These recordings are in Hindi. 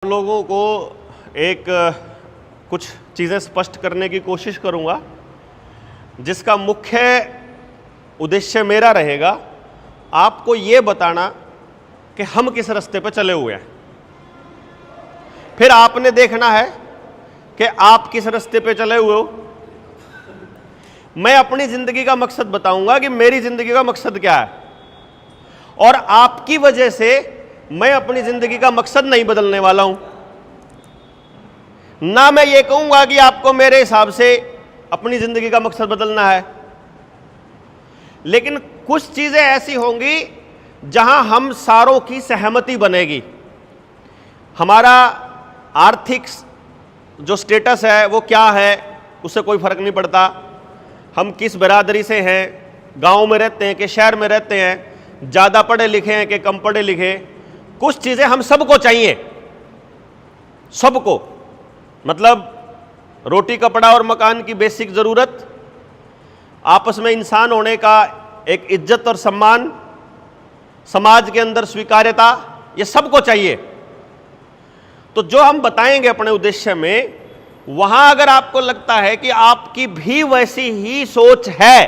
लोगों को एक कुछ चीज़ें स्पष्ट करने की कोशिश करूंगा, जिसका मुख्य उद्देश्य मेरा रहेगा आपको ये बताना कि हम किस रास्ते पर चले हुए हैं। फिर आपने देखना है कि आप किस रास्ते पे चले हुए हो। मैं अपनी ज़िंदगी का मकसद बताऊंगा कि मेरी ज़िंदगी का मकसद क्या है, और आपकी वजह से मैं अपनी ज़िंदगी का मकसद नहीं बदलने वाला हूं। ना मैं ये कहूंगा कि आपको मेरे हिसाब से अपनी ज़िंदगी का मकसद बदलना है, लेकिन कुछ चीज़ें ऐसी होंगी जहां हम सारों की सहमति बनेगी। हमारा आर्थिक जो स्टेटस है वो क्या है उससे कोई फ़र्क नहीं पड़ता। हम किस बिरादरी से हैं, गांव में रहते हैं कि शहर में रहते हैं, ज़्यादा पढ़े लिखे हैं कि कम पढ़े लिखे, कुछ चीज़ें हम सबको चाहिए। सबको मतलब रोटी कपड़ा और मकान की बेसिक ज़रूरत, आपस में इंसान होने का एक इज्जत और सम्मान, समाज के अंदर स्वीकार्यता, ये सबको चाहिए। तो जो हम बताएंगे अपने उद्देश्य में, वहां अगर आपको लगता है कि आपकी भी वैसी ही सोच है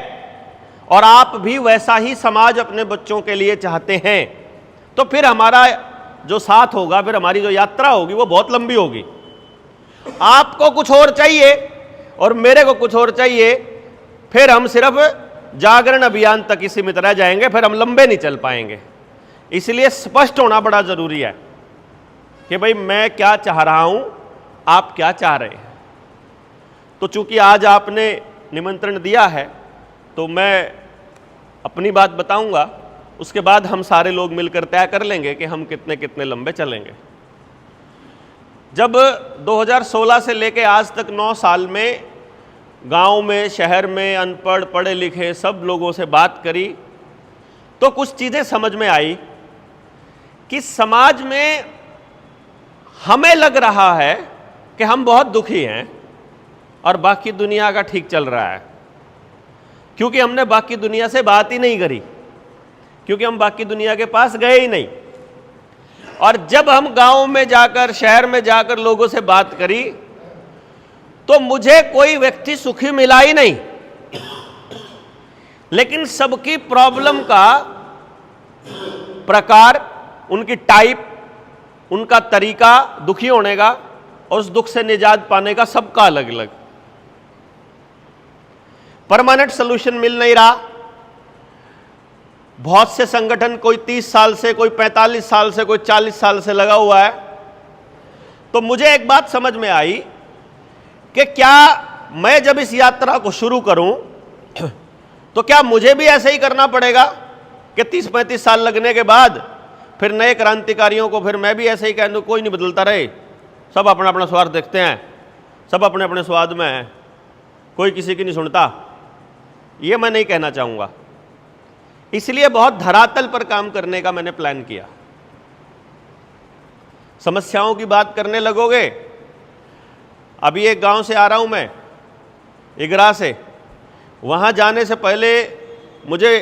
और आप भी वैसा ही समाज अपने बच्चों के लिए चाहते हैं, तो फिर हमारा जो साथ होगा, फिर हमारी जो यात्रा होगी वो बहुत लंबी होगी। आपको कुछ और चाहिए और मेरे को कुछ और चाहिए, फिर हम सिर्फ जागरण अभियान तक ही सीमित रह जाएंगे, फिर हम लंबे नहीं चल पाएंगे। इसलिए स्पष्ट होना बड़ा ज़रूरी है कि भाई मैं क्या चाह रहा हूं, आप क्या चाह रहे हैं। तो चूंकि आज आपने निमंत्रण दिया है तो मैं अपनी बात बताऊंगा, उसके बाद हम सारे लोग मिलकर तय कर लेंगे कि हम कितने कितने लंबे चलेंगे। जब 2016 से लेकर आज तक 9 साल में गांव में, शहर में, अनपढ़ पढ़े लिखे सब लोगों से बात करी, तो कुछ चीज़ें समझ में आई कि समाज में हमें लग रहा है कि हम बहुत दुखी हैं और बाकी दुनिया का ठीक चल रहा है, क्योंकि हमने बाकी दुनिया से बात ही नहीं करी, क्योंकि हम बाकी दुनिया के पास गए ही नहीं। और जब हम गांव में जाकर, शहर में जाकर लोगों से बात करी, तो मुझे कोई व्यक्ति सुखी मिला ही नहीं, लेकिन सबकी प्रॉब्लम का प्रकार, उनकी टाइप, उनका तरीका दुखी होने का और उस दुख से निजात पाने का सबका अलग अलग। परमानेंट सॉल्यूशन मिल नहीं रहा। बहुत से संगठन, कोई 30 साल से, कोई 45 साल से, कोई 40 साल से लगा हुआ है। तो मुझे एक बात समझ में आई कि क्या मैं जब इस यात्रा को शुरू करूं तो क्या मुझे भी ऐसे ही करना पड़ेगा कि 30-35 साल लगने के बाद फिर नए क्रांतिकारियों को फिर मैं भी ऐसे ही कह दूं कोई नहीं बदलता रहे, सब अपना अपना स्वार्थ देखते हैं, सब अपने अपने स्वाद में हैं, कोई किसी की नहीं सुनता। ये मैं नहीं कहना चाहूँगा। इसलिए बहुत धरातल पर काम करने का मैंने प्लान किया। समस्याओं की बात करने लगोगे, अभी एक गांव से आ रहा हूं मैं, इगरा से। वहां जाने से पहले मुझे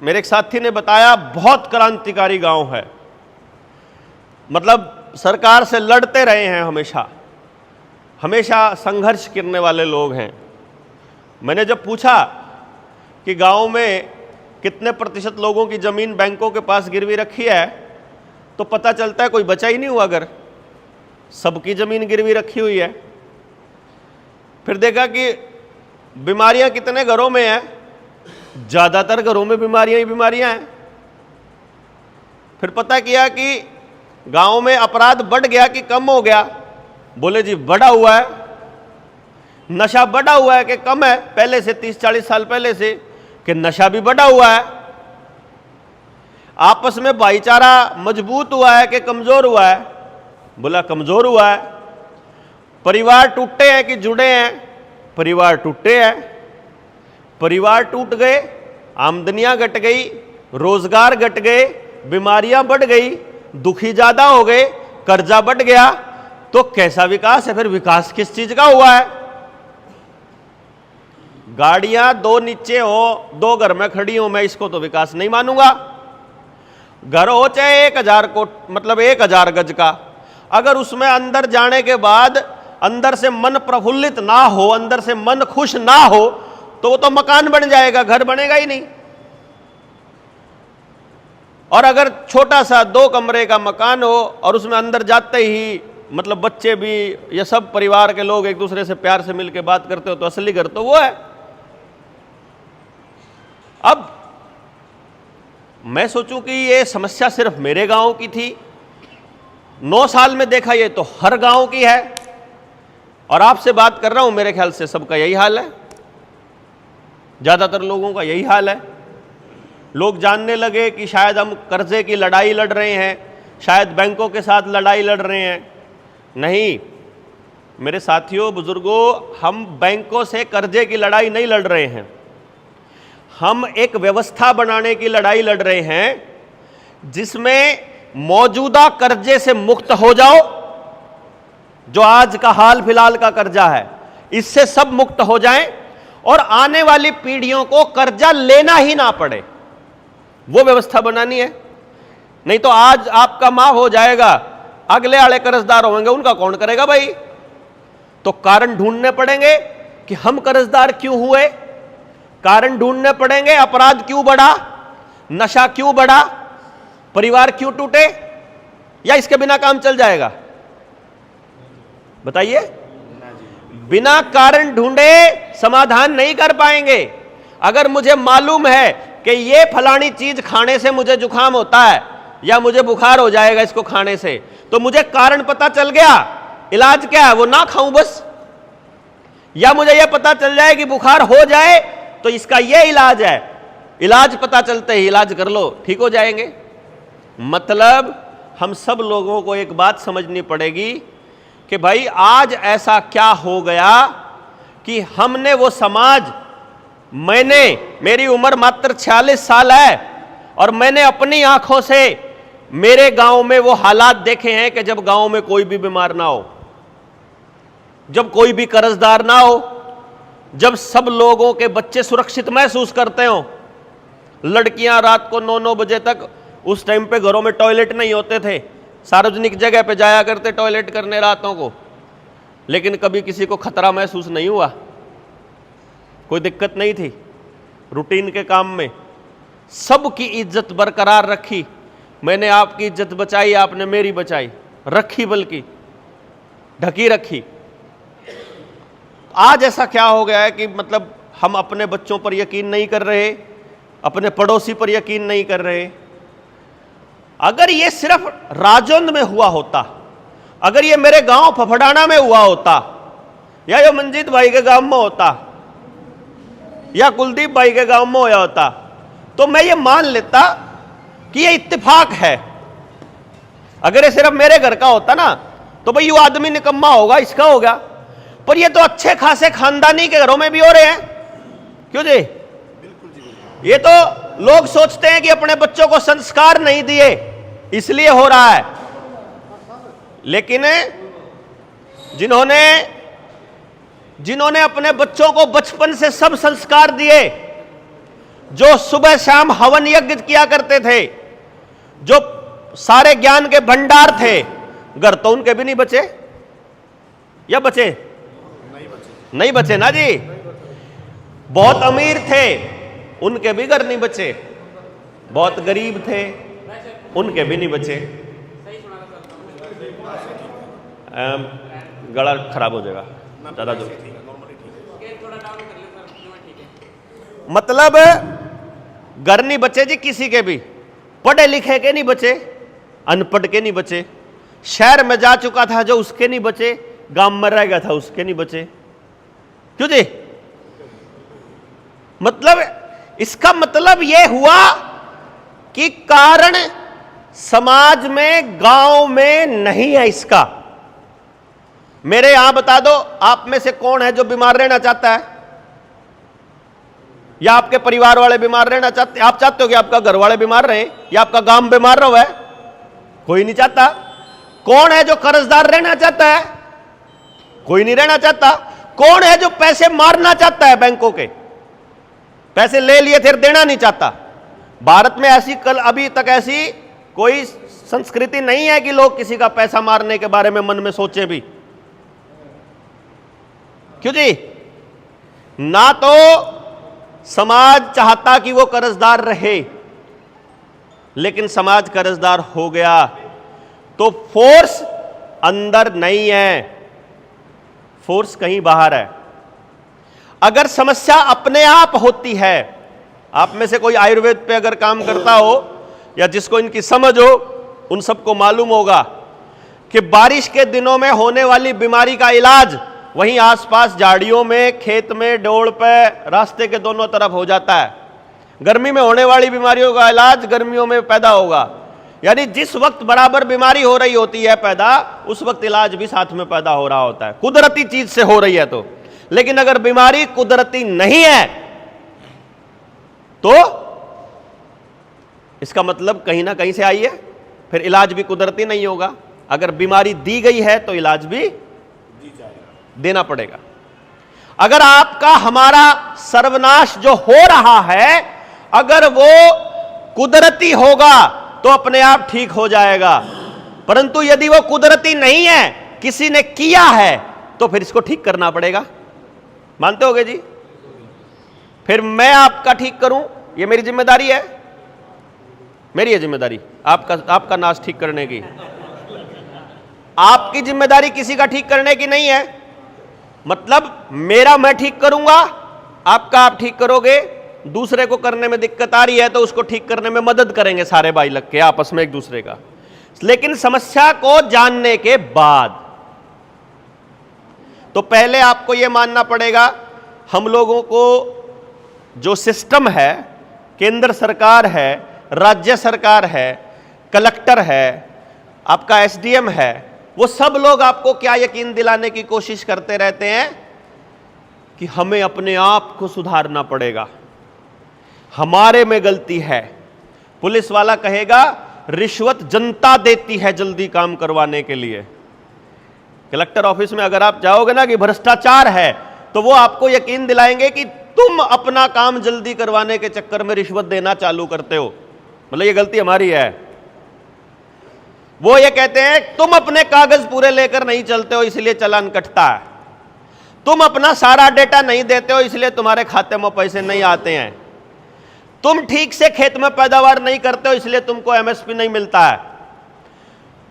मेरे एक साथी ने बताया बहुत क्रांतिकारी गांव है, मतलब सरकार से लड़ते रहे हैं, हमेशा हमेशा संघर्ष करने वाले लोग हैं। मैंने जब पूछा कि गांव में कितने प्रतिशत लोगों की ज़मीन बैंकों के पास गिरवी रखी है, तो पता चलता है कोई बचा ही नहीं हुआ घर, सबकी ज़मीन गिरवी रखी हुई है। फिर देखा कि बीमारियां कितने घरों में हैं, ज़्यादातर घरों में बीमारियां ही बीमारियां हैं। फिर पता किया कि गांव में अपराध बढ़ गया कि कम हो गया। बोले जी बढ़ा हुआ है। नशा बढ़ा हुआ है कि कम है पहले से, 30-40 साल पहले से, कि नशा भी बढ़ा हुआ है। आपस में भाईचारा मजबूत हुआ है कि कमजोर हुआ है? बोला कमजोर हुआ है। परिवार टूटे हैं कि जुड़े हैं? परिवार टूटे हैं। परिवार टूट गए, आमदनियां घट गई, रोजगार घट गए, बीमारियां बढ़ गई, दुखी ज्यादा हो गए, कर्जा बढ़ गया, तो कैसा विकास है? फिर विकास किस चीज का हुआ है? गाड़ियां 2 नीचे हो, 2 घर में खड़ी हो, मैं इसको तो विकास नहीं मानूंगा। घर हो चाहे 1000 को मतलब 1000 गज का, अगर उसमें अंदर जाने के बाद अंदर से मन प्रफुल्लित ना हो, अंदर से मन खुश ना हो, तो वो तो मकान बन जाएगा, घर बनेगा ही नहीं। और अगर छोटा सा 2 कमरे का मकान हो और उसमें अंदर जाते ही मतलब बच्चे भी या सब परिवार के लोग एक दूसरे से प्यार से मिलकर बात करते हो, तो असली घर तो वो है। अब मैं सोचूं कि ये समस्या सिर्फ मेरे गांव की थी, 9 साल में देखा ये तो हर गांव की है, और आपसे बात कर रहा हूं, मेरे ख्याल से सबका यही हाल है, ज्यादातर लोगों का यही हाल है। लोग जानने लगे कि शायद हम कर्जे की लड़ाई लड़ रहे हैं, शायद बैंकों के साथ लड़ाई लड़ रहे हैं। नहीं मेरे साथियों, बुजुर्गों, हम बैंकों से कर्जे की लड़ाई नहीं लड़ रहे हैं, हम एक व्यवस्था बनाने की लड़ाई लड़ रहे हैं जिसमें मौजूदा कर्जे से मुक्त हो जाओ। जो आज का हाल फिलहाल का कर्जा है, इससे सब मुक्त हो जाएं और आने वाली पीढ़ियों को कर्जा लेना ही ना पड़े, वो व्यवस्था बनानी है। नहीं तो आज आपका माफ हो जाएगा, अगले वाले कर्जदार होंगे, उनका कौन करेगा भाई? तो कारण ढूंढने पड़ेंगे कि हम कर्जदार क्यों हुए, कारण ढूंढने पड़ेंगे, अपराध क्यों बढ़ा, नशा क्यों बढ़ा, परिवार क्यों टूटे, या इसके बिना काम चल जाएगा? बताइए। बिना कारण ढूंढे समाधान नहीं कर पाएंगे। अगर मुझे मालूम है कि ये फलानी चीज खाने से मुझे जुकाम होता है या मुझे बुखार हो जाएगा इसको खाने से, तो मुझे कारण पता चल गया, इलाज क्या है वो ना खाऊं बस। या मुझे यह पता चल जाए कि बुखार हो जाए तो इसका यह इलाज है, इलाज पता चलते ही इलाज कर लो, ठीक हो जाएंगे। मतलब हम सब लोगों को एक बात समझनी पड़ेगी कि भाई आज ऐसा क्या हो गया कि हमने वो समाज, मेरी उम्र मात्र 46 साल है और मैंने अपनी आंखों से मेरे गांव में वो हालात देखे हैं कि जब गांव में कोई भी बीमार ना हो, जब कोई भी कर्जदार ना हो, जब सब लोगों के बच्चे सुरक्षित महसूस करते हो। लड़कियां रात को 9-9 बजे तक, उस टाइम पे घरों में टॉयलेट नहीं होते थे, सार्वजनिक जगह पे जाया करते टॉयलेट करने रातों को, लेकिन कभी किसी को खतरा महसूस नहीं हुआ, कोई दिक्कत नहीं थी। रूटीन के काम में सबकी इज्जत बरकरार रखी। मैंने आपकी इज्जत बचाई, आपने मेरी बचाई, रखी, बल्कि ढकी रखी। आज ऐसा क्या हो गया है कि मतलब हम अपने बच्चों पर यकीन नहीं कर रहे, अपने पड़ोसी पर यकीन नहीं कर रहे। अगर ये सिर्फ राजौंद में हुआ होता, अगर ये मेरे गांव फफड़ाना में हुआ होता, या ये मंजीत भाई के गांव में होता, या कुलदीप भाई के गांव में होया होता, तो मैं ये मान लेता कि ये इत्तेफाक है। अगर ये सिर्फ मेरे घर का होता ना, तो भाई ये आदमी निकम्मा होगा, इसका होगा। पर ये तो अच्छे खासे खानदानी के घरों में भी हो रहे हैं, क्यों जी? ये तो लोग सोचते हैं कि अपने बच्चों को संस्कार नहीं दिए इसलिए हो रहा है, लेकिन जिन्होंने अपने बच्चों को बचपन से सब संस्कार दिए, जो सुबह शाम हवन यज्ञ किया करते थे, जो सारे ज्ञान के भंडार थे, घर तो उनके भी नहीं बचे, या बचे? नहीं बचे ना जी। बहुत अमीर थे, उनके भी घर नहीं बचे, बहुत गरीब थे, उनके भी नहीं बचे। गला खराब हो जाएगा ज्यादा दूर। मतलब घर नहीं बचे जी किसी के भी, पढ़े लिखे के नहीं बचे, अनपढ़ के नहीं बचे, शहर में जा चुका था जो उसके नहीं बचे, गांव में रह गया था उसके नहीं बचे। क्यों जी? मतलब इसका मतलब यह हुआ कि कारण समाज में, गांव में नहीं है इसका। मेरे यहां बता दो, आप में से कौन है जो बीमार रहना चाहता है, या आपके परिवार वाले बीमार रहना चाहते? आप चाहते हो कि आपका घर वाले बीमार रहे या आपका गांव बीमार रहे? कोई नहीं चाहता। कौन है जो कर्जदार रहना चाहता है? कोई नहीं रहना चाहता। कौन है जो पैसे मारना चाहता है? बैंकों के पैसे ले लिए फिर देना नहीं चाहता। भारत में ऐसी अभी तक ऐसी कोई संस्कृति नहीं है कि लोग किसी का पैसा मारने के बारे में मन में सोचे भी। क्यों जी? ना तो समाज चाहता कि वो कर्जदार रहे, लेकिन समाज कर्जदार हो गया तो फोर्स अंदर नहीं है, फोर्स कहीं बाहर है। अगर समस्या अपने आप होती है, आप में से कोई आयुर्वेद पे अगर काम करता हो या जिसको इनकी समझ हो, उन सबको मालूम होगा कि बारिश के दिनों में होने वाली बीमारी का इलाज वहीं आसपास झाड़ियों में, खेत में, डोड़ पे, रास्ते के दोनों तरफ हो जाता है। गर्मी में होने वाली बीमारियों का इलाज गर्मियों में पैदा होगा, यानी जिस वक्त बराबर बीमारी हो रही होती है पैदा, उस वक्त इलाज भी साथ में पैदा हो रहा होता है, कुदरती चीज से हो रही है तो। लेकिन अगर बीमारी कुदरती नहीं है तो इसका मतलब कहीं ना कहीं से आई है, फिर इलाज भी कुदरती नहीं होगा। अगर बीमारी दी गई है तो इलाज भी देना पड़ेगा। अगर आपका हमारा सर्वनाश जो हो रहा है अगर वो कुदरती होगा तो अपने आप ठीक हो जाएगा, परंतु यदि वो कुदरती नहीं है, किसी ने किया है, तो फिर इसको ठीक करना पड़ेगा। मानते होगे जी? फिर मैं आपका ठीक करूं, ये मेरी जिम्मेदारी है, मेरी है जिम्मेदारी आपका नाश ठीक करने की। आपकी जिम्मेदारी किसी का ठीक करने की नहीं है। मतलब मेरा मैं ठीक करूंगा, आपका आप ठीक करोगे, दूसरे को करने में दिक्कत आ रही है तो उसको ठीक करने में मदद करेंगे सारे भाई लग के आपस में एक दूसरे का। लेकिन समस्या को जानने के बाद तो पहले आपको यह मानना पड़ेगा हम लोगों को जो सिस्टम है, केंद्र सरकार है, राज्य सरकार है, कलेक्टर है, आपका एसडीएम है, वो सब लोग आपको क्या यकीन दिलाने की कोशिश करते रहते हैं कि हमें अपने आप को सुधारना पड़ेगा, हमारे में गलती है। पुलिस वाला कहेगा रिश्वत जनता देती है जल्दी काम करवाने के लिए। कलेक्टर ऑफिस में अगर आप जाओगे ना कि भ्रष्टाचार है, तो वो आपको यकीन दिलाएंगे कि तुम अपना काम जल्दी करवाने के चक्कर में रिश्वत देना चालू करते हो, मतलब ये गलती हमारी है। वो ये कहते हैं तुम अपने कागज पूरे लेकर नहीं चलते हो इसलिए चालान कटता है, तुम अपना सारा डेटा नहीं देते हो इसलिए तुम्हारे खाते में पैसे नहीं आते हैं, तुम ठीक से खेत में पैदावार नहीं करते हो इसलिए तुमको एमएसपी नहीं मिलता है,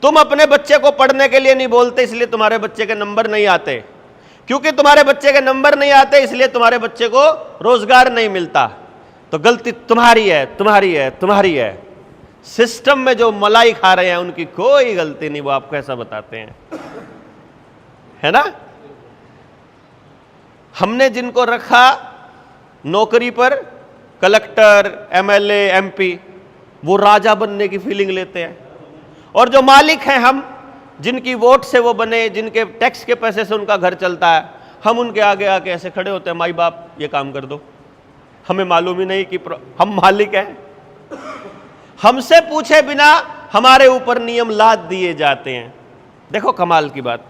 तुम अपने बच्चे को पढ़ने के लिए नहीं बोलते इसलिए तुम्हारे बच्चे के नंबर नहीं आते, क्योंकि तुम्हारे बच्चे के नंबर नहीं आते इसलिए तुम्हारे बच्चे को रोजगार नहीं मिलता। तो गलती तुम्हारी है, तुम्हारी है, तुम्हारी है। सिस्टम में जो मलाई खा रहे हैं उनकी कोई गलती नहीं, वो आपको ऐसा बताते हैं, है ना। हमने जिनको रखा नौकरी पर, कलेक्टर, एमएलए, एमपी, वो राजा बनने की फीलिंग लेते हैं, और जो मालिक हैं हम, जिनकी वोट से वो बने, जिनके टैक्स के पैसे से उनका घर चलता है, हम उनके आगे आके ऐसे खड़े होते हैं, माई बाप ये काम कर दो, हमें मालूम ही नहीं कि हम मालिक हैं। हमसे पूछे बिना हमारे ऊपर नियम लाद दिए जाते हैं। देखो कमाल की बात,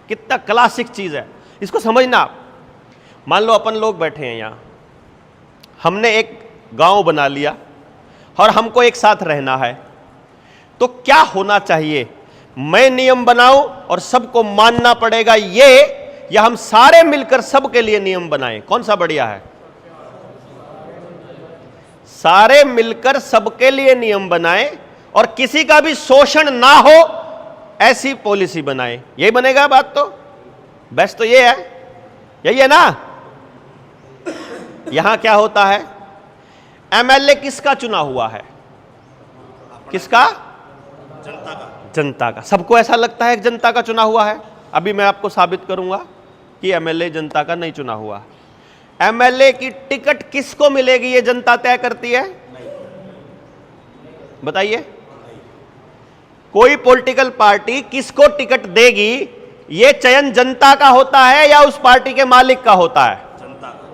कितना क्लासिक चीज है, इसको समझना आप। मान लो अपन लोग बैठे हैं यहाँ, हमने एक गांव बना लिया और हमको एक साथ रहना है, तो क्या होना चाहिए? मैं नियम बनाऊं और सबको मानना पड़ेगा ये, या हम सारे मिलकर सबके लिए नियम बनाएं? कौन सा बढ़िया है? सारे मिलकर सबके लिए नियम बनाएं और किसी का भी शोषण ना हो ऐसी पॉलिसी बनाएं। यही बनेगा बात, तो बेस्ट तो ये है, यही है ना। यहां क्या होता है, एमएलए किसका चुना हुआ है? किसका? जनता का। जनता का। सबको ऐसा लगता है कि जनता का चुना हुआ है। अभी मैं आपको साबित करूंगा कि एमएलए जनता का नहीं चुना हुआ। एमएलए की टिकट किसको मिलेगी ये जनता तय करती है? बताइए, कोई पॉलिटिकल पार्टी किसको टिकट देगी ये चयन जनता का होता है या उस पार्टी के मालिक का होता है? जनता का।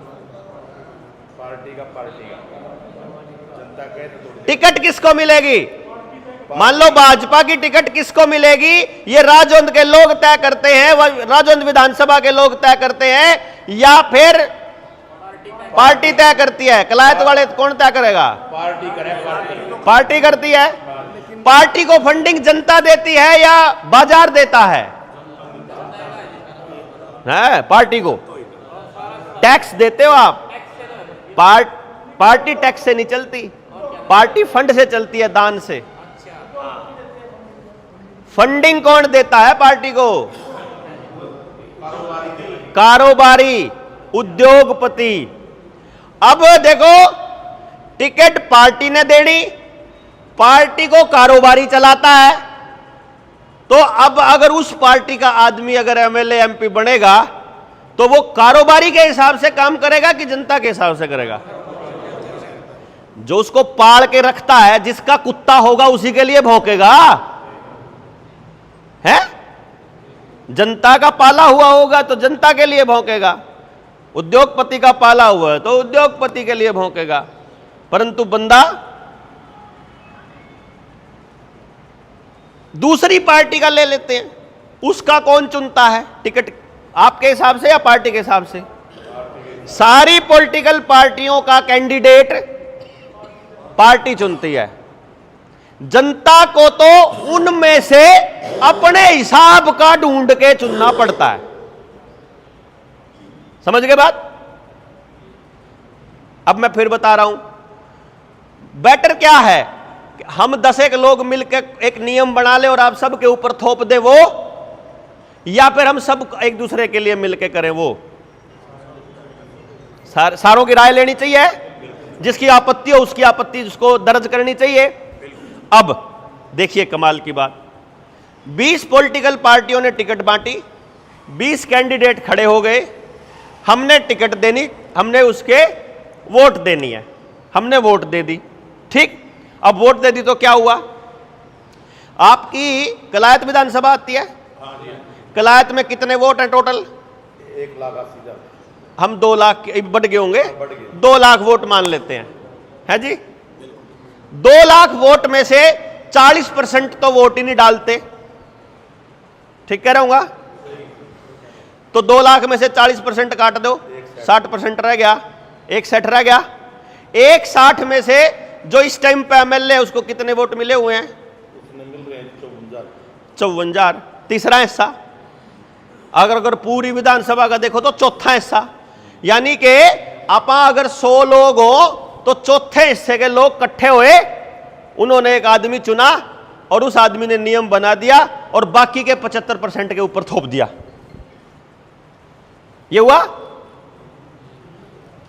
पार्टी का जनता का। टिकट किसको मिलेगी? मान लो भाजपा की टिकट किसको मिलेगी ये राजौंद के लोग तय करते हैं, राजौंद विधानसभा के लोग तय करते हैं, या फिर पार्टी तय करती है? कलायत वाले कौन तय करेगा? पार्टी करे, पार्टी करती है। पार्टी को फंडिंग जनता देती है या बाजार देता है? पार्टी को टैक्स देते हो आप। पार्टी टैक्स से नहीं चलती, पार्टी फंड से चलती है, दान से। फंडिंग कौन देता है पार्टी को? कारोबारी, उद्योगपति। अब देखो, टिकट पार्टी ने देनी, पार्टी को कारोबारी चलाता है। तो अब अगर उस पार्टी का आदमी अगर एमएलए एमपी बनेगा तो वो कारोबारी के हिसाब से काम करेगा कि जनता के हिसाब से करेगा? जो उसको पाल के रखता है, जिसका कुत्ता होगा उसी के लिए भौंकेगा, है? जनता का पाला हुआ होगा तो जनता के लिए भौंकेगा, उद्योगपति का पाला हुआ है तो उद्योगपति के लिए भौंकेगा। परंतु बंदा दूसरी पार्टी का ले लेते हैं, उसका कौन चुनता है टिकट? आपके हिसाब से या पार्टी के हिसाब से? सारी पॉलिटिकल पार्टियों का कैंडिडेट पार्टी चुनती है। जनता को तो उनमें से अपने हिसाब का ढूंढ के चुनना पड़ता है। समझ गए बात? अब मैं फिर बता रहा हूं, बेटर क्या है कि हम 10 लोग मिलकर एक नियम बना ले और आप सबके ऊपर थोप दे वो, या फिर हम सब एक दूसरे के लिए मिलकर करें वो? सारों की राय लेनी चाहिए, जिसकी आपत्ति हो उसकी आपत्ति उसको दर्ज करनी चाहिए। अब देखिए कमाल की बात, 20 पॉलिटिकल पार्टियों ने टिकट बांटी, 20 कैंडिडेट खड़े हो गए, हमने टिकट देनी, हमने उसके वोट देनी है, हमने वोट दे दी। ठीक, अब वोट दे दी तो क्या हुआ? आपकी कलायत विधानसभा आती है, कलायत में कितने वोट हैं टोटल? 1,80,000। हम 2 लाख बढ़ गए होंगे, 2 लाख वोट मान लेते हैं, है जी। 2 लाख वोट में से 40% तो वोट ही नहीं डालते, ठीक कह रहा हूंगा? तो 2 लाख में से 40% काट दो, 60% रह गया, 61 रह गया। 61 में से जो इस टाइम पे एमएलए है उसको कितने वोट मिले हुए हैं? उसने मिल रहे हैं 54,000। तीसरा हिस्सा अगर पूरी विधानसभा का देखो तो चौथा हिस्सा, यानी कि आपा अगर 100 लोग हो तो चौथे हिस्से के लोग इकट्ठे हुए, उन्होंने एक आदमी चुना और उस आदमी ने नियम बना दिया और बाकी के 75% के ऊपर थोप दिया। ये हुआ।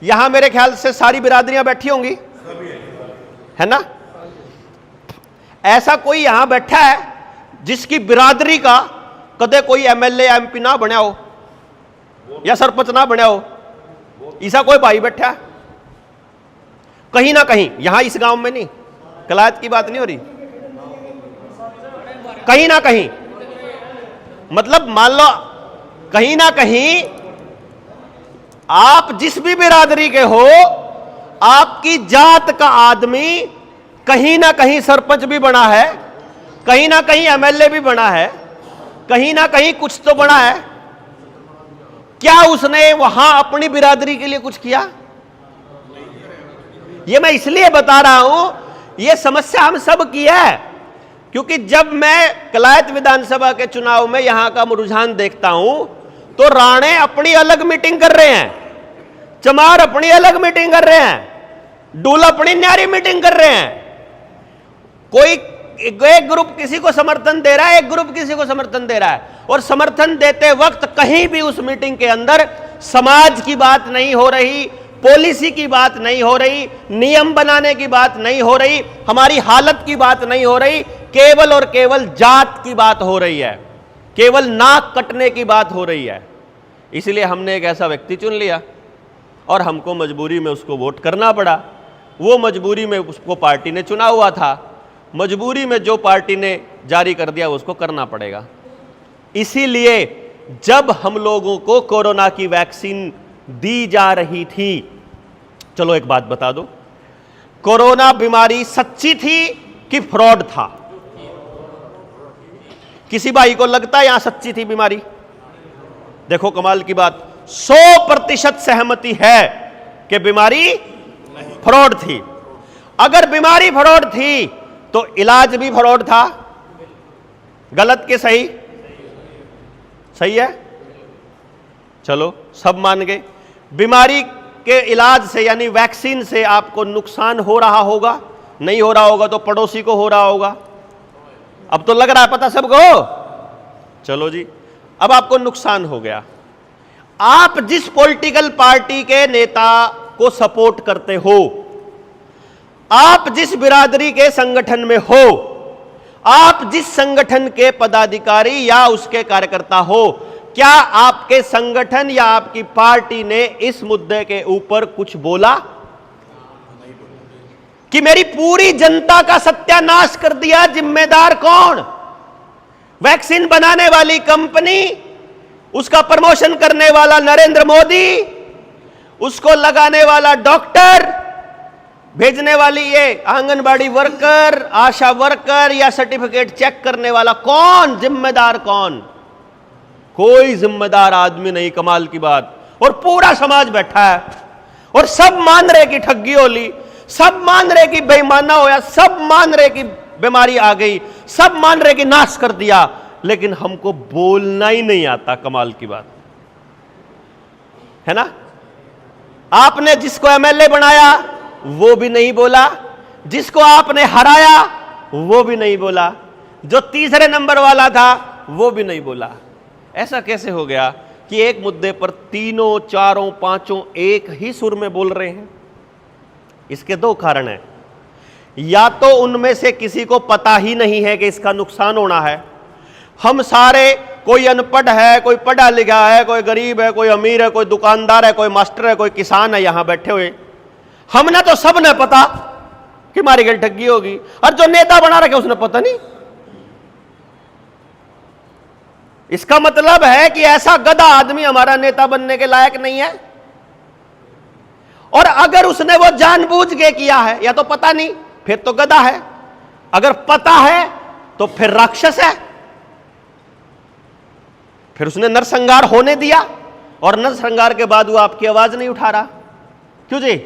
यहां मेरे ख्याल से सारी बिरादरियां बैठी होंगी, है ना? ऐसा कोई यहां बैठा है जिसकी बिरादरी का कदे कोई एमएलए एमपी ना बना हो या सरपंच ना बना हो? ऐसा कोई भाई बैठा है कहीं ना कहीं? यहां इस गांव में नहीं, कलायत की बात नहीं हो रही, कहीं ना कहीं, मतलब मान लो कहीं ना कहीं आप जिस भी बिरादरी के हो, आपकी जात का आदमी कहीं ना कहीं सरपंच भी बना है, कहीं ना कहीं एमएलए भी बना है, कहीं ना कहीं कुछ तो बना है। क्या उसने वहां अपनी बिरादरी के लिए कुछ किया? यह मैं इसलिए बता रहा हूं, यह समस्या हम सब की है, क्योंकि जब मैं कलायत विधानसभा के चुनाव में यहां का रुझान देखता हूं तो राणे अपनी अलग मीटिंग कर रहे हैं, चमार अपनी अलग मीटिंग कर रहे हैं, डूल अपनी न्यारी मीटिंग कर रहे हैं। कोई एक ग्रुप किसी को समर्थन दे रहा है, एक ग्रुप किसी को समर्थन दे रहा है, और समर्थन देते वक्त कहीं भी उस मीटिंग के अंदर समाज की बात नहीं हो रही, पॉलिसी की बात नहीं हो रही, नियम बनाने की बात नहीं हो रही, हमारी हालत की बात नहीं हो रही, केवल और केवल जात की बात हो रही है, केवल नाक कटने की बात हो रही है। इसलिए हमने एक ऐसा व्यक्ति चुन लिया और हमको मजबूरी में उसको वोट करना पड़ा। वो मजबूरी में उसको पार्टी ने चुना हुआ था, मजबूरी में जो पार्टी ने जारी कर दिया उसको करना पड़ेगा। इसीलिए जब हम लोगों को कोरोना की वैक्सीन दी जा रही थी, चलो एक बात बता दो, कोरोना बीमारी सच्ची थी कि फ्रॉड था? किसी भाई को लगता है यहां सच्ची थी बीमारी? देखो कमाल की बात, 100% सहमति है कि बीमारी फ्रॉड थी। अगर बीमारी फ्रॉड थी तो इलाज भी फ्रॉड था। गलत के सही? सही है। चलो सब मान गए। बीमारी के इलाज से यानी वैक्सीन से आपको नुकसान हो रहा होगा, नहीं हो रहा होगा तो पड़ोसी को हो रहा होगा। अब तो लग रहा है पता सबको। चलो जी, अब आपको नुकसान हो गया। आप जिस पॉलिटिकल पार्टी के नेता को सपोर्ट करते हो, आप जिस बिरादरी के संगठन में हो, आप जिस संगठन के पदाधिकारी या उसके कार्यकर्ता हो, क्या आपके संगठन या आपकी पार्टी ने इस मुद्दे के ऊपर कुछ बोला कि मेरी पूरी जनता का सत्यानाश कर दिया? जिम्मेदार कौन? वैक्सीन बनाने वाली कंपनी, उसका प्रमोशन करने वाला नरेंद्र मोदी, उसको लगाने वाला डॉक्टर, भेजने वाली ये आंगनबाड़ी वर्कर, आशा वर्कर या सर्टिफिकेट चेक करने वाला कौन? जिम्मेदार कौन? कोई जिम्मेदार आदमी नहीं। कमाल की बात। और पूरा समाज बैठा है और सब मान रहे कि ठगी हो ली, सब मान रहे कि बेईमाना होया, सब मान रहे कि बीमारी आ गई, सब मान रहे कि नाश कर दिया, लेकिन हमको बोलना ही नहीं आता। कमाल की बात है ना। आपने जिसको एमएलए बनाया वो भी नहीं बोला, जिसको आपने हराया वो भी नहीं बोला, जो तीसरे नंबर वाला था वो भी नहीं बोला। ऐसा कैसे हो गया कि एक मुद्दे पर तीनों, चारों, पांचों एक ही सुर में बोल रहे हैं? इसके दो कारण हैं। या तो उनमें से किसी को पता ही नहीं है कि इसका नुकसान होना है। हम सारे, कोई अनपढ़ है, कोई पढ़ा लिखा है, कोई गरीब है, कोई अमीर है, कोई दुकानदार है, कोई मास्टर है, कोई किसान है, यहां बैठे हुए हमने तो सब ने पता कि हमारी गल ठगी होगी, और जो नेता बना रखे उसने पता नहीं। इसका मतलब है कि ऐसा गधा आदमी हमारा नेता बनने के लायक नहीं है। और अगर उसने वो जानबूझ के किया है या तो पता नहीं, फिर तो गधा है। अगर पता है तो फिर राक्षस है। फिर उसने नरसंहार होने दिया और नरसंहार के बाद वो आपकी आवाज नहीं उठा रहा। क्यों जी?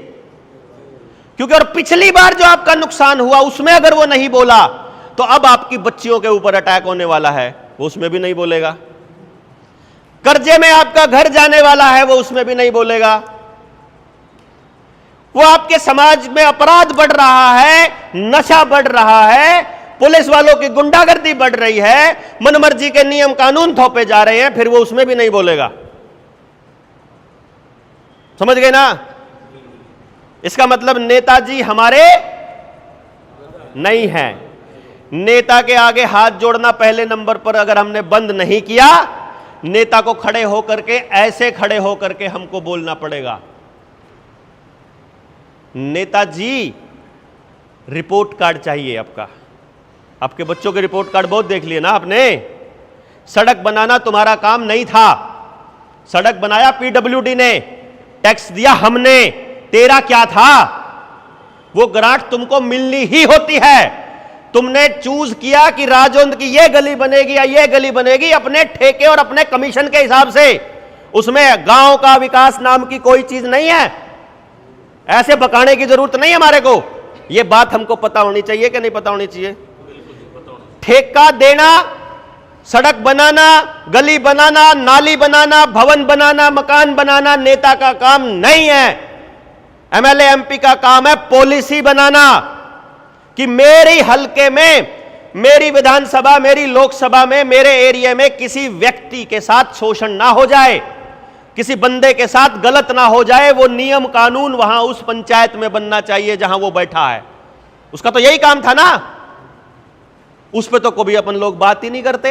क्योंकि और पिछली बार जो आपका नुकसान हुआ उसमें अगर वो नहीं बोला तो अब आपकी बच्चियों के ऊपर अटैक होने वाला है, वो उसमें भी नहीं बोलेगा। कर्जे में आपका घर जाने वाला है, वो उसमें भी नहीं बोलेगा। वो आपके समाज में अपराध बढ़ रहा है, नशा बढ़ रहा है, पुलिस वालों की गुंडागर्दी बढ़ रही है, मनमर्जी के नियम कानून थोपे जा रहे हैं, फिर वो उसमें भी नहीं बोलेगा। समझ गए ना? इसका मतलब नेताजी हमारे नहीं है। नेता के आगे हाथ जोड़ना पहले नंबर पर अगर हमने बंद नहीं किया, नेता को खड़े होकर के, ऐसे खड़े होकर के हमको बोलना पड़ेगा, नेताजी रिपोर्ट कार्ड चाहिए आपका। आपके बच्चों के रिपोर्ट कार्ड बहुत देख लिए ना आपने। सड़क बनाना तुम्हारा काम नहीं था, सड़क बनाया पीडब्ल्यूडी ने, टैक्स दिया हमने, तेरा क्या था? वो ग्रांट तुमको मिलनी ही होती है। तुमने चूज किया कि राजौंद की ये गली बनेगी या ये गली बनेगी अपने ठेके और अपने कमीशन के हिसाब से। उसमें गांव का विकास नाम की कोई चीज नहीं है। ऐसे बकाने की जरूरत नहीं है हमारे को। ये बात हमको पता होनी चाहिए कि नहीं पता होनी चाहिए? ठेका देना, सड़क बनाना, गली बनाना, नाली बनाना, भवन बनाना, मकान बनाना नेता का काम नहीं है। एमएलए एमपी का काम है पॉलिसी बनाना कि मेरी हलके में, मेरी विधानसभा, मेरी लोकसभा में, मेरे एरिया में किसी व्यक्ति के साथ शोषण ना हो जाए, किसी बंदे के साथ गलत ना हो जाए। वो नियम कानून वहां उस पंचायत में बनना चाहिए जहां वो बैठा है। उसका तो यही काम था ना। उस पर तो कभी अपन लोग बात ही नहीं करते।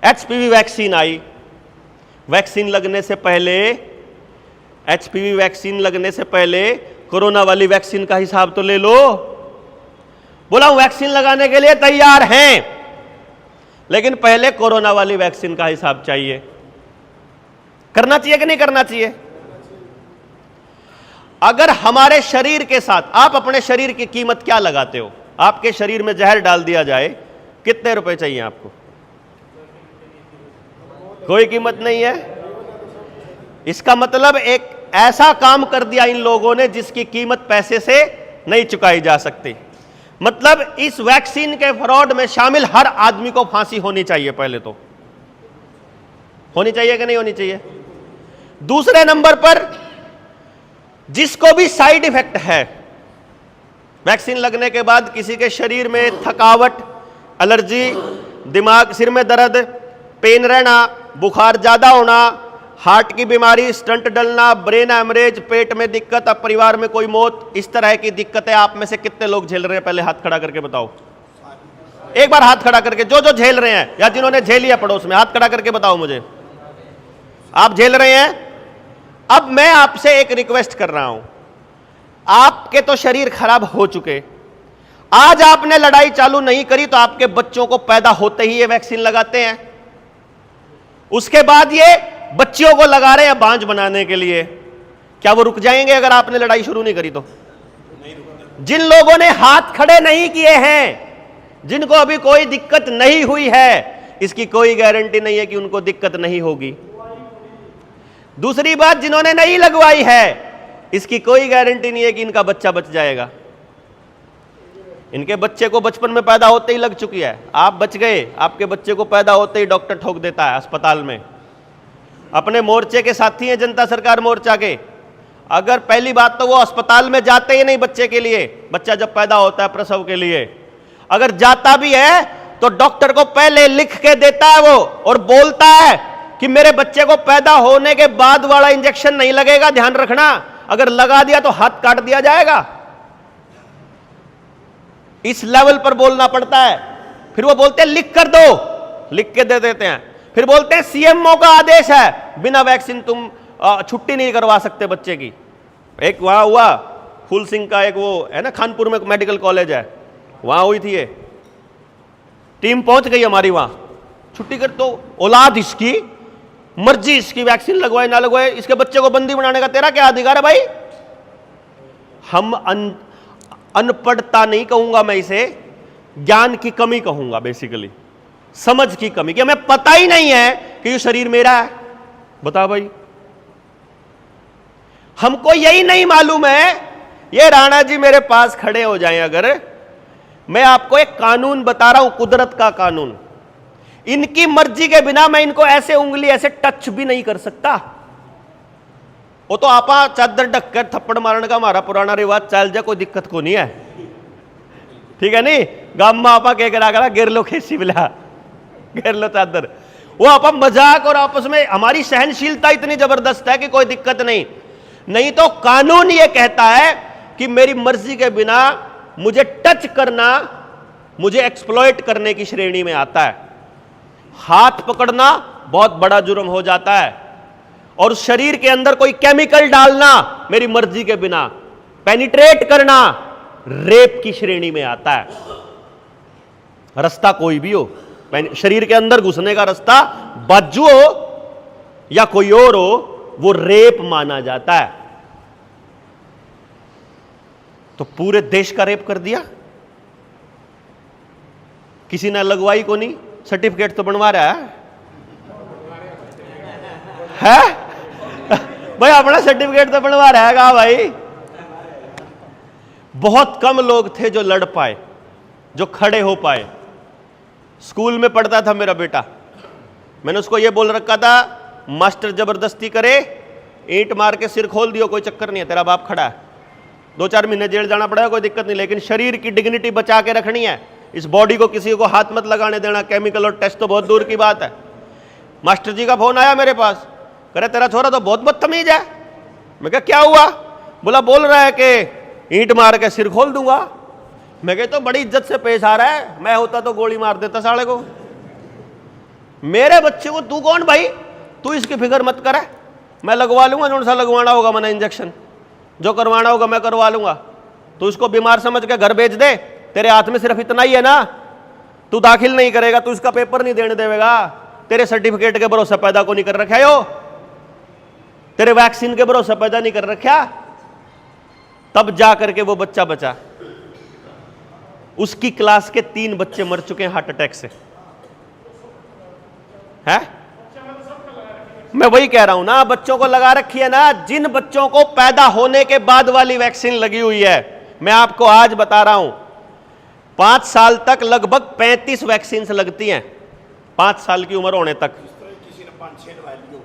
एचपीवी वैक्सीन आई, वैक्सीन लगने से पहले, एचपीवी वैक्सीन लगने से पहले कोरोना वाली वैक्सीन का हिसाब तो ले लो। बोला वैक्सीन लगाने के लिए तैयार हैं, लेकिन पहले कोरोना वाली वैक्सीन का हिसाब चाहिए। करना चाहिए कि नहीं करना चाहिए? अगर हमारे शरीर के साथ, आप अपने शरीर की कीमत क्या लगाते हो? आपके शरीर में जहर डाल दिया जाए, कितने रुपए चाहिए आपको? कोई कीमत नहीं है। इसका मतलब एक ऐसा काम कर दिया इन लोगों ने जिसकी कीमत पैसे से नहीं चुकाई जा सकती। मतलब इस वैक्सीन के फ्रॉड में शामिल हर आदमी को फांसी होनी चाहिए। पहले तो होनी चाहिए कि नहीं होनी चाहिए? दूसरे नंबर पर जिसको भी साइड इफेक्ट है वैक्सीन लगने के बाद, किसी के शरीर में थकावट, एलर्जी, दिमाग, सिर में दर्द, पेन रहना, बुखार ज्यादा होना, हार्ट की बीमारी, स्टंट डलना, ब्रेन हैमरेज, पेट में दिक्कत, अब परिवार में कोई मौत, इस तरह की दिक्कतें आप में से कितने लोग झेल रहे हैं? पहले हाथ खड़ा करके बताओ, एक बार हाथ खड़ा करके, जो जो झेल रहे हैं या जिन्होंने झेली है पड़ोस में, हाथ खड़ा करके बताओ मुझे। आप झेल रहे हैं? अब मैं आपसे एक रिक्वेस्ट कर रहा हूं, आपके तो शरीर खराब हो चुके, आज आपने लड़ाई चालू नहीं करी तो आपके बच्चों को पैदा होते ही ये वैक्सीन लगाते हैं, उसके बाद ये बच्चियों को लगा रहे हैं बांझ बनाने के लिए। क्या वो रुक जाएंगे अगर आपने लड़ाई शुरू नहीं करी तो? जिन लोगों ने हाथ खड़े नहीं किए हैं, जिनको अभी कोई दिक्कत नहीं हुई है, इसकी कोई गारंटी नहीं है कि उनको दिक्कत नहीं होगी। दूसरी बात, जिन्होंने नहीं लगवाई है, इसकी कोई गारंटी नहीं है कि इनका बच्चा बच जाएगा। इनके बच्चे को बचपन में पैदा होते ही लग चुकी है, आप बच गए, आपके बच्चे को पैदा होते ही डॉक्टर ठोक देता है अस्पताल में। अपने मोर्चे के साथी हैं जनता सरकार मोर्चा के, अगर पहली बात तो वो अस्पताल में जाते ही नहीं बच्चे के लिए, बच्चा जब पैदा होता है प्रसव के लिए, अगर जाता भी है तो डॉक्टर को पहले लिख के देता है वो, और बोलता है कि मेरे बच्चे को पैदा होने के बाद वाला इंजेक्शन नहीं लगेगा, ध्यान रखना, अगर लगा दिया तो हाथ काट दिया जाएगा। इस लेवल पर बोलना पड़ता है। फिर वो बोलते हैं लिख कर दो, लिख के दे देते हैं। फिर बोलते हैं सीएमओ का आदेश है, बिना वैक्सीन तुम छुट्टी नहीं करवा सकते बच्चे की। एक वहां हुआ फूल सिंह का, एक वो है ना खानपुर में मेडिकल कॉलेज है, वहां हुई थी ये, टीम पहुंच गई हमारी वहां, छुट्टी कर तो औलाद इसकी मर्जी, इसकी वैक्सीन लगवाए ना लगवाए, इसके बच्चे को बंदी बनाने का तेरा क्या अधिकार है भाई? हम अनपढ़ता नहीं कहूंगा मैं इसे, ज्ञान की कमी कहूंगा, बेसिकली समझ की कमी, कि हमें पता ही नहीं है कि ये शरीर मेरा है। बता भाई, हमको यही नहीं मालूम है। ये राणा जी मेरे पास खड़े हो जाएं, अगर मैं आपको एक कानून बता रहा हूं, कुदरत का कानून, इनकी मर्जी के बिना मैं इनको ऐसे उंगली ऐसे टच भी नहीं कर सकता। वो तो आपा चादर ढक कर थप्पड़ मारने का हमारा पुराना रिवाज चल जाए, कोई दिक्कत को नहीं है, ठीक है नहीं? गांव में आपा कह करा गिर लो खेसी बिला, गिर लो चादर, वो आपा मजाक, और आपस में हमारी सहनशीलता इतनी जबरदस्त है कि कोई दिक्कत नहीं। नहीं तो कानून ये कहता है कि मेरी मर्जी के बिना मुझे टच करना मुझे एक्सप्लॉइट करने की श्रेणी में आता है। हाथ पकड़ना बहुत बड़ा जुर्म हो जाता है, और शरीर के अंदर कोई केमिकल डालना मेरी मर्जी के बिना, पेनिट्रेट करना रेप की श्रेणी में आता है। रास्ता कोई भी हो, शरीर के अंदर घुसने का रास्ता बाजू हो या कोई और हो, वो रेप माना जाता है। तो पूरे देश का रेप कर दिया, किसी ने लगवाई को नहीं, सर्टिफिकेट तो बनवा रहा है भाई, अपना सर्टिफिकेट तो बनवा रहा है कहा भाई। बहुत कम लोग थे जो लड़ पाए, जो खड़े हो पाए। स्कूल में पढ़ता था मेरा बेटा, मैंने उसको यह बोल रखा था, मास्टर जबरदस्ती करे ईंट मार के सिर खोल दियो, कोई चक्कर नहीं है, तेरा बाप खड़ा है, 2-4 महीने जेल जाना पड़ेगा, कोई दिक्कत नहीं, लेकिन शरीर की डिग्निटी बचा के रखनी है। इस बॉडी को किसी को हाथ मत लगाने देना, केमिकल और टेस्ट तो बहुत दूर की बात है। मास्टर जी का फोन आया मेरे पास, करे तेरा छोरा तो बहुत बदतमीज है। मैं कहा क्या हुआ? बोला बोल रहा है कि ईंट मार के सिर खोल दूंगा। मैं कहा तो बड़ी इज्जत से पेश आ रहा है, मैं होता तो गोली मार देता साले को। मेरे बच्चे को तू कौन भाई, तू इसकी फिक्र मत कर, मैं लगवा लूंगा, जो सा लगवाना होगा मैंने इंजेक्शन, जो करवाना होगा मैं करवा लूंगा। तू इसको बीमार समझ के घर भेज दे, तेरे हाथ में सिर्फ इतना ही है ना, तू दाखिल नहीं करेगा, तू इसका पेपर नहीं देने देगा, तेरे सर्टिफिकेट के भरोसे पैदा को नहीं कर रखा यो, तेरे वैक्सीन के भरोसे पैदा नहीं कर रखा, तब जा करके वो बच्चा बचा। उसकी क्लास के 3 बच्चे मर चुके हैं हार्ट अटैक से, है? मैं वही कह रहा हूं ना, बच्चों को लगा रखी है ना। जिन बच्चों को पैदा होने के बाद वाली वैक्सीन लगी हुई है, मैं आपको आज बता रहा हूं, 5 साल तक लगभग 35 वैक्सीन लगती हैं, 5 साल की उम्र होने तक। किसी ने 5-6 लगवा ली हो,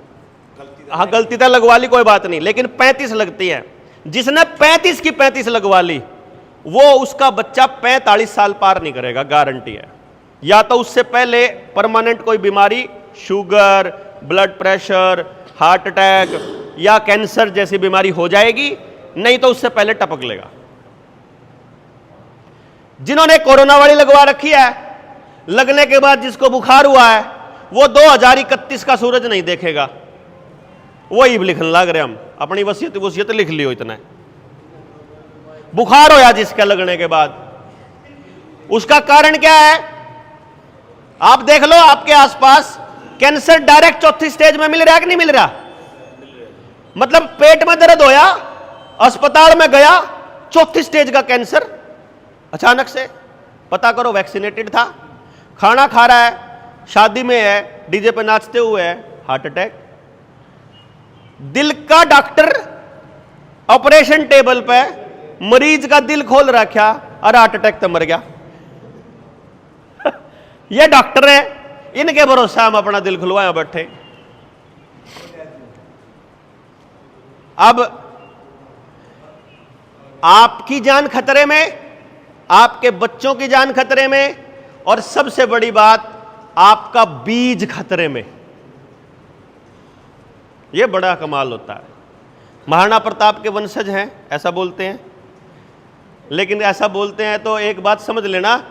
गलती हाँ गलती तो लगवा ली कोई बात नहीं, लेकिन 35 लगती है। जिसने 35 की 35 लगवा ली वो उसका बच्चा 45 साल पार नहीं करेगा, गारंटी है। या तो उससे पहले परमानेंट कोई बीमारी, sugar, blood pressure, heart attack या कैंसर जैसी बीमारी हो जाएगी, नहीं तो उससे पहले टपक लेगा। जिन्होंने कोरोना वाली लगवा रखी है, लगने के बाद जिसको बुखार हुआ है वो 2031 का सूरज नहीं देखेगा। वही लिखने लग रहे हम, अपनी वसीयत लिख लियो। इतना बुखार होया जिसका लगने के बाद, उसका कारण क्या है? आप देख लो आपके आसपास, कैंसर डायरेक्ट चौथी स्टेज में मिल रहा है कि नहीं मिल रहा? मतलब पेट में दर्द होया, अस्पताल में गया, चौथी स्टेज का कैंसर अचानक से। पता करो वैक्सीनेटेड था, खाना खा रहा है, शादी में है, डीजे पे नाचते हुए है, हार्ट अटैक। दिल का डॉक्टर ऑपरेशन टेबल पे मरीज का दिल खोल रखा और हार्ट अटैक तो मर गया। ये डॉक्टर है, इनके भरोसा हम अपना दिल खुलवाए बैठे। अब आपकी जान खतरे में, आपके बच्चों की जान खतरे में, और सबसे बड़ी बात आपका बीज खतरे में। यह बड़ा कमाल होता है। महाराणा प्रताप के वंशज हैं ऐसा बोलते हैं, लेकिन ऐसा बोलते हैं तो एक बात समझ लेना,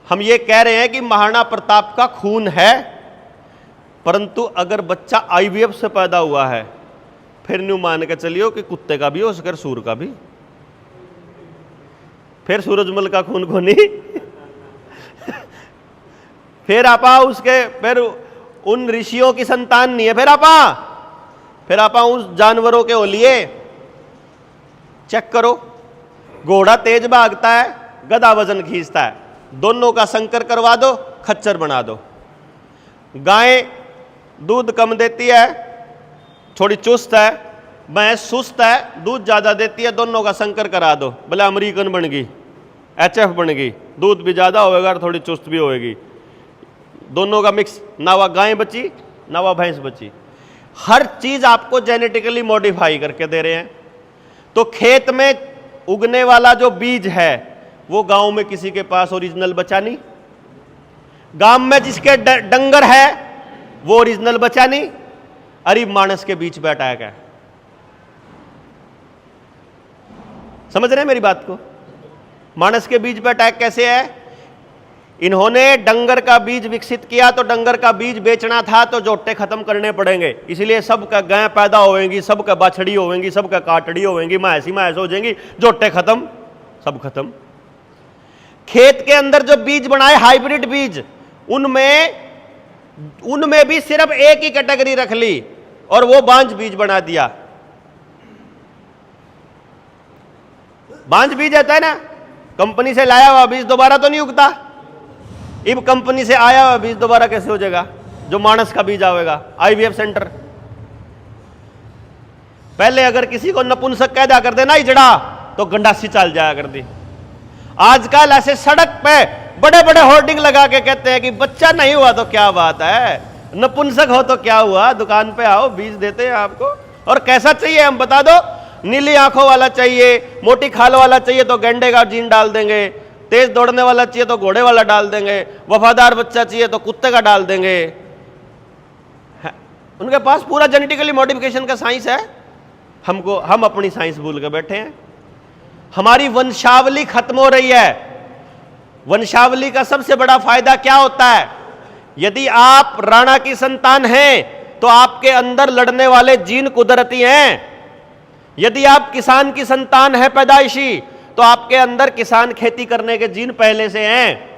हम ये कह रहे हैं कि महाराणा प्रताप का खून है, परंतु अगर बच्चा आईवीएफ से पैदा हुआ है फिर न्यू मान के चलियो कि कुत्ते का भी हो सके, सूर का भी। फिर सूरजमल का खून को नहीं। फिर आपा उसके, फिर उन ऋषियों की संतान नहीं है, फिर आपा उस जानवरों के ओलिए। चेक करो, घोड़ा तेज भागता है, गधा वजन खींचता है, दोनों का संकर करवा दो, खच्चर बना दो। गाय दूध कम देती है, थोड़ी चुस्त है, भैंस सुस्त है, दूध ज्यादा देती है, दोनों का संकर करा दो, भले अमेरिकन बन गई, एचएफ बन गई, दूध भी ज्यादा होएगा और थोड़ी चुस्त भी होएगी। दोनों का मिक्स, ना वह गाय बची ना वह भैंस बची। हर चीज आपको जेनेटिकली मॉडिफाई करके दे रहे हैं। तो खेत में उगने वाला जो बीज है वो गांव में किसी के पास ओरिजिनल बचा नहीं, गांव में जिसके डंगर है वो ओरिजिनल बचा नहीं, अरीब मानस के बीच बैठा है क्या? समझ रहे हैं मेरी बात को? मानस के बीज पे अटैक कैसे है? इन्होंने डंगर का बीज विकसित किया, तो डंगर का बीज बेचना था तो जोटे खत्म करने पड़ेंगे, इसलिए सबका गाय पैदा होएंगी, सबका बाछड़ी होएंगी, सबका काटड़ी होएंगी, मैसी मैस हो जाएंगी, जोटे खत्म, सब खत्म। खेत के अंदर जो बीज बनाए हाइब्रिड बीज, उनमें भी सिर्फ एक ही कैटेगरी रख ली और वो बांझ बीज बना दिया। बांझ बीज आता है ना, कंपनी से लाया हुआ बीज दोबारा तो नहीं उगता। इब कंपनी से आया हुआ बीज दोबारा कैसे हो जाएगा? जो मानस का बीज आएगा आईवीएफ सेंटर। पहले अगर किसी को नपुंसक कह दिया कर देना इजड़ा, तो गंडासी चाल जाया कर दी। आजकल ऐसे सड़क पे बड़े बड़े होर्डिंग लगा के कहते हैं कि बच्चा नहीं हुआ तो क्या बात है, नपुंसक हो तो क्या हुआ, दुकान पे आओ बीज देते हैं आपको। और कैसा चाहिए हम बता दो, नीली आंखों वाला चाहिए, मोटी खाल वाला चाहिए तो गेंडे का जीन डाल देंगे, तेज दौड़ने वाला चाहिए तो घोड़े वाला डाल देंगे, वफादार बच्चा चाहिए तो कुत्ते का डाल देंगे। उनके पास पूरा जेनेटिकली मॉडिफिकेशन का साइंस है। हम अपनी साइंस भूल के बैठे हैं। हमारी वंशावली खत्म हो रही है। वंशावली का सबसे बड़ा फायदा क्या होता है? यदि आप राणा की संतान हैं तो आपके अंदर लड़ने वाले जीन कुदरती हैं। यदि आप किसान की संतान है पैदाइशी, तो आपके अंदर किसान खेती करने के जीन पहले से हैं।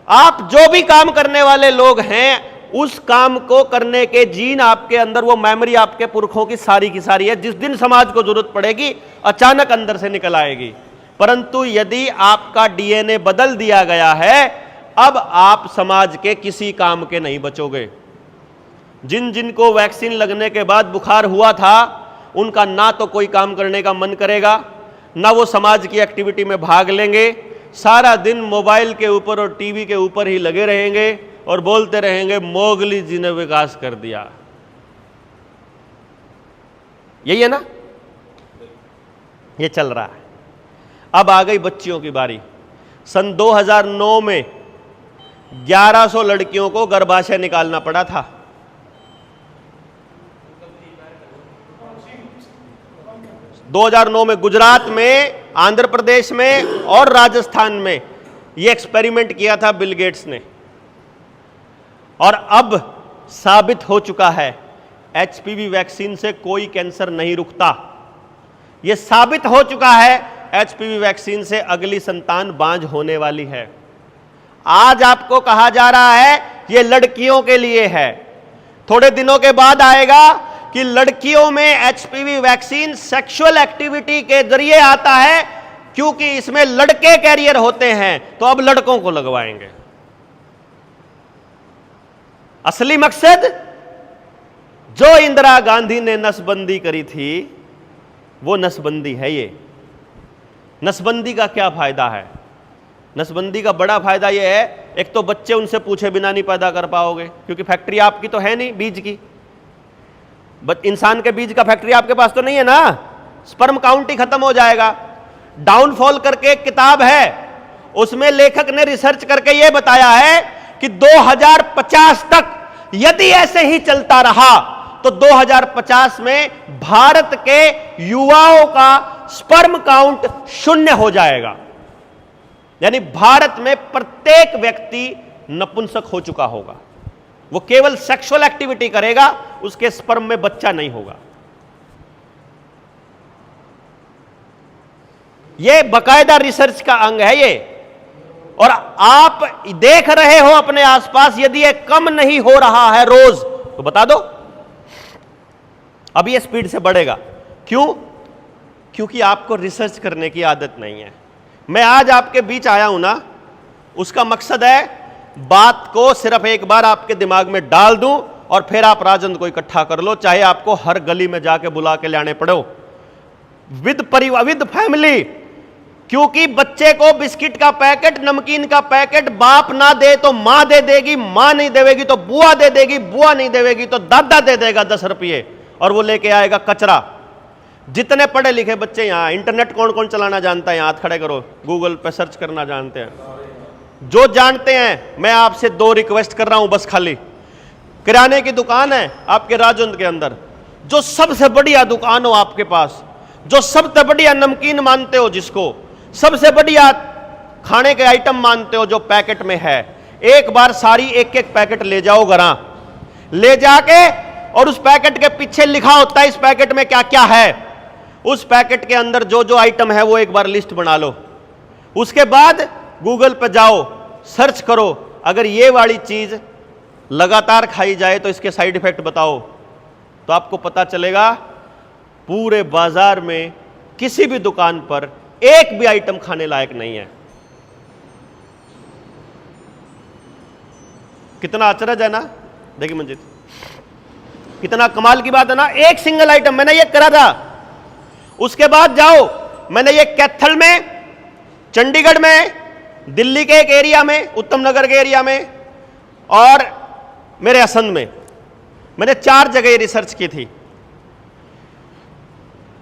आप जो भी काम करने वाले लोग हैं, उस काम को करने के जीन आपके अंदर, वो मेमोरी आपके पुरखों की सारी है। जिस दिन समाज को जरूरत पड़ेगी अचानक अंदर से निकल आएगी। परंतु यदि आपका डीएनए बदल दिया गया है, अब आप समाज के किसी काम के नहीं बचोगे। जिन को वैक्सीन लगने के बाद बुखार हुआ था, उनका ना तो कोई काम करने का मन करेगा, ना वो समाज की एक्टिविटी में भाग लेंगे, सारा दिन मोबाइल के ऊपर और टीवी के ऊपर ही लगे रहेंगे और बोलते रहेंगे मोगली जी ने विकास कर दिया। यही है ना, ये चल रहा है। अब आ गई बच्चियों की बारी। सन 2009 में 1100 लड़कियों को गर्भाशय निकालना पड़ा था। – 2009 में गुजरात में, आंध्र प्रदेश में और राजस्थान में यह एक्सपेरिमेंट किया था बिल गेट्स ने। और अब साबित हो चुका है एचपीवी वैक्सीन से कोई कैंसर नहीं रुकता। यह साबित हो चुका है एचपीवी वैक्सीन से अगली संतान बांझ होने वाली है। आज आपको कहा जा रहा है यह लड़कियों के लिए है, थोड़े दिनों के बाद आएगा कि लड़कियों में एचपीवी वैक्सीन सेक्सुअल एक्टिविटी के जरिए आता है, क्योंकि इसमें लड़के कैरियर होते हैं, तो अब लड़कों को लगवाएंगे। असली मकसद जो इंदिरा गांधी ने नसबंदी करी थी वो नसबंदी है। ये नसबंदी का क्या फायदा है? नसबंदी का बड़ा फायदा यह है, एक तो बच्चे उनसे पूछे बिना नहीं पैदा कर पाओगे, क्योंकि फैक्ट्री आपकी तो है नहीं बीज की। इंसान के बीज का फैक्ट्री आपके पास तो नहीं है ना, स्पर्म काउंट ही खत्म हो जाएगा। डाउनफॉल करके एक किताब है, उसमें लेखक ने रिसर्च करके यह बताया है कि 2050 तक यदि ऐसे ही चलता रहा तो 2050 में भारत के युवाओं का स्पर्म काउंट 0 हो जाएगा। यानी भारत में प्रत्येक व्यक्ति नपुंसक हो चुका होगा। वो केवल सेक्सुअल एक्टिविटी करेगा, उसके स्पर्म में बच्चा नहीं होगा। यह बकायदा रिसर्च का अंग है ये। और आप देख रहे हो अपने आसपास, यदि ये कम नहीं हो रहा है रोज तो बता दो, अब ये स्पीड से बढ़ेगा। क्यों? क्योंकि आपको रिसर्च करने की आदत नहीं है। मैं आज आपके बीच आया हूं ना, उसका मकसद है बात को सिर्फ एक बार आपके दिमाग में डाल दूं और फिर आप राजन को इकट्ठा कर लो, चाहे आपको हर गली में जाके बुला के लाने पड़ो, विद परिवार, विद फैमिली। क्योंकि बच्चे को बिस्किट का पैकेट, नमकीन का पैकेट बाप ना दे तो मां दे देगी, मां नहीं देगी तो बुआ दे देगी, बुआ नहीं देगी तो दादा दे देगा 10 रुपये, और वो लेके आएगा कचरा। जितने पढ़े लिखे बच्चे यहां, इंटरनेट कौन कौन चलाना जानता है? हाथ खड़े करो। गूगल पे सर्च करना जानते हैं? जो जानते हैं, मैं आपसे 2 रिक्वेस्ट कर रहा हूं बस। खाली किराने की दुकान है आपके राजौंद के अंदर, जो सबसे बढ़िया दुकान हो आपके पास, जो सबसे बढ़िया नमकीन मानते हो, जिसको सबसे बढ़िया खाने के आइटम मानते हो जो पैकेट में है, एक बार सारी एक एक पैकेट ले जाओ घरा, ले जाके, और उस पैकेट के पीछे लिखा होता है इस पैकेट में क्या क्या है। उस पैकेट के अंदर जो जो आइटम है वो एक बार लिस्ट बना लो। उसके बाद गूगल पे जाओ, सर्च करो, अगर ये वाली चीज लगातार खाई जाए तो इसके साइड इफेक्ट बताओ, तो आपको पता चलेगा पूरे बाजार में किसी भी दुकान पर एक भी आइटम खाने लायक नहीं है। कितना अचरज है ना? देखिए मंजित, कितना कमाल की बात है ना। एक सिंगल आइटम मैंने ये करा था। उसके बाद जाओ, मैंने ये कैथल में, चंडीगढ़ में, दिल्ली के एक एरिया में, उत्तम नगर के एरिया में, और मेरे असंध में, मैंने 4 जगह रिसर्च की थी।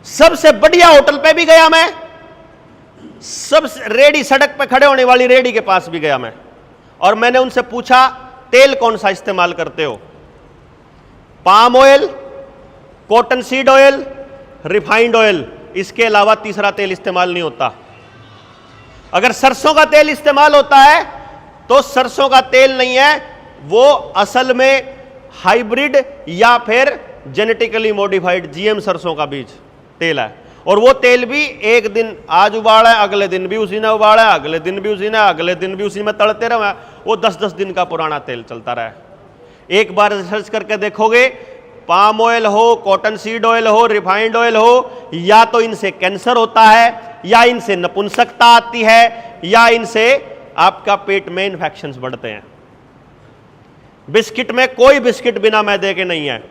सबसे बढ़िया होटल पे भी गया मैं, सबसे रेडी, सड़क पे खड़े होने वाली रेडी के पास भी गया मैं, और मैंने उनसे पूछा तेल कौन सा इस्तेमाल करते हो? Palm oil, cotton seed oil, refined oil, इसके अलावा तीसरा तेल इस्तेमाल नहीं होता। अगर सरसों का तेल इस्तेमाल होता है तो सरसों का तेल नहीं है, वो असल में हाइब्रिड या फिर जेनेटिकली मॉडिफाइड जीएम सरसों का बीज तेल है। और वो तेल भी एक दिन आज उबाला है, अगले दिन भी उसी ने उबाला है, अगले दिन भी उसी ने, अगले दिन भी उसी में तड़ते रहे, वो 10-10 दिन का पुराना तेल चलता रहा है। एक बार रिसर्च करके देखोगे, पाम ऑयल हो, कॉटन सीड ऑयल हो, रिफाइंड ऑयल हो, या तो इनसे कैंसर होता है, या इनसे नपुंसकता आती है, या इनसे आपका पेट में इन्फेक्शंस बढ़ते हैं। बिस्किट में कोई बिस्किट बिना मैदे के नहीं है,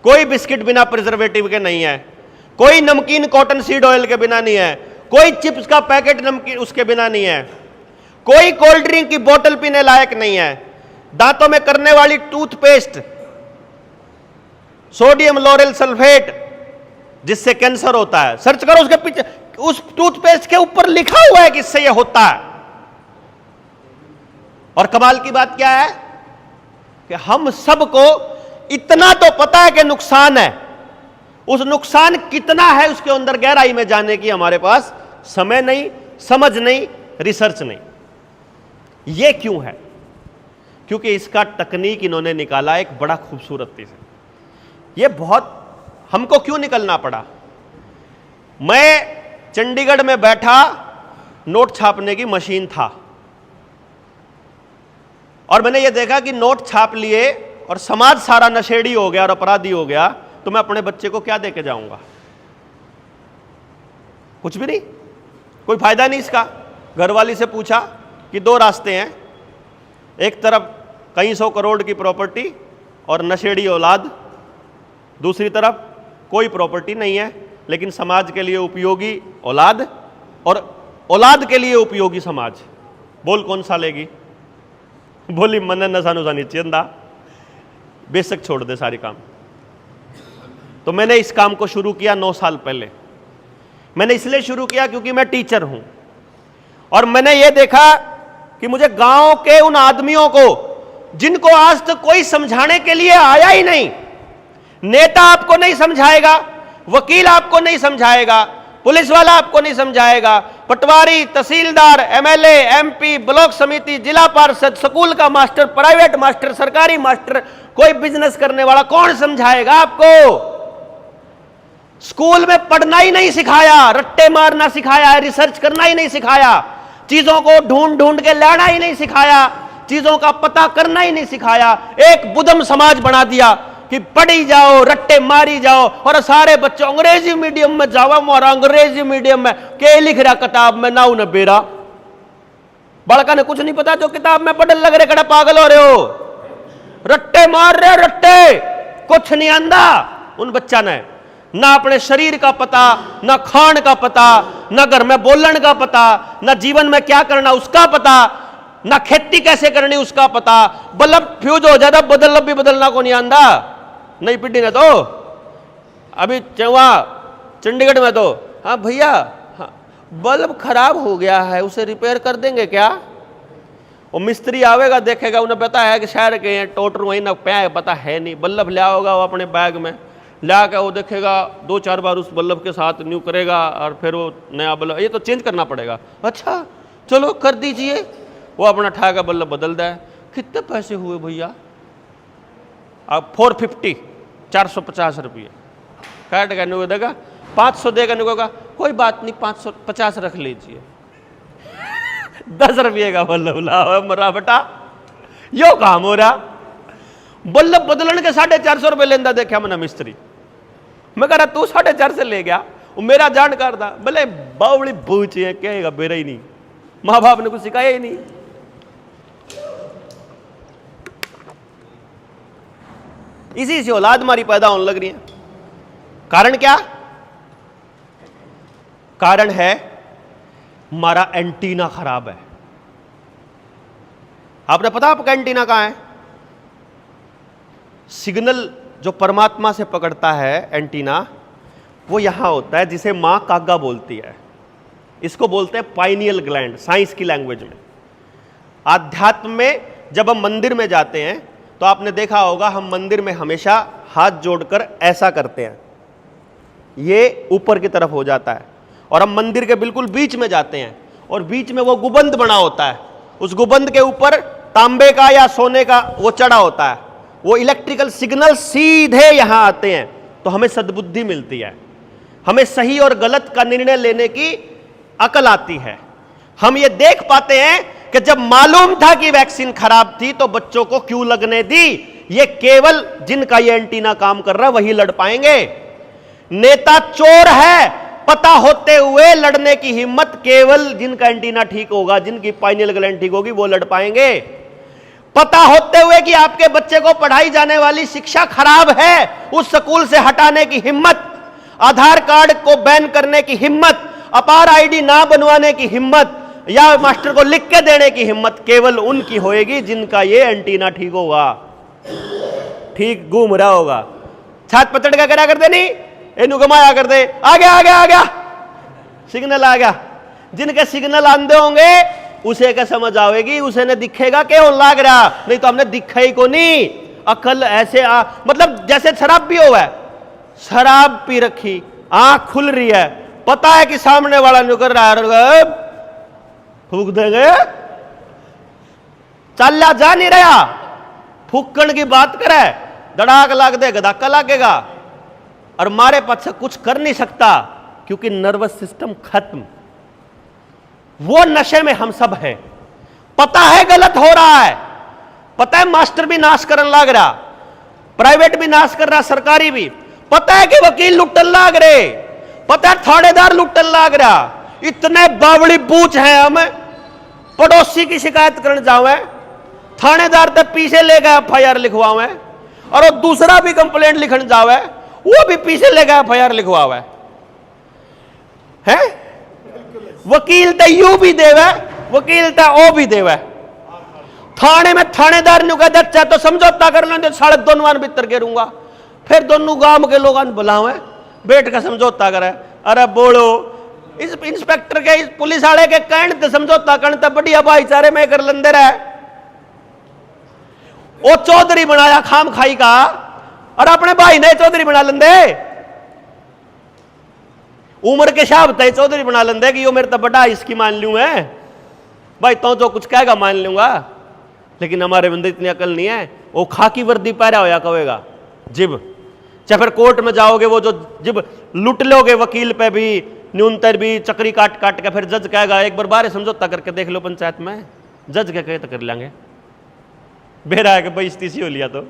कोई बिस्किट बिना प्रिजर्वेटिव के नहीं है, कोई नमकीन कॉटन सीड ऑयल के बिना नहीं है, कोई चिप्स का पैकेट नमकीन उसके बिना नहीं है, कोई कोल्ड ड्रिंक की बोतल पीने लायक नहीं है। दांतों में करने वाली टूथपेस्ट सोडियम लोरेल सल्फेट जिससे कैंसर होता है, सर्च करो उसके पीछे, उस टूथपेस्ट के ऊपर लिखा हुआ है कि इससे यह होता है। और कमाल की बात क्या है कि हम सबको इतना तो पता है कि नुकसान है, उस नुकसान कितना है उसके अंदर गहराई में जाने की हमारे पास समय नहीं, समझ नहीं, रिसर्च नहीं। यह क्यों है? क्योंकि इसका तकनीक इन्होंने निकाला एक बड़ा खूबसूरती से। यह बहुत हमको क्यों निकलना पड़ा? मैं चंडीगढ़ में बैठा, नोट छापने की मशीन था और मैंने यह देखा कि नोट छाप लिए और समाज सारा नशेड़ी हो गया और अपराधी हो गया, तो मैं अपने बच्चे को क्या देके जाऊंगा? कुछ भी नहीं, कोई फायदा नहीं इसका। घरवाली से पूछा कि दो रास्ते हैं, एक तरफ कई सौ करोड़ की प्रॉपर्टी और नशेड़ी औलाद, दूसरी तरफ कोई प्रॉपर्टी नहीं है लेकिन समाज के लिए उपयोगी औलाद और औलाद के लिए उपयोगी समाज। बोल कौन सा लेगी? बोली मन नशा नुशा नहीं चंदा, बेशक छोड़ दे सारी काम। तो मैंने इस काम को शुरू किया 9 साल पहले। मैंने इसलिए शुरू किया क्योंकि मैं टीचर हूं और मैंने यह देखा कि मुझे गांव के उन आदमियों को जिनको आज तक कोई समझाने के लिए आया ही नहीं, नेता आपको नहीं समझाएगा, वकील आपको नहीं समझाएगा, पुलिस वाला आपको नहीं समझाएगा, पटवारी, तहसीलदार, एमएलए, एमपी, ब्लॉक समिति, जिला पार्षद, स्कूल का मास्टर, प्राइवेट मास्टर, सरकारी मास्टर, कोई बिजनेस करने वाला, कौन समझाएगा आपको? स्कूल में पढ़ना ही नहीं सिखाया, रट्टे मारना सिखाया, रिसर्च करना ही नहीं सिखाया, चीजों को ढूंढ ढूंढ के लाना ही नहीं सिखाया, चीजों का पता करना ही नहीं सिखाया। एक बुद्धम समाज बना दिया कि पढ़ी जाओ, रट्टे मारी जाओ और सारे बच्चे अंग्रेजी मीडियम में जावा, मोरा अंग्रेजी मीडियम में के लिख रहा किताब में ना उन्हें बेरा। बड़का ने कुछ नहीं पता जो किताब में पढ़ने लग रहे, कड़ा पागल हो रहे हो, रट्टे मार रहे, रट्टे, कुछ नहीं आंदा उन बच्चा ने, ना अपने शरीर का पता, ना खान का पता, ना घर में बोलन का पता, ना जीवन में क्या करना उसका पता, ना खेती कैसे करनी उसका पता। बल्ब फ्यूज हो जाता, बदलब भी बदलना को नहीं आंदा नई पीढ़ी ने। तो अभी वहां चंडीगढ़ में तो हाँ भैया, हाँ, बल्ब खराब हो गया है, उसे रिपेयर कर देंगे क्या? वो मिस्त्री आवेगा, देखेगा, उन्हें पता है कि शहर के हैं, टोटर वहीं ना पे पता है नहीं, बल्ब ले आओगा वो अपने बैग में, ला के वो देखेगा, 2-4 बार उस बल्ब के साथ न्यू करेगा और फिर वो नया बल्ब, ये तो चेंज करना पड़ेगा। अच्छा चलो कर दीजिए, वो अपना ठा का बल्ब बदल दे। कितने पैसे हुए भैया? अब 450, 450 रुपये काट का नुको देगा, 500 देगा नुको का, कोई बात नहीं 550 रख लीजिए। 10 रुपये का बल्ब लाओ मरा बेटा, यो काम हो रहा। बल्ब बदलन के 450 रुपये लेंदा देखा मैंने मिस्त्री। मैं कह रहा तू 450 से ले गया, वो मेरा जानकार था, भले बावड़ी बूच है, कहेगा बेरा ही नहीं, माँ बाप ने कुछ सिखाया ही नहीं। इसी से औलाद हमारी पैदा होने लग रही है। कारण क्या? कारण है हमारा एंटीना खराब है। आपने पता आपका एंटीना कहां है? सिग्नल जो परमात्मा से पकड़ता है एंटीना, वो यहां होता है, जिसे मां कागा बोलती है। इसको बोलते हैं पाइनियल ग्लैंड साइंस की लैंग्वेज में। आध्यात्म में जब हम मंदिर में जाते हैं तो आपने देखा होगा, हम मंदिर में हमेशा हाथ जोड़कर ऐसा करते हैं, ये ऊपर की तरफ हो जाता है, और हम मंदिर के बिल्कुल बीच में जाते हैं और बीच में वो गुबंद बना होता है, उस गुबंद के ऊपर तांबे का या सोने का वो चढ़ा होता है, वो इलेक्ट्रिकल सिग्नल सीधे यहां आते हैं, तो हमें सद्बुद्धि मिलती है, हमें सही और गलत का निर्णय लेने की अकल आती है। हम ये देख पाते हैं कि जब मालूम था कि वैक्सीन खराब थी तो बच्चों को क्यों लगने दी। ये केवल जिनका ये एंटीना काम कर रहा है वही लड़ पाएंगे। नेता चोर है पता होते हुए लड़ने की हिम्मत केवल जिनका एंटीना ठीक होगा, जिनकी पाइनियल ग्लैंड ठीक होगी, वो लड़ पाएंगे। पता होते हुए कि आपके बच्चे को पढ़ाई जाने वाली शिक्षा खराब है, उस स्कूल से हटाने की हिम्मत, आधार कार्ड को बैन करने की हिम्मत, अपार आईडी ना बनवाने की हिम्मत या मास्टर को लिख के देने की हिम्मत केवल उनकी होएगी जिनका ये एंटीना ठीक होगा, ठीक घूम रहा होगा। छात पचड़ का करा कर दे, नहीं इनू घुमाया कर दे, आ गया आ गया आ गया, सिग्नल आ गया। जिनके सिग्नल आंदे होंगे उसे क्या समझ आवेगी, उसे ने दिखेगा क्यों लाग रहा, नहीं तो हमने दिखा ही को नहीं। अकल ऐसे मतलब जैसे शराब भी हुआ है, शराब पी रखी, आंख खुल रही है, पता है कि सामने वाला निकल रहा है, फूक देंगे, चल जा नहीं रहा, फूकण की बात करे, धड़ाक लाग देगा, धक्का लागेगा और मारे पक्ष कुछ कर नहीं सकता क्योंकि नर्वस सिस्टम खत्म। वो नशे में हम सब हैं। पता है गलत हो रहा है, पता है मास्टर भी नाश करने लाग रहा, प्राइवेट भी नाश कर रहा, सरकारी भी, पता है कि वकील लुटन लाग रहे, पता है थानेदार लुटन लाग रहा। इतने बावड़ी बूझ हैं हम, पड़ोसी की शिकायत करने जावे, थानेदार तक पीछे ले गए FIR लिखवावे, और वो दूसरा भी कंप्लेंट लिखने जावे, वो भी पीछे ले गए FIR लिखवावे है। वकील तो यू भी देवे, वकील तो ओ भी देवे। थाने में थानेदार ने कहता चाहे तो समझौता कर लेंगे, 2.5 भीतर गिरूंगा, फिर दोनों गांव के लोग बुलावे, बैठ कर समझौता करे। अरे बोलो, इस इंस्पेक्टर के, इस पुलिस वाले के कहने से समझौता करने बढ़िया भाईचारे में कर लेंदे रहे। वो चौधरी बनाया खाम खाई का, और अपने भाई ने चौधरी बना लेंदे, उम्र के हिसाब से चौधरी बना लेंदे कि यो मेरे तो बड़ा इसकी मान लूं मैं, भाई तो जो कुछ कहेगा मान लूंगा। लेकिन हमारे बंदे इतनी अकल नहीं है, वो खाकी वर्दी पहरा होया कहेगा जिब, चाहे फिर कोर्ट में जाओगे वो जो जिब लुट लोगे वकील पे भी, न्यूनतर भी चक्री काट काट के, फिर जज कहेगा एक बार बारे समझौता करके देख लो पंचायत में, जज क्या कहे तो कर लेंगे, बेरा है कि बेइज्जती सी हो लिया तो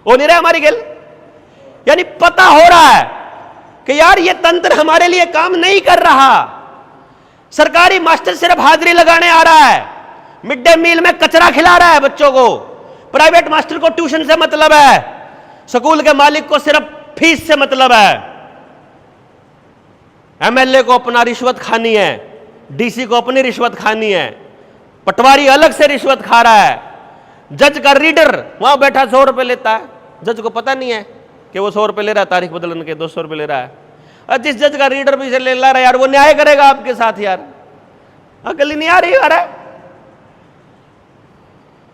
वो नहीं रहा हमारी खेल। यानी पता हो रहा है कि यार ये तंत्र हमारे लिए काम नहीं कर रहा। सरकारी मास्टर सिर्फ हाजिरी लगाने आ रहा है, मिड डे मील में कचरा खिला रहा है बच्चों को, प्राइवेट मास्टर को ट्यूशन से मतलब है, स्कूल के मालिक को सिर्फ फीस से मतलब है, MLA को अपना रिश्वत खानी है, DC को अपनी रिश्वत खानी है, पटवारी अलग से रिश्वत खा रहा है, जज का रीडर वहां बैठा 100 रुपए लेता है, जज को पता नहीं है कि वो 100 रुपए ले रहा है, तारीख बदलने के 200 रुपए ले रहा है। और जिस जज का रीडर भी से ले रहा है यार, वो न्याय करेगा आपके साथ यार, अकल ही नहीं आ रही यार।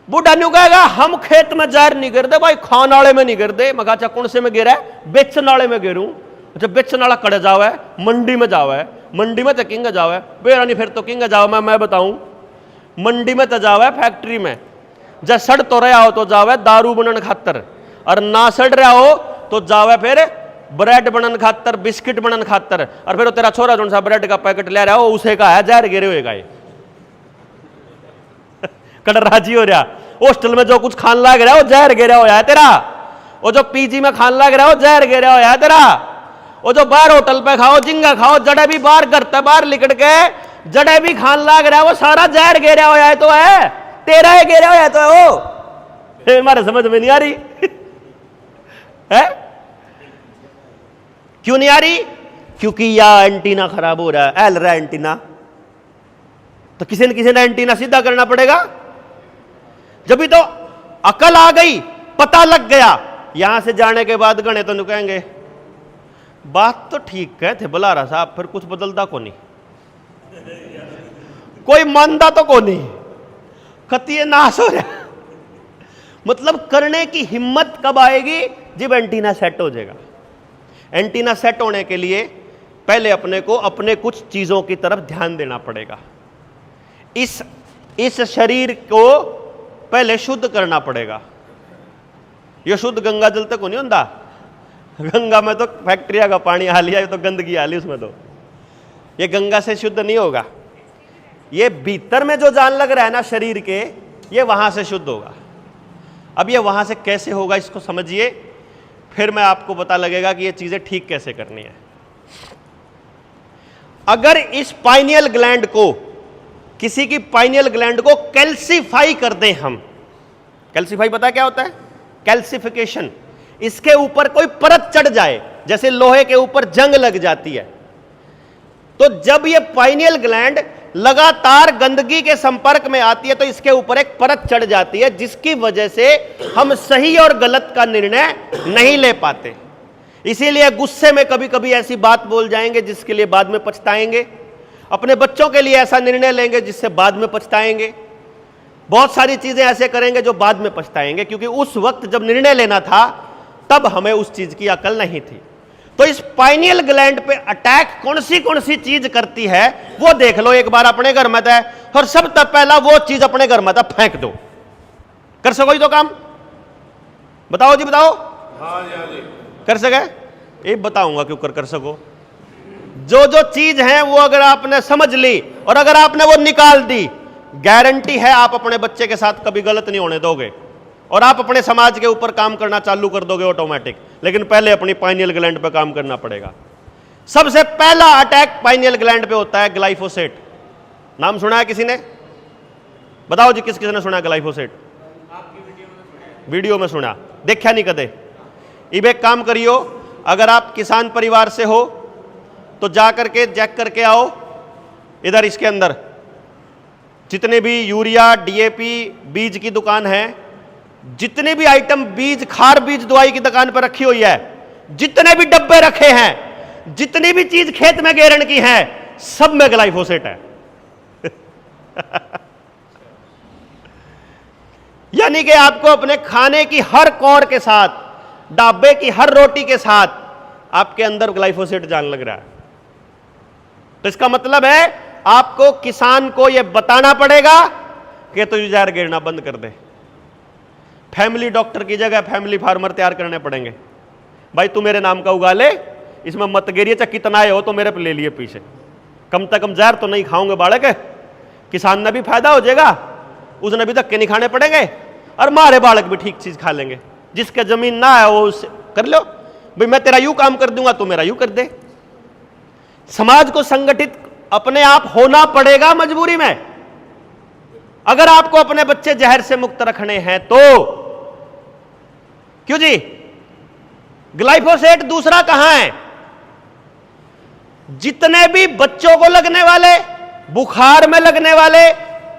बूढ़ा न्यू कहेगा हम खेत में जार नहीं गिरते भाई, खान वाले में नहीं गिरते, मगा चा कौन से में गिरा है, बेचन वाले में गिरूं। अच्छा बेचन वाला कड़े जावे, मंडी में जावे, मंडी में तो किंग जावे, बेरा नहीं फिर तो किंग जावे। मैं बताऊं, मंडी में तो जावे फैक्ट्री में, जब सड़ तो रहा हो तो जावे दारू बनन खातर, और ना सड़ रहा हो तो जावे फिर ब्रेड बनन खातर, बिस्किट बनन खातर। और फिर तेरा छोरा जो सा ब्रेड का पैकेट ले रहा हो उसे का है जहर गिरे हुए का कड़र राजी हो रहा, हॉस्टल में जो कुछ खान लग रहा है वो जहर गिरा हो है तेरा, वो जो PG में खान लग रहा है वो जहर गिरा हो है तेरा, वो जो बाहर होटल पे खाओ जिंगा खाओ, जड़े भी बाहर करता बाहर लिकड़ के जड़े भी खान लग रहा है वो सारा जहर गिरा हो है, तो है तेरा है गिरा हो है, तो है वो। हमारे समझ में नहीं आ रही है, क्यों नहीं आ रही? क्योंकि या एंटीना खराब हो रहा है, एल रहा एंटीना, तो किसी न एंटीना सीधा करना पड़ेगा। जब भी तो अकल आ गई, पता लग गया, यहां से जाने के बाद गणे तो कहेंगे बात तो ठीक कहते बुलारा साहब, फिर कुछ बदलता को नहीं, कोई मानता तो को नहीं, खतिये नाश हो रहा। मतलब करने की हिम्मत कब आएगी? जब एंटीना सेट हो जाएगा। एंटीना सेट होने के लिए पहले अपने को अपने कुछ चीजों की तरफ ध्यान देना पड़ेगा। इस शरीर को पहले शुद्ध करना पड़ेगा। यह शुद्ध गंगा जल तक नहीं होता, गंगा में तो फैक्ट्रिया का पानी आ लिया, तो गंदगी आ ली उसमें, तो ये गंगा से शुद्ध नहीं होगा। ये भीतर में जो जान लग रहा है ना शरीर के, ये वहां से शुद्ध होगा। अब ये वहां से कैसे होगा इसको समझिए, फिर मैं आपको पता लगेगा कि ये चीजें ठीक कैसे करनी है। अगर इस पाइनियल ग्लैंड को, किसी की पाइनियल ग्लैंड को कैल्सीफाई कर दें हम, कैल्सीफाई पता क्या होता है? कैल्सिफिकेशन, इसके ऊपर कोई परत चढ़ जाए, जैसे लोहे के ऊपर जंग लग जाती है, तो जब ये पाइनियल ग्लैंड लगातार गंदगी के संपर्क में आती है तो इसके ऊपर एक परत चढ़ जाती है, जिसकी वजह से हम सही और गलत का निर्णय नहीं ले पाते। इसीलिए गुस्से में कभी कभी ऐसी बात बोल जाएंगे जिसके लिए बाद में पछताएंगे, अपने बच्चों के लिए ऐसा निर्णय लेंगे जिससे बाद में पछताएंगे, बहुत सारी चीजें ऐसे करेंगे जो बाद में पछताएंगे, क्योंकि उस वक्त जब निर्णय लेना था तब हमें उस चीज की अकल नहीं थी। तो इस पाइनियल ग्लैंड पे अटैक कौन सी चीज करती है वो देख लो एक बार अपने घर में था, और सब तब पहला वो चीज अपने घर में था फेंक दो। कर सको तो काम बताओ जी, बताओ। हाँ जी, हाँ जी। कर सके? ये बताऊंगा क्यों कर सको। जो जो चीज है वो अगर आपने समझ ली और अगर आपने वो निकाल दी, गारंटी है आप अपने बच्चे के साथ कभी गलत नहीं होने दोगे और आप अपने समाज के ऊपर काम करना चालू कर दोगे ऑटोमेटिक। लेकिन पहले अपनी पाइनियल ग्लैंड पे काम करना पड़ेगा। सबसे पहला अटैक पाइनियल ग्लैंड पे होता है ग्लाइफोसेट। नाम सुना है किसी ने? बताओ जी, किस किसी ने सुना है ग्लाइफोसेट? वीडियो में सुना, देखा नहीं कदे। इब एक काम करियो, अगर आप किसान परिवार से हो तो जा करके चेक करके आओ इधर इसके अंदर जितने भी यूरिया डीएपी बीज की दुकान है, जितने भी आइटम बीज खार बीज दवाई की दुकान पर रखी हुई है, जितने भी डब्बे रखे हैं, जितनी भी चीज खेत में गेरण की है, सब में ग्लाइफोसेट है। यानी कि आपको अपने खाने की हर कौर के साथ, ढाबे की हर रोटी के साथ आपके अंदर ग्लाइफोसेट जान लग रहा है। तो इसका मतलब है आपको किसान को यह बताना पड़ेगा कि तो जहर गिरना बंद कर दे। फैमिली डॉक्टर की जगह फैमिली फार्मर तैयार करने पड़ेंगे। भाई तू मेरे नाम का उगा ले, इसमें मत गिरिए, चाहे कितना हो तो मेरे पे ले लिए पीछे, कम से कम जहर तो नहीं खाऊंगे बालक। किसान ने भी फायदा हो जाएगा, उसने भी धक्के नहीं खाने पड़ेंगे और मारे बालक भी ठीक चीज खा लेंगे। जिसका जमीन ना है वो उससे कर लो, भाई मैं तेरा यूं काम कर दूंगा तो मेरा यूं कर दे। समाज को संगठित अपने आप होना पड़ेगा मजबूरी में। अगर आपको अपने बच्चे जहर से मुक्त रखने हैं तो क्यों जी? ग्लाइफोसेट दूसरा कहां है? जितने भी बच्चों को लगने वाले, बुखार में लगने वाले,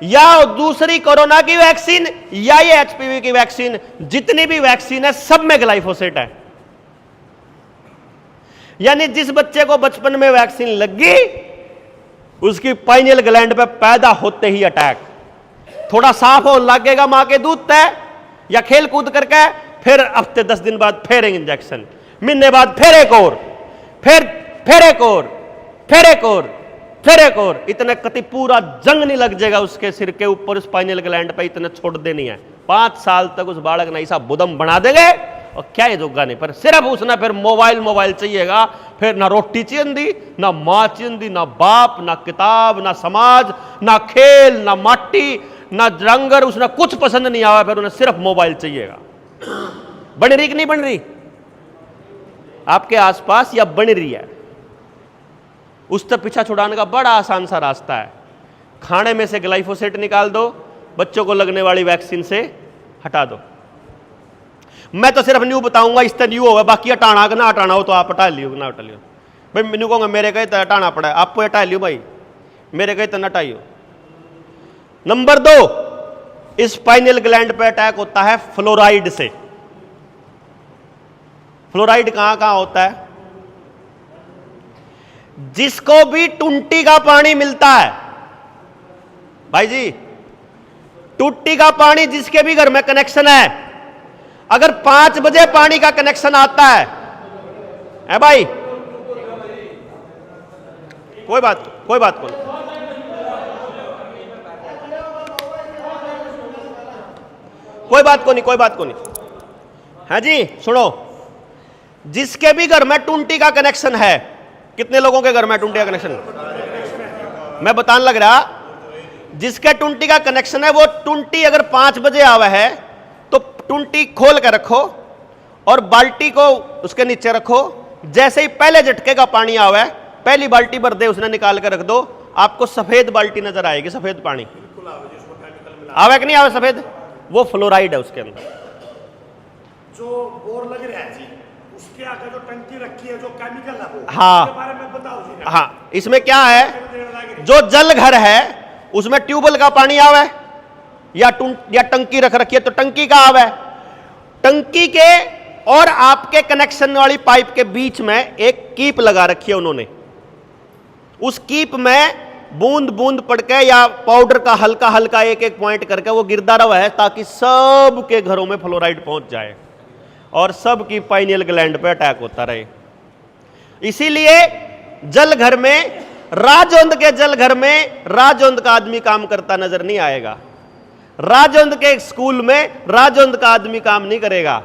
या दूसरी कोरोना की वैक्सीन या ये एचपीवी की वैक्सीन, जितनी भी वैक्सीन है सब में ग्लाइफोसेट है। यानी जिस बच्चे को बचपन में वैक्सीन लगी उसकी पाइनियल ग्लैंड पे पैदा होते ही अटैक। थोड़ा साफ होने लगेगा मां के दूध तय या खेल कूद करके, फिर हफ्ते 10 दिन बाद फिर एक इंजेक्शन, महीने बाद फिर एक और, फिर एक और, फिर एक और, फिर एक और, इतने कति पूरा जंग नहीं लग जाएगा उसके सिर के ऊपर उस पाइनियल ग्लैंड पे। इतने छोड़ देनी है 5 साल तक उस बालक ने ऐसा बुदम बना देंगे और क्या ये जोगा नहीं, पर सिर्फ उसने फिर मोबाइल चाहिएगा। फिर ना रोटी चाहिए, ना मां चाहिए, ना बाप, ना किताब, ना समाज, ना खेल, ना माटी, ना रंगर, उसने कुछ पसंद नहीं आया, फिर उन्हें सिर्फ मोबाइल चाहिएगा। बन रही कि नहीं बन रही आपके आसपास, या बन रही है? उस तक पीछा छुड़ाने का बड़ा आसान सा रास्ता है। खाने में से ग्लाइफोसेट निकाल दो, बच्चों को लगने वाली वैक्सीन से हटा दो। मैं तो सिर्फ न्यू बताऊंगा, इस तरह न्यू होगा, बाकी हटाना ना हटाना हो तो आप हटा लियो ना हटा लियो। भाई मैंने कहूँगा मेरे कहीं तो हटाना पड़ा है, आपको हटा लियो भाई, मेरे कहीं तो न हटाइयो। नंबर 2, इस पाइनियल ग्लैंड पे अटैक होता है फ्लोराइड से। फ्लोराइड कहां कहां होता है? जिसको भी टुंटी का पानी मिलता है, भाई जी टुट्टी का पानी जिसके भी घर में कनेक्शन है, अगर 5 बजे पानी का कनेक्शन आता है भाई, कोई बात कोई बात को नहीं है जी। सुनो, जिसके भी घर में टुंटी का कनेक्शन है, कितने लोगों के घर में टुंटी का कनेक्शन? मैं बताने लग रहा, जिसके टुंटी का कनेक्शन है वो टुंटी अगर 5 बजे आवा है तो टुंटी खोल कर रखो और बाल्टी को उसके नीचे रखो। जैसे ही पहले झटके का पानी आवा है, पहली बाल्टी भर दे, उसने निकाल कर रख दो, आपको सफेद बाल्टी नजर आएगी, सफेद पानी आवे कि नहीं आवे सफेद, वो फ्लोराइड है उसके अंदर। जो बोर लग रहा है जी, उस इसके आगे जो टंकी रखी है जो केमिकल है वो, हाँ। इसके बारे में बताओ जी। हाँ, इसमें क्या है, जो जल घर है उसमें ट्यूबवेल का पानी आवे या टंकी रख रखी है तो टंकी का आवे। टंकी के और आपके कनेक्शन वाली पाइप के बीच में एक कीप लगा रखी है उन्होंने। उस कीप में बूंद बूंद पड़ के या पाउडर का हल्का हल्का एक एक पॉइंट करके वो गिरता रहा है ताकि सबके घरों में फ्लोराइड पहुंच जाए और सबकी पाइनियल ग्लैंड पे अटैक होता रहे। इसीलिए जल घर में, राजौंद के जल घर में राजौंद का आदमी काम करता नजर नहीं आएगा। राजौंद के स्कूल में राजौंद का आदमी काम नहीं करेगा।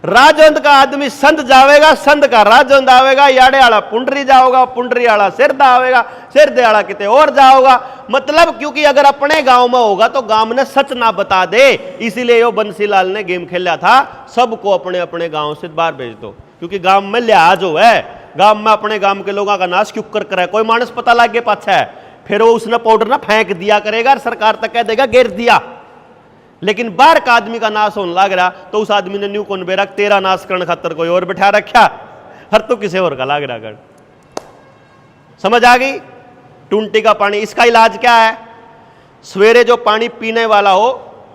राजौंद का आदमी संध जावेगा, संध का राजौंद आवेगा, याड़े आला पुंडरी जाओगा, पुंडरी आला सिरदा आवेगा, सिरदे आला किते और जाओगा। मतलब क्योंकि अगर अपने गांव में होगा तो गांव ने सच ना बता दे, इसीलिए यो बंसीलाल ने गेम खेला था, सबको अपने अपने गांव से बाहर भेज दो, क्योंकि गांव में लिहाज हो है। गांव में अपने गांव के लोगों का नाश क्यों कर करे, कोई मानस पता लग गया पाछा है, फिर वो उसने पाउडर ना फेंक दिया करेगा और सरकार तक कह देगा गिर दिया। लेकिन बाहर का आदमी का नाश होने लग रहा तो उस आदमी ने न्यू कौन बेरक तेरा नाश करने खातर कोई और बिठा रखा, हर तो किसी और का लाग रहा कर। समझ आ गई? टूंटी का पानी, इसका इलाज क्या है? सवेरे जो पानी पीने वाला हो,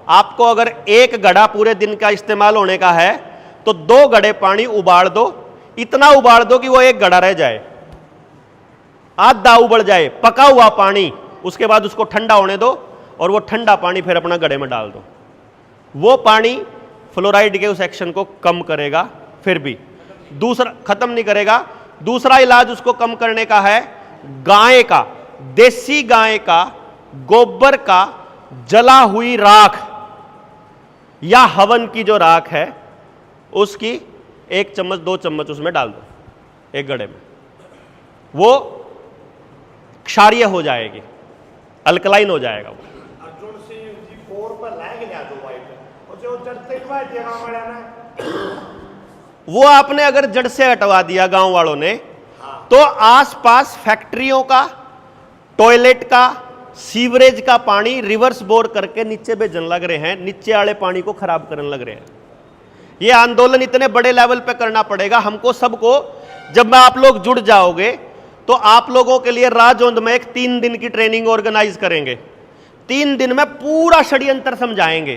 आपको अगर एक घड़ा पूरे दिन का इस्तेमाल होने का है तो 2 घड़े पानी उबाल दो, इतना उबाल दो कि वो 1 घड़ा रह जाए, आधा उबल जाए, पका हुआ पानी। उसके बाद उसको ठंडा होने दो और वो ठंडा पानी फिर अपना घड़े में डाल दो। वो पानी फ्लोराइड के उस एक्शन को कम करेगा, फिर भी दूसरा खत्म नहीं करेगा। दूसरा इलाज उसको कम करने का है, गाय का, देसी गाय का गोबर का जला हुई राख या हवन की जो राख है उसकी 1 चम्मच 2 चम्मच उसमें डाल दो एक घड़े में, वो क्षारीय हो जाएगी, अल्कलाइन हो जाएगा वो। अर्जुन सिंह जी 4 पर लाग गया जो वाइट और जो चढ़ते ही वाइट देना वाला ना, वो आपने अगर जड़ से हटवा दिया गांव वालों ने, तो आसपास फैक्ट्रियों का, टॉयलेट का, सीवरेज का पानी रिवर्स बोर करके नीचे भेजने लग रहे हैं, नीचे वाले पानी को खराब करने लग रहे हैं। ये आंदोलन इतने बड़े लेवल पे करना पड़ेगा हमको सबको। जब आप लोग जुड़ जाओगे तो आप लोगों के लिए राजौंद में एक 3 दिन की ट्रेनिंग ऑर्गेनाइज करेंगे। 3 दिन में पूरा षड्यंत्र समझाएंगे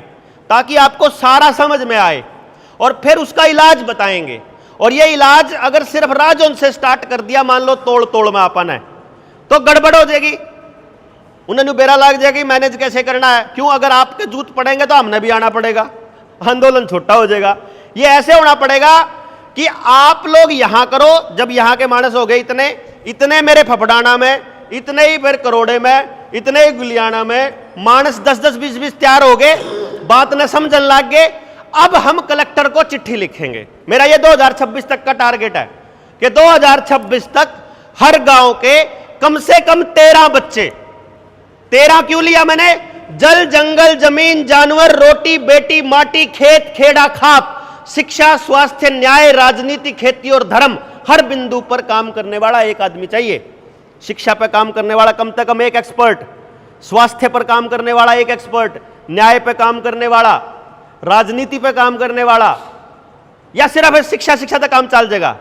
ताकि आपको सारा समझ में आए और फिर उसका इलाज बताएंगे। और ये इलाज अगर सिर्फ राजौंद से स्टार्ट कर दिया, मान लो तोड़ तोड़ में अपन है, तो गड़बड़ हो जाएगी, उन्हें बेरा लग जाएगी, मैनेज कैसे करना है। क्यों? अगर आपके जूत पड़ेंगे तो हमने भी आना पड़ेगा, आंदोलन छोटा हो जाएगा। ये ऐसे होना पड़ेगा कि आप लोग यहां करो, जब यहां के मानस हो गए इतने मेरे फफड़ाना में, इतने ही फिर करोड़े में, इतने ही गुलियाना में मानस 10-10, 20-20 तैयार हो गए, बात न समझने लग गए। अब हम कलेक्टर को चिट्ठी लिखेंगे। मेरा ये 2026 तक का टारगेट है कि 2026 तक हर गांव के कम से कम 13 बच्चे, 13 क्यों लिया मैंने? जल, जंगल, जमीन, जानवर, रोटी, बेटी, माटी, खेत, खेड़ा, खाप, शिक्षा, स्वास्थ्य, न्याय, राजनीति, खेती और धर्म, हर बिंदु पर काम करने वाला एक आदमी चाहिए। शिक्षा पर काम करने वाला कम से कम एक एक्सपर्ट, स्वास्थ्य पर काम करने वाला एक एक्सपर्ट, न्याय पर काम करने वाला, राजनीति पर काम करने वाला, या सिर्फ शिक्षा तक काम चल जाएगा?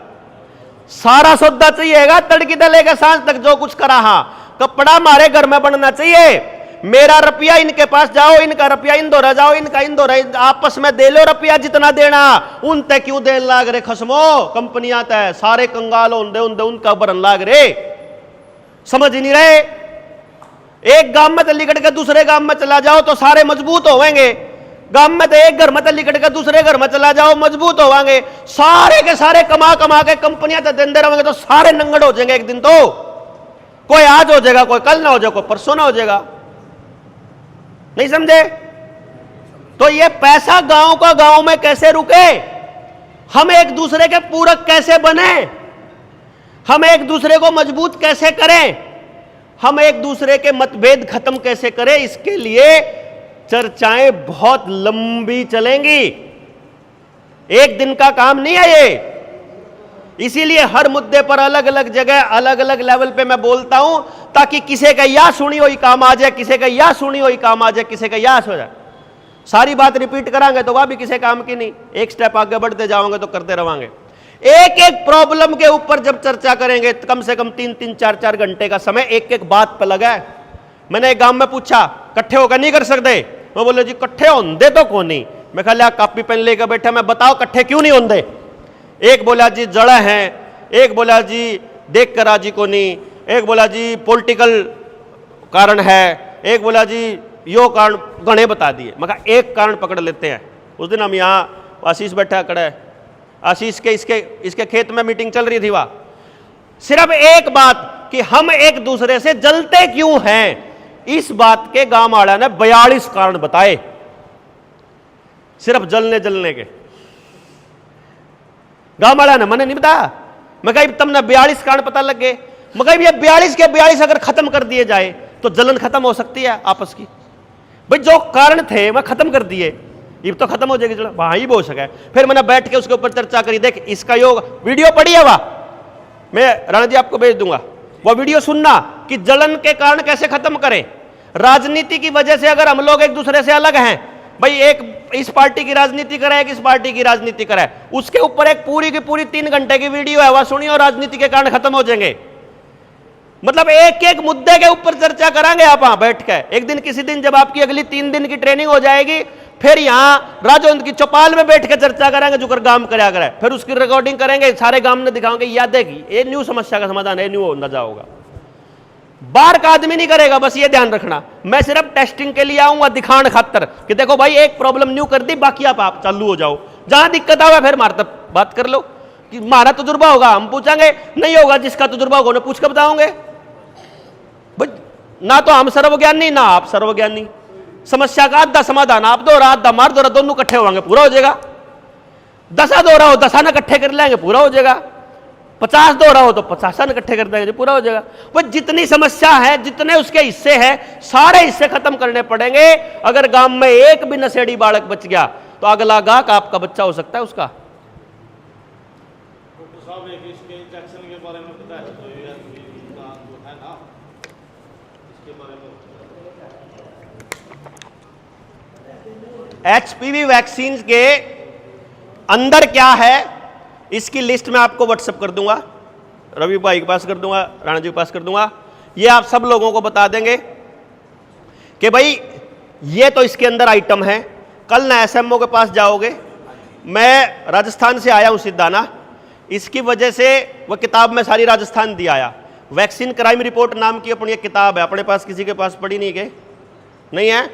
सारा सौदा चाहिएगा, तड़की दले के सांझ तक जो कुछ करा। हाँ, कपड़ा हमारे घर में बनना चाहिए। मेरा रुपया इनके पास जाओ, इनका रुपया इन दो जाओ, इनका इन दो, आपस में दे लो रुपया जितना देना। उन तय क्यों देन लाग रहे खसमो? कंपनियां तय सारे कंगाल होंदे उनका भरन लाग रहे, समझ ही नहीं रहे। एक गांव में लिकट के दूसरे गांव में चला जाओ तो सारे मजबूत होवेंगे। गांव में तो एक घर में लिकट के दूसरे घर में चला जाओ, मजबूत होवांगे। सारे के सारे कमा के कंपनियां तो देंदे रहेंगे तो सारे नंगड़ हो जाएंगे एक दिन। तो कोई आज हो जाएगा, कोई कल ना हो जाएगा, कोई परसों ना हो जाएगा। नहीं समझे? तो ये पैसा गांव का गांव में कैसे रुके? हम एक दूसरे के पूरक कैसे बने? हम एक दूसरे को मजबूत कैसे करें? हम एक दूसरे के मतभेद खत्म कैसे करें? इसके लिए चर्चाएं बहुत लंबी चलेंगी, एक दिन का काम नहीं है ये। इसीलिए हर मुद्दे पर अलग अलग जगह अलग अलग लेवल पे मैं बोलता हूं, ताकि किसी का या सुनी हुई काम आ जाए, किसी का या सुनी हुई काम आ जाए, किसी का या हो जाए। सारी बात रिपीट करांगे तो वह भी किसी काम की नहीं। एक स्टेप आगे बढ़ते जाओगे तो करते रहेंगे। एक एक प्रॉब्लम के ऊपर जब चर्चा करेंगे कम से कम 3-3, 4-4 घंटे का समय एक एक बात पर लगा है। मैंने एक गांव में पूछा इकट्ठे होकर नहीं कर सकते, वो बोले जी इकट्ठे होंदे तो कौन नहीं। मैं कहा कॉपी पेन लेकर बैठा, मैं बताओ इकट्ठे क्यों नहीं होंदे। एक बोला जी जड़ है, एक बोला जी देख कर राजी को नहीं, एक बोला जी पॉलिटिकल कारण है, एक बोला जी यो कारण गणे बता दिए। मैं कहा एक कारण पकड़ लेते हैं। उस दिन हम यहाँ आशीष बैठा खड़ा है, आशीष के इसके खेत में मीटिंग चल रही थी, वहां सिर्फ एक बात कि हम एक दूसरे से जलते क्यों हैं, इस बात के गांव वाला ने 42 कारण बताए, सिर्फ जलने के। गांव वाला ने मैंने नहीं बताया। मैं कहा तुमने 42 कारण पता लग गए। मैं कहा ये 42 के 42 अगर खत्म कर दिए जाए तो जलन खत्म हो सकती है आपस की। भाई जो कारण थे वह खत्म कर दिए, ये तो खत्म हो जाएगी, वहां ही हो सके। फिर मैंने बैठ के उसके ऊपर चर्चा करी। देख इसका योग वीडियो पड़ी है, वह मैं राणा जी आपको भेज दूंगा, वह वीडियो सुनना कि जलन के कारण कैसे खत्म करें। राजनीति की वजह से अगर हम लोग एक दूसरे से अलग हैं, भाई एक इस पार्टी की राजनीति करे, एक इस पार्टी की राजनीति करे, उसके ऊपर एक पूरी की पूरी 3 घंटे की वीडियो है, वह सुनिए और राजनीति के कारण खत्म हो जाएंगे। मतलब एक एक मुद्दे के ऊपर चर्चा करेंगे आप वहां बैठ के। एक दिन किसी दिन जब आपकी अगली 3 दिन की ट्रेनिंग हो जाएगी, फिर यहां राजौंद की चौपाल में बैठ के चर्चा करेंगे जो कर गांव कराया करे, फिर उसकी रिकॉर्डिंग करेंगे, सारे गांव में दिखाओगे याद देखी ये न्यू समस्या का समाधान है, न्यू अंदाजा होगा। बाहर का आदमी नहीं करेगा, बस ये ध्यान रखना। मैं सिर्फ टेस्टिंग के लिए आऊंगा दिखाने खातर कि देखो भाई एक प्रॉब्लम न्यू कर दी, बाकी आप चालू हो जाओ। जहां दिक्कत आवे फिर मारता बात कर लो कि हमारा तजुर्बा होगा हम पूछेंगे, नहीं होगा जिसका तजुर्बा होगा उन्हें पूछ कर बताओगे। ना तो हम सर्वज्ञानी ना आप सर्वज्ञानी। समस्या का आधा समाधान आप दो, आधा मार दो, दोनों इकट्ठे होंगे पूरा हो जाएगा। 10 दो रहा हो 10 ना इकट्ठे कर लेंगे पूरा हो जाएगा। 50 दो रहा हो तो 50 इकट्ठे कर देंगे पूरा हो जाएगा। वो जितनी समस्या है, जितने उसके हिस्से हैं, सारे हिस्से खत्म करने पड़ेंगे। अगर गांव में एक भी नशेड़ी बालक बच गया तो अगला गाहक आपका बच्चा हो सकता है उसका। डॉक्टर साहब एक इसके इंजेक्शन के बारे में पता है तो ये जो है ना इसके बारे में HPV वैक्सीन के अंदर क्या है इसकी लिस्ट मैं आपको व्हाट्सएप कर दूंगा, रवि भाई के पास कर दूंगा, राणा जी के पास कर दूंगा। ये आप सब लोगों को बता देंगे कि भाई ये तो इसके अंदर आइटम है। कल ना SMO के पास जाओगे, मैं राजस्थान से आया हूं सिद्धाना, इसकी वजह से वह किताब में सारी राजस्थान दी आया। वैक्सीन क्राइम रिपोर्ट नाम की अपनी एक किताब है, अपने पास किसी के पास पड़ी नहीं के नहीं है,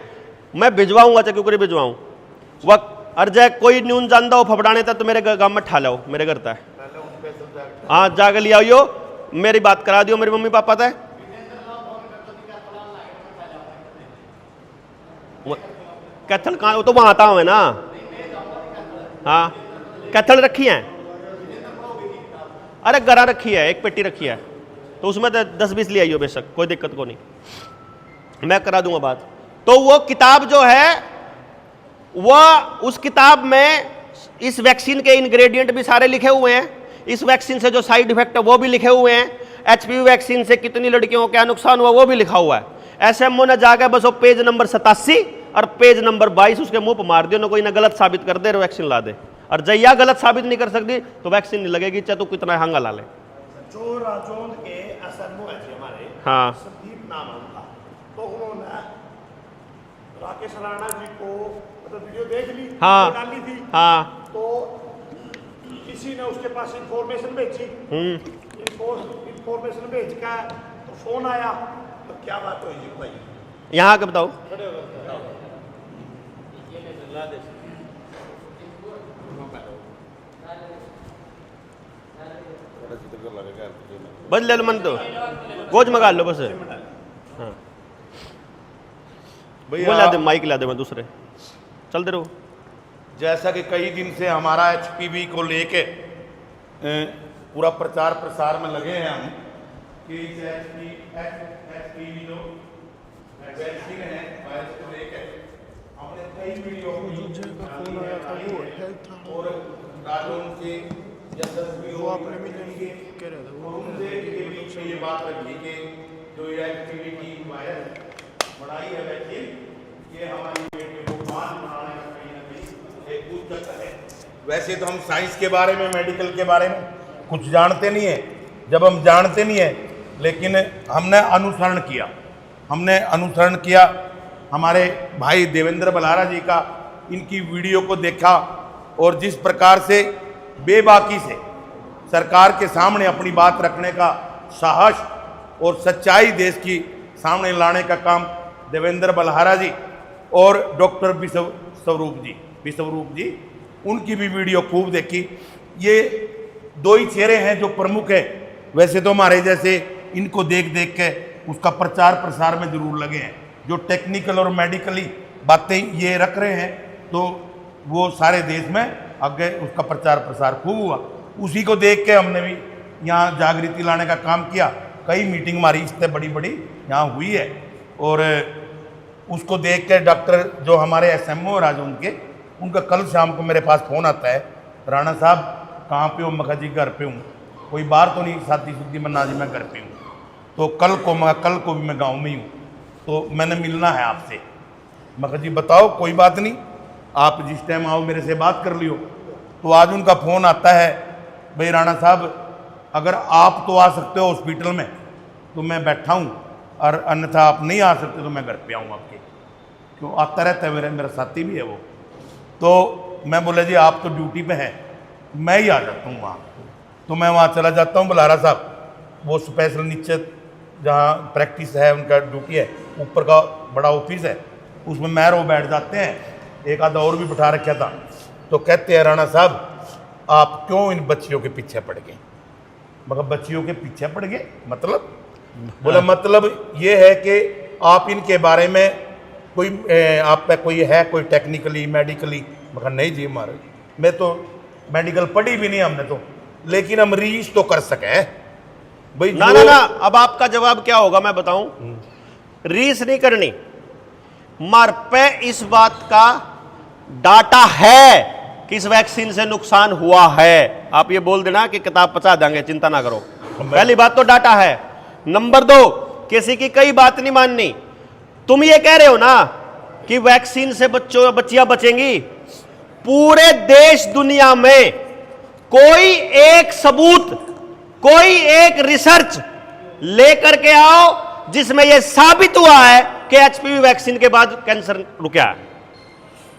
मैं भिजवाऊंगा चाहे क्यों भिजवाऊं। वह अर्जय कोई न्यून जानता हो फपड़ाने था तो मेरे गांव में ठा लो, मेरे घर था। हाँ जाकर लिया आइयो, मेरी बात करा दियो, मेरी मम्मी पापा था। कैथल कहाँ, वो तो वहां आता हूँ ना। हाँ कैथल रखी है, अरे गरा रखी है, एक पेटी रखी है, तो उसमें 10-20 ले आइयो बेशक, कोई दिक्कत को नहीं, मैं करा दूंगा बात। तो वो किताब जो है वह उस किताब में इस वैक्सीन के इंग्रेडिएंट भी सारे लिखे हुए हैं, इस वैक्सीन से जो साइड इफेक्ट है वो भी लिखे हुए हैं, HPV वैक्सीन से कितनी लड़कियों को क्या नुकसान हुआ वो भी लिखा हुआ है। SMO ने जाकर बस वो पेज नंबर 87 और पेज नंबर 22 उसके मुंह पर मार दियो ना, कोई ना गलत साबित कर दे वैक्सीन ला दे, और जैया गलत साबित नहीं कर सकती तो वैक्सीन नहीं लगेगी, चाहे तो कितना हंगा ला ले। जो राजौंद के SMO है जी हमारे, हाँ संदीप नाम है उनका, तो उन्होंने राकेश राणा जी को मतलब वीडियो देख ली, हाँ डाली थी, हाँ, तो किसी ने उसके पास इंफॉर्मेशन भेजी, इंफॉर्मेशन भेज का तो फोन आया, तो क्या बात हुई जी भाई यहाँ के बताओ। बस ले लो मन तो गोज मंगा लो बस। हाँ वो ला दे, माइक ला दे, मैं दूसरे चलते रहो। जैसा कि कई दिन से हमारा HPV को लेके पूरा प्रचार प्रसार में लगे हैं हम कि HPV जो वैक्सीन है वायरस को लेके हमने कई वीडियो और राजौंद के यशस्वी हो आपने उनसे के बीच में ये बात रखी कि जो ये HPV की वायरस बढ़ाई है वैक्सीन, ये हमारी बेटी को मान बनाने का कहीं ना कहीं एक उद्देश्य है। वैसे तो हम साइंस के बारे में, मेडिकल के बारे में कुछ जानते नहीं है। जब हम जानते नहीं है, लेकिन हमने अनुसरण किया हमारे भाई देवेंद्र बल्हारा जी का, इनकी वीडियो को देखा और जिस प्रकार से बेबाकी से सरकार के सामने अपनी बात रखने का साहस और सच्चाई देश की सामने लाने का काम देवेंद्र बल्हारा जी और डॉक्टर विश्वरूप जी, उनकी भी वीडियो खूब देखी। ये दो ही चेहरे हैं जो प्रमुख है। वैसे तो हमारे जैसे इनको देख देख के उसका प्रचार प्रसार में जरूर लगे हैं। जो टेक्निकल और मेडिकली बातें ये रख रहे हैं तो वो सारे देश में आगे उसका प्रचार प्रसार खूब हुआ। उसी को देख के हमने भी यहाँ जागृति लाने का काम किया। कई मीटिंग हमारी इससे बड़ी बड़ी यहाँ हुई है और उसको देख के डॉक्टर जो हमारे SMO राज उनका कल शाम को मेरे पास फ़ोन आता है, राणा साहब कहाँ पे हो? मैं जी घर पे हूँ, कोई बाहर तो नहीं शादी शुद्धि में? ना जी मैं घर पे हूँ। तो कल को भी मैं गाँव में ही हूँ, तो मैंने मिलना है आपसे। मैं जी बताओ, कोई बात नहीं, आप जिस टाइम आओ मेरे से बात कर लियो। तो आज उनका फ़ोन आता है, भाई राणा साहब अगर आप तो आ सकते हो हॉस्पिटल में तो मैं बैठा हूँ, और अन्यथा आप नहीं आ सकते तो मैं घर पे आऊँ आपके। क्यों आता रहता है, मेरा साथी भी है वो। तो मैं बोला जी आप तो ड्यूटी पे हैं, मैं ही आ जाता हूँ वहाँ। तो मैं वहाँ चला जाता हूँ। बल्हारा साहब वो स्पेशल नीचे जहाँ प्रैक्टिस है, उनका ड्यूटी है, ऊपर का बड़ा ऑफिस है, उसमें मैं वो बैठ जाते हैं। एक आधा और भी बिठा रखा था। तो कहते हैं राणा साहब आप क्यों इन बच्चियों के पीछे पड़ गए? मगर बच्चियों के पीछे पड़ गए मतलब? बोला मतलब ये है कि आप इनके बारे में कोई आप पे कोई है कोई टेक्निकली मेडिकली? मगर नहीं जी महाराज, मैं तो मेडिकल पढ़ी भी नहीं हमने तो, लेकिन हम रीच तो कर सके भाई। ना, अब आपका जवाब क्या होगा मैं बताऊं। रीस नहीं करनी, मर पे इस बात का डाटा है कि इस वैक्सीन से नुकसान हुआ है। आप ये बोल देना कि किताब पचा देंगे, चिंता ना करो। पहली बात तो डाटा है। नंबर 2, किसी की कई बात नहीं माननी। तुम ये कह रहे हो ना कि वैक्सीन से बच्चियां बचेंगी। पूरे देश दुनिया में कोई एक सबूत, कोई एक रिसर्च लेकर के आओ जिसमें यह साबित हुआ है कि HPV वैक्सीन के बाद कैंसर रुका है।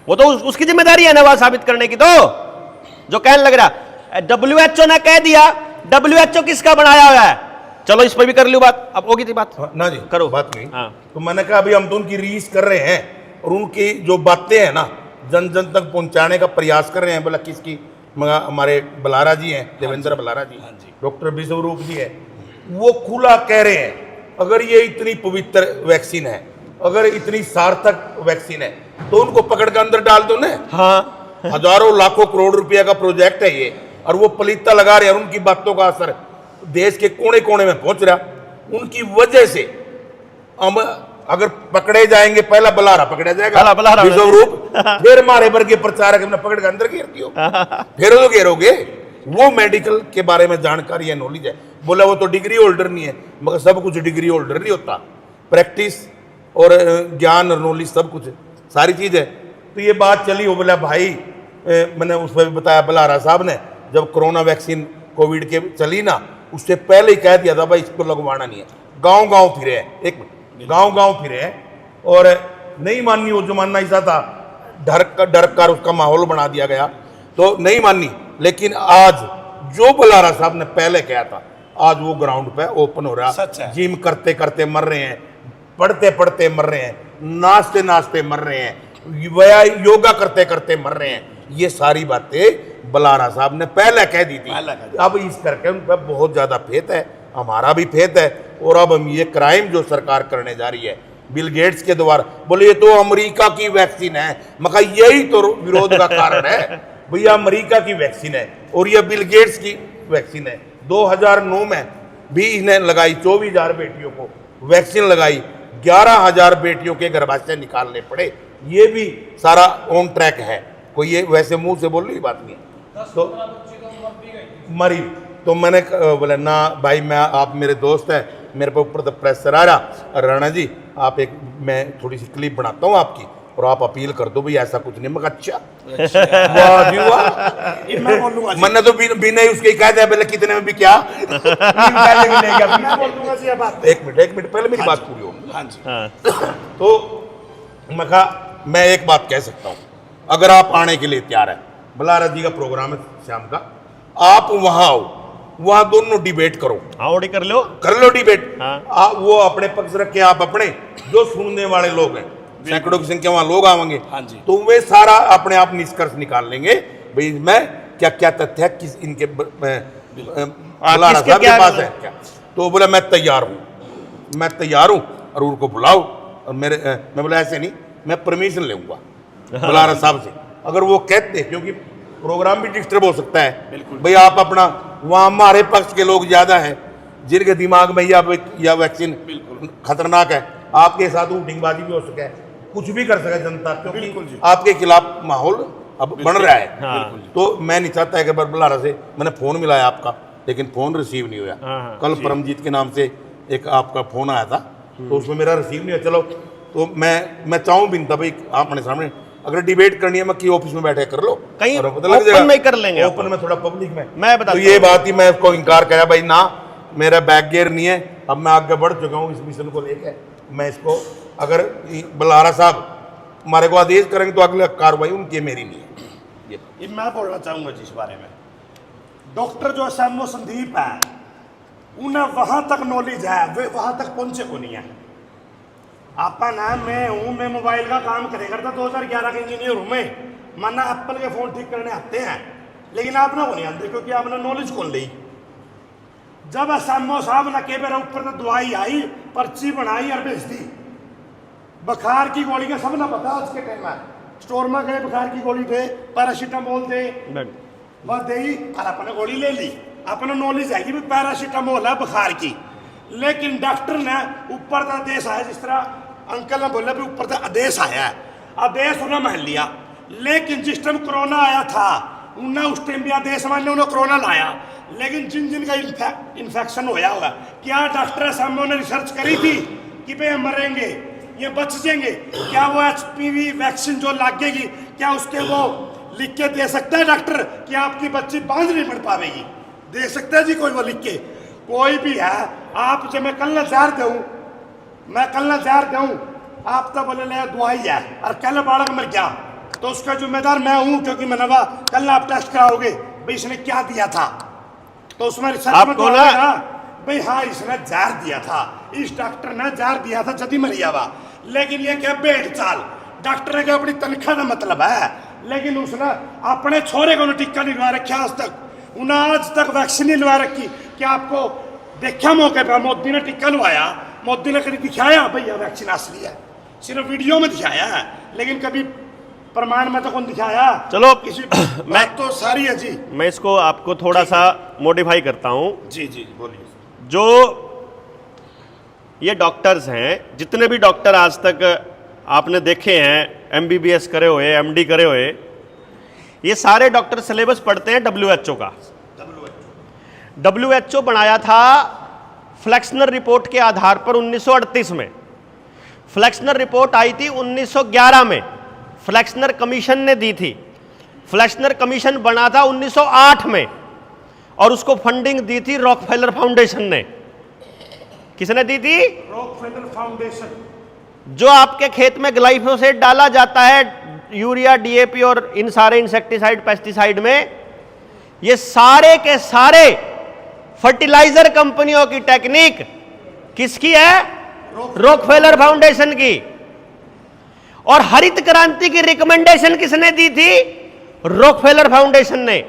वो तो उसकी जिम्मेदारी है ना वह साबित करने की। तो जो कहने लग रहा WHO ने कह दिया, WHO किसका बनाया हुआ है? चलो इस पर भी कर लो बात। अब होगी थी बात ना जी, करो बात नहीं। हाँ। तो मैंने कहा अभी हम तो उनकी रीस कर रहे हैं और उनकी जो बातें हैं ना जन जन तक पहुंचाने का प्रयास कर रहे हैं। बोला किसकी? हमारे बल्हारा जी हैं, देवेंद्र बल्हारा जी, डॉक्टर विश्वरूप जी है, वो खुला कह रहे हैं अगर ये इतनी पवित्र वैक्सीन है, अगर इतनी सार्थक वैक्सीन है तो उनको पकड़ कर अंदर डाल दो ना। हाँ। हजारों लाखों करोड़ रुपया का प्रोजेक्ट है ये, और वो पलीता लगा रहे हैं। उनकी बातों का असर देश के कोने कोने में पहुंच रहा। उनकी वजह से हम अगर पकड़े जाएंगे, पहला बल्हारा पकड़ा जाएगा, विश्वरूप, फिर हमारे वर्गीय प्रचारक हमने पकड़ के अंदर घेर दियो, फिर तो घेरोगे। वो मेडिकल के बारे में जानकारी है, नॉलेज है। बोला वो तो डिग्री होल्डर नहीं है, मगर सब कुछ डिग्री होल्डर नहीं होता। प्रैक्टिस और ज्ञान और नॉलेज सब कुछ सारी चीज है। तो ये बात चली हो। बोला भाई मैंने उस पर भी बताया, बल्हारा साहब ने जब कोरोना वैक्सीन कोविड के चली ना, उससे पहले ही कह दिया था भाई इसको लगवाना नहीं है। गांव गांव फिरे हैं, एक मिनट, गांव गांव फिरे हैं और नहीं माननी। वो जमाना ऐसा था, डर कर उसका माहौल बना दिया गया तो नहीं माननी। लेकिन आज जो बल्हारा साहब ने पहले कहा था, आज वो ग्राउंड पे ओपन हो रहा। जिम करते करते मर रहे हैं, पढ़ते पढ़ते मर रहे हैं, नाचते नाचते मर रहे हैं, योगा करते करते मर रहे हैं। ये सारी बातें बल्हारा साहब ने पहले कह दी थी। अब इस करके उन पर बहुत ज्यादा फेथ है, हमारा भी फेथ है। और अब हम ये क्राइम जो सरकार करने जा रही है बिल गेट्स के द्वारा, बोले ये तो अमेरिका की वैक्सीन है। मगर यही तो विरोध का कारण है भैया, अमेरिका की वैक्सीन है और ये बिल गेट्स की वैक्सीन है। 2009 में भी इन्हें लगाई, 24,000 बेटियों को वैक्सीन लगाई, 11,000 बेटियों के गर्भाशय निकालने पड़े। ये भी सारा ऑन ट्रैक है, कोई ये वैसे मुंह से बोल रही बात नहीं है। तो मरी तो मैंने बोला ना भाई, आप मेरे दोस्त हैं, मेरे पे ऊपर तो प्रेशर आ रहा। राणा जी आप एक, मैं थोड़ी सी क्लिप बनाता हूँ आपकी, और आप अपील कर दो भाई ऐसा कुछ नहीं। मैं कहा, अच्छा वाह जी वाह। ये मैं बोलूंगा जी, मैंने तो बिना ही उसके कह दिया पहले कितने में भी क्या पहले भी ले गया। मैं बोलूंगा जी ये बात। एक मिनट पहले मेरी बात पूरी हो। हाँ जी, हाँ तो मैं कहा मैं एक बात कह सकता हूं, अगर आप आने के लिए तैयार है, बलारा जी का प्रोग्राम है शाम का, आप वहां आओ, वहां दोनों डिबेट करो, ऑडी कर लो। कर लो डिबेट। हाँ। वो अपने पक्ष रखे, आप अपने, जो सुनने वाले लोग हैं सैकड़ों की संख्या वहां लोग आवेंगे, हाँ जी। तो वे सारा अपने आप निष्कर्ष निकाल लेंगे भाई मैं क्या क्या तथ्य है, किस इनके बलारा किसके साहब के क्या पास है क्या। तो बोला मैं तैयार हूं और उनको बुलाओ। और मैं बोला ऐसे नहीं, मैं परमिशन लूंगा बलारा साहब से, अगर वो कहते, क्योंकि प्रोग्राम भी डिस्टर्ब हो सकता है भाई, आप अपना वहाँ हमारे पक्ष के लोग ज्यादा हैं जिनके दिमाग में या वैक्सीन खतरनाक है, आपके साथ वोटिंगबाजी भी हो सके, कुछ भी कर सके जनता, क्योंकि आपके खिलाफ माहौल अब बन रहा है। हाँ। तो मैं नहीं चाहता है कि बलारा से मैंने फोन मिलाया आपका, लेकिन फोन रिसीव नहीं हुआ। हाँ, कल परमजीत के नाम से एक आपका फोन आया था, तो उसमें मेरा रिसीव नहीं हुआ। चलो तो मैं चाहूँ भी नहीं था भाई आपने सामने, अगर डिबेट करनी है मैं कि ऑफिस में बैठे कर लो, कहीं और पता लग ओपन जाएगा। में ही कर लेंगे ओपन में, थोड़ा पब्लिक में। मैं बताता तो ये हूँ। बात ही मैं उसको इनकार करा भाई ना, मेरा बैक गियर नहीं है, अब मैं आगे बढ़ चुका हूँ इस मिशन को लेकर। मैं इसको, अगर बलारा साहब हमारे को आदेश करेंगे तो अगले कार्रवाई उनकी है, मेरी नहीं है। ये मैं बोलना चाहूंगा जी इस बारे में। डॉक्टर जो SMO संदीप है, उन्हें वहां तक नॉलेज है, वे वहां तक पहुंचे को नहीं है। आपका नाम मैं मोबाइल का काम करे करता, 2011 के इंजीनियर हूँ मैं, माना एप्पल के फोन ठीक करने आते हैं, लेकिन आपने को नहीं आते क्योंकि आपने नॉलेज कौन ली। जब SMO साहब ने के मेरे ऊपर तो दवाई आई, पर्ची बनाई और भेज दी। बुखार की गोली का सब ना पता आज के टाइम में, स्टोर में गए बुखार की गोली दे, पैरासीटामोल दे, वह दे और अपने गोली ले ली। अपना नॉलेज है कि पैरासीटामोल है बुखार की, लेकिन डॉक्टर ने ऊपर का आदेश आया, जिस तरह अंकल ने बोला भी ऊपर का आदेश आया है, आदेश उन्हें मान लिया। लेकिन जिस टाइम कोरोना आया था, उन्हें उस टाइम भी आदेश मान लिया, उन्हें कोरोना लाया, लेकिन जिन जिनका इन्फेक्शन होया होगा, क्या डॉक्टर SMO ने रिसर्च करी थी कि भाई मरेंगे, ये बच जाएंगे, क्या वो HPV वैक्सीन जो लगेगी, क्या उसके वो लिख के दे सकता है डॉक्टर कि आपकी बच्ची बांझ नहीं पड़ पाएगी? दे सकता है जी कोई वो लिख के? कोई भी है। आप जब मैं कल जार दूं, आप तो बोले ले दवाई है और कल बालक मर गया, तो उसका जिम्मेदार मैं हूं, क्योंकि मैंने कल आप टेस्ट कराओगे भाई इसने क्या दिया था, तो उसमें रिसर्च में भाई हाँ इसने जार दिया था, इस डॉक्टर ने जार दिया था जदी मरिया हुआ। लेकिन ये क्या भेड़ चाल, डॉक्टर ने क्या अपनी तनख्वाह का मतलब है, लेकिन उसने अपने छोरे को टीका नहीं लगा रखा आज तक, उन्हें आज तक वैक्सीन नहीं लगा रखी। क्या आपको देखा मौके पर मोदी ने टीका लवाया, मोदी ने कभी दिखाया भैया वैक्सीन असली है? सिर्फ वीडियो में दिखाया है, लेकिन कभी प्रमाण में तो कौन दिखाया? चलो किसी मैं तो सारी है जी। मैं इसको आपको थोड़ा सा मॉडिफाई करता हूं। जी जी बोलिए। जो ये डॉक्टर्स हैं, जितने भी डॉक्टर आज तक आपने देखे हैं, MBBS करे हुए, MD करे हुए, ये सारे डॉक्टर सिलेबस पढ़ते हैं WHO का। WHO बनाया था फ्लेक्सनर रिपोर्ट के आधार पर 1938 में। फ्लेक्सनर रिपोर्ट आई थी 1911 में, फ्लेक्सनर कमीशन ने दी थी। फ्लेक्सनर कमीशन बना था 1908 में, और उसको फंडिंग दी थी रॉकफेलर फाउंडेशन ने। किसने दी थी? Rockefeller foundation. जो आपके खेत में ग्लाइफोसेट डाला जाता है, यूरिया, DAP और इन सारे इंसेक्टिसाइड, पेस्टिसाइड में, ये सारे के सारे फर्टिलाइजर कंपनियों की टेक्निक किसकी है? रॉकफेलर फाउंडेशन की। और हरित क्रांति की रिकमेंडेशन किसने दी थी? रॉकफेलर फाउंडेशन ने।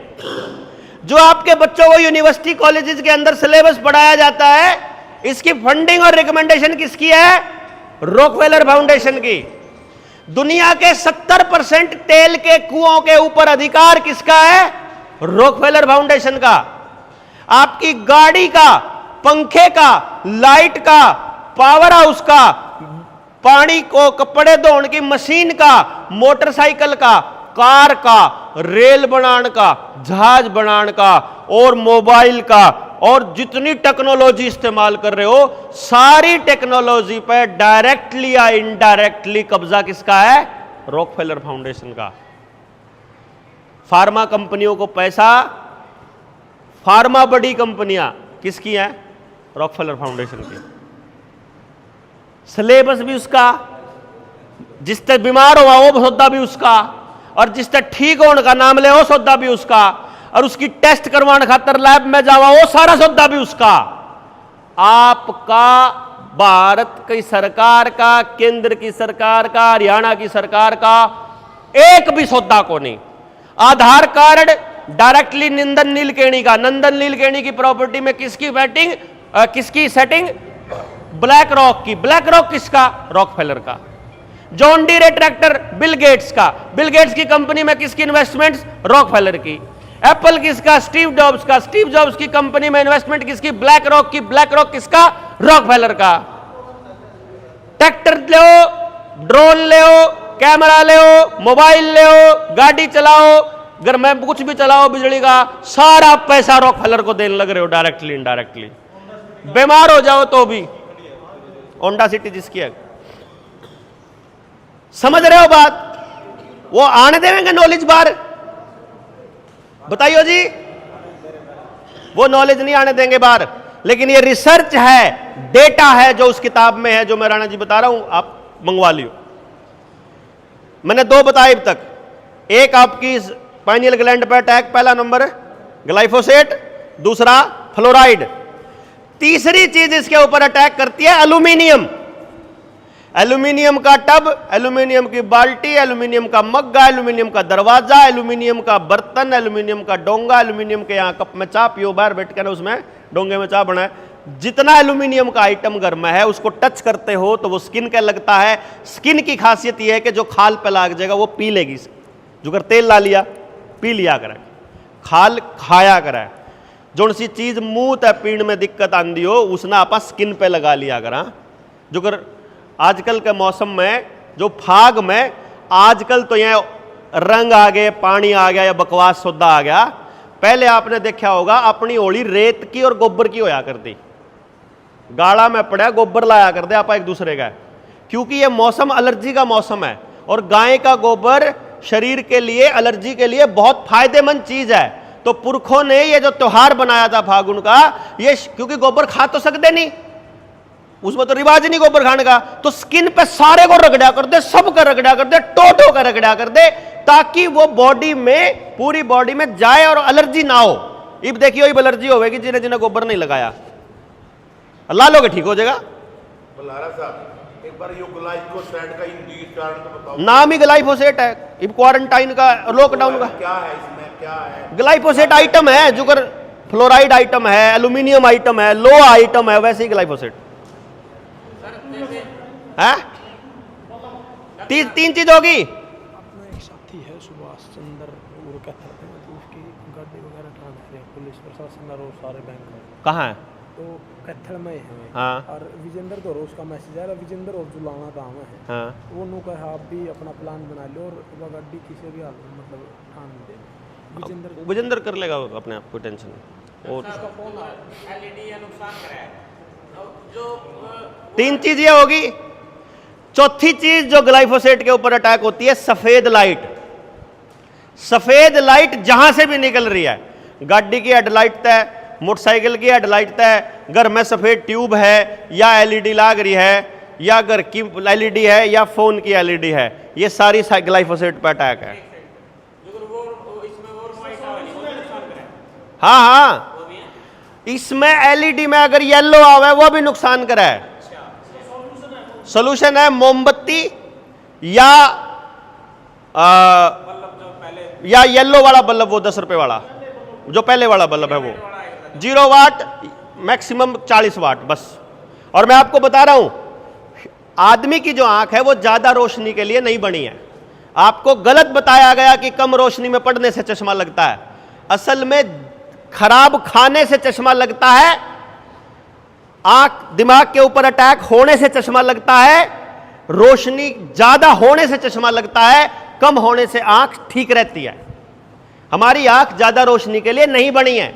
जो आपके बच्चों को यूनिवर्सिटी कॉलेजेस के अंदर सिलेबस पढ़ाया जाता है, इसकी फंडिंग और रिकमेंडेशन किसकी है? रॉकफेलर फाउंडेशन की। दुनिया के 70% तेल के कुओं के ऊपर अधिकार किसका है? रॉकफेलर फाउंडेशन का। आपकी गाड़ी का, पंखे का, लाइट का, पावर हाउस का, पानी को कपड़े धोने की मशीन का, मोटरसाइकिल का, कार का, रेल बनाने का, जहाज बनाने का, और मोबाइल का, और जितनी टेक्नोलॉजी इस्तेमाल कर रहे हो, सारी टेक्नोलॉजी पर डायरेक्टली या इनडायरेक्टली कब्जा किसका है? रॉकफेलर फाउंडेशन का। फार्मा कंपनियों को पैसा, फार्मा बड़ी कंपनियां किसकी हैं? रॉकफेलर फाउंडेशन की। सिलेबस भी उसका, जिस तक बीमार हुआ वो सौदा भी उसका, और जिस तक ठीक होने का नाम ले वो सौदा भी उसका, और उसकी टेस्ट करवाने खातर लैब में जावा वो सारा सौदा भी उसका। आपका भारत की सरकार का, केंद्र की सरकार का, हरियाणा की सरकार का एक भी सौदा को नहीं। आधार कार्ड डायरेक्टली नंदन नीलकेणी का, नंदन नीलकेणी की प्रॉपर्टी में किसकी बैटिंग, किसकी सेटिंग? ब्लैक रॉक की। ब्लैक रॉक किसका? रॉकफेलर का। John Deere tractor Bill Gates का, बिल गेट्स की कंपनी में किसकी इन्वेस्टमेंट्स? रॉकफेलर की। एप्पल किसका? स्टीव जॉब्स का, स्टीव जॉब्स की कंपनी में इन्वेस्टमेंट किसकी? ब्लैक रॉक की। ब्लैक रॉक किसका? रॉकफेलर का। ट्रैक्टर ले, ड्रोन ले, कैमरा ले, मोबाइल ले, गाड़ी चलाओ, अगर मैं कुछ भी चलाओ बिजली का, सारा पैसा रॉकफेलर को देने लग रहे हो, डायरेक्टली इनडायरेक्टली। बीमार हो जाओ तो भी होंडा सिटी जिसकी है। समझ रहे हो बात? वो आने देंगे नॉलेज बाहर? बताइए जी, वो नॉलेज नहीं आने देंगे बाहर। लेकिन ये रिसर्च है, डेटा है जो उस किताब में है, जो मैं राणा जी बता रहा हूं, आप मंगवा लियो। मैंने दो बताए अब तक। एक आपकी पाइनियल ग्लैंड पर अटैक, पहला नंबर ग्लाइफोसेट, दूसरा फ्लोराइड। तीसरी चीज इसके ऊपर अटैक करती है एल्यूमिनियम। एल्यूमिनियम का टब, एल्यूमिनियम की बाल्टी, एल्यूमिनियम का मग्गा, एल्यूमिनियम का दरवाजा, एल्यूमिनियम का बर्तन, एल्यूमिनियम का डोंगा, एल्यूमिनियम के यहाँ कप में चाय पियो, बाहर बैठ कर उसमें डोंगे में चाय बनाए। जितना एल्यूमिनियम का आइटम घर में है उसको टच करते हो तो वो स्किन का लगता है। स्किन की खासियत यह है कि जो खाल पे लाग जाएगा वो पी लेगी। जो कर तेल ला लिया, पी लिया करे, खाल खाया करे। जो सी चीज मुंह तय पीण में दिक्कत आंदी हो उसने आपा स्किन पे लगा लिया करा। जो कर आजकल के मौसम में, जो फाग में, आजकल तो यह रंग आ गए, पानी आ गया या बकवास सौदा आ गया। पहले आपने देखा होगा अपनी होली रेत की और गोबर की होया करती। गाड़ा में पड़ा गोबर लाया करते आप एक दूसरे का, क्योंकि यह मौसम एलर्जी का मौसम है और गाय का गोबर शरीर के लिए, एलर्जी के लिए बहुत फायदेमंद चीज है। तो पुरखों ने ये जो त्योहार बनाया था फागुन का, ये क्योंकि गोबर खा तो सकते नहीं, उसमें तो रिवाज नहीं गोबर खाने का, तो स्किन पे सारे को रगड़ा कर दे, सब का रगड़ा कर दे, टोटो का रगड़ा कर दे, ताकि वो बॉडी में, पूरी बॉडी में जाए और एलर्जी ना हो। अब देखिए वही एलर्जी होगी जिन्हें जिन्हें गोबर नहीं लगाया, ला लोगे ठीक हो जाएगा। बलारा साहब एक बार यो ग्लाइफोसेट का हिंदी कारण तो बताओ। नाम ही ग्लाइफोसेट है। अब क्वारंटाइन का, लॉकडाउन का क्या है इसमें, क्या है? ग्लाइफोसेट आइटम है, जो कर फ्लोराइड आइटम है, एल्यूमिनियम आइटम है, लो आइटम है, वैसे ही ग्लाइफोसेट है। तीन चीज होगी। अपना एक साथी है सुभाष चंद्र, वो कहता है तो उसकी गाड़ी वगैरह ट्रांसफर है पुलिस प्रशासन और सारे बैंक में। कहाँ है? तो कैथल में है। हाँ। और विजेंद्र तो रोज का मैसेज आ रहा, विजेंद्र और जुलाना गाँव है। हाँ। वो नु कहा आप भी अपना प्लान बना लो और वो गाड़ी किसी भी हाल में मतलब ठान दे। विजेंद्र कर लेगा अपने आप, कोई टेंशन नहीं। और तीन चीज ये होगी। चौथी चीज जो ग्लाइफोसेट के ऊपर अटैक होती है, सफेद लाइट। सफेद लाइट जहां से भी निकल रही है, गाड़ी की हेडलाइट तय, मोटरसाइकिल की हेडलाइट तय, घर में सफेद ट्यूब है या एलईडी लाग रही है, या घर की एलईडी है या फोन की एलईडी है, ये सारी ग्लाइफोसेट पर अटैक है। हाँ हाँ, इसमें एलईडी में अगर येलो आवे वो भी नुकसान करे है। सोल्यूशन है मोमबत्ती या येलो वाला बल्ब, वो 10 रुपए वाला जो पहले वाला बल्ब है, वो 0 वाट मैक्सिमम 40 वाट बस। और मैं आपको बता रहा हूं, आदमी की जो आंख है वो ज्यादा रोशनी के लिए नहीं बनी है। आपको गलत बताया गया कि कम रोशनी में पढ़ने से चश्मा लगता है। असल में खराब खाने से चश्मा लगता है, आंख दिमाग के ऊपर अटैक होने से चश्मा लगता है, रोशनी ज्यादा होने से चश्मा लगता है, कम होने से आंख ठीक रहती है। हमारी आंख ज्यादा रोशनी के लिए नहीं बनी है,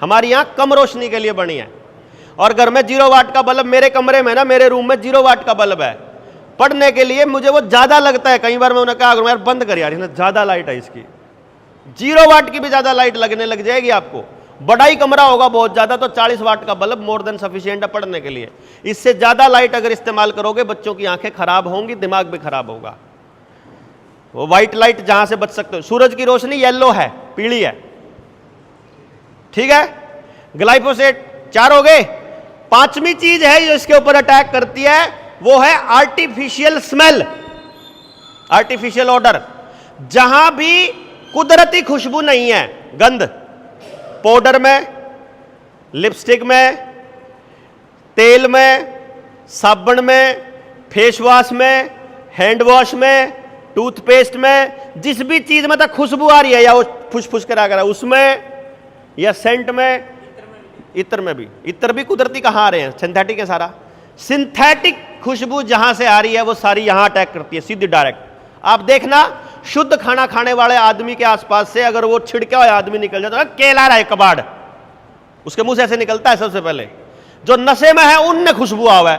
हमारी आंख कम रोशनी के लिए बनी है। और घर में 0 वाट का बल्ब, मेरे कमरे में ना, मेरे रूम में 0 वाट का बल्ब है, पढ़ने के लिए मुझे वो ज्यादा लगता है। कई बार मैं उन्हें कहा यार बंद कर यार, ज्यादा लाइट है इसकी, 0 वाट की भी ज्यादा लाइट लगने लग जाएगी आपको। बड़ा ही कमरा होगा बहुत ज्यादा तो 40 वाट का बल्ब मोर देन सफिशिएंट है पढ़ने के लिए। इससे ज्यादा लाइट अगर इस्तेमाल करोगे बच्चों की आंखें खराब होंगी, दिमाग भी खराब होगा। वो व्हाइट लाइट जहां से बच सकते हो, सूरज की रोशनी येलो है, पीली है, ठीक है। ग्लाइफोसेट 4 हो गए। 5वीं चीज है जो इसके ऊपर अटैक करती है वो है आर्टिफिशियल स्मेल, आर्टिफिशियल ऑडर। जहां भी कुदरती खुशबू नहीं है, गंध, पाउडर में, लिपस्टिक में, तेल में, साबुन में, फेस वॉश में, हैंड वॉश में, टूथपेस्ट में, जिस भी चीज में तक खुशबू आ रही है या वो फुस करा करा उसमें, या सेंट में, इत्र में भी। इत्र भी कुदरती कहाँ आ रहे हैं, सिंथेटिक है सारा। सिंथेटिक खुशबू जहां से आ रही है वो सारी यहां अटैक करती है सीधी डायरेक्ट। आप देखना शुद्ध खाना खाने वाले आदमी के आसपास से अगर वो छिड़का हुआ आदमी निकल जाता है, केला रहा है कबाड़, उसके मुंह से ऐसे निकलता है सबसे पहले। जो नशे में है उनने खुशबू आवा है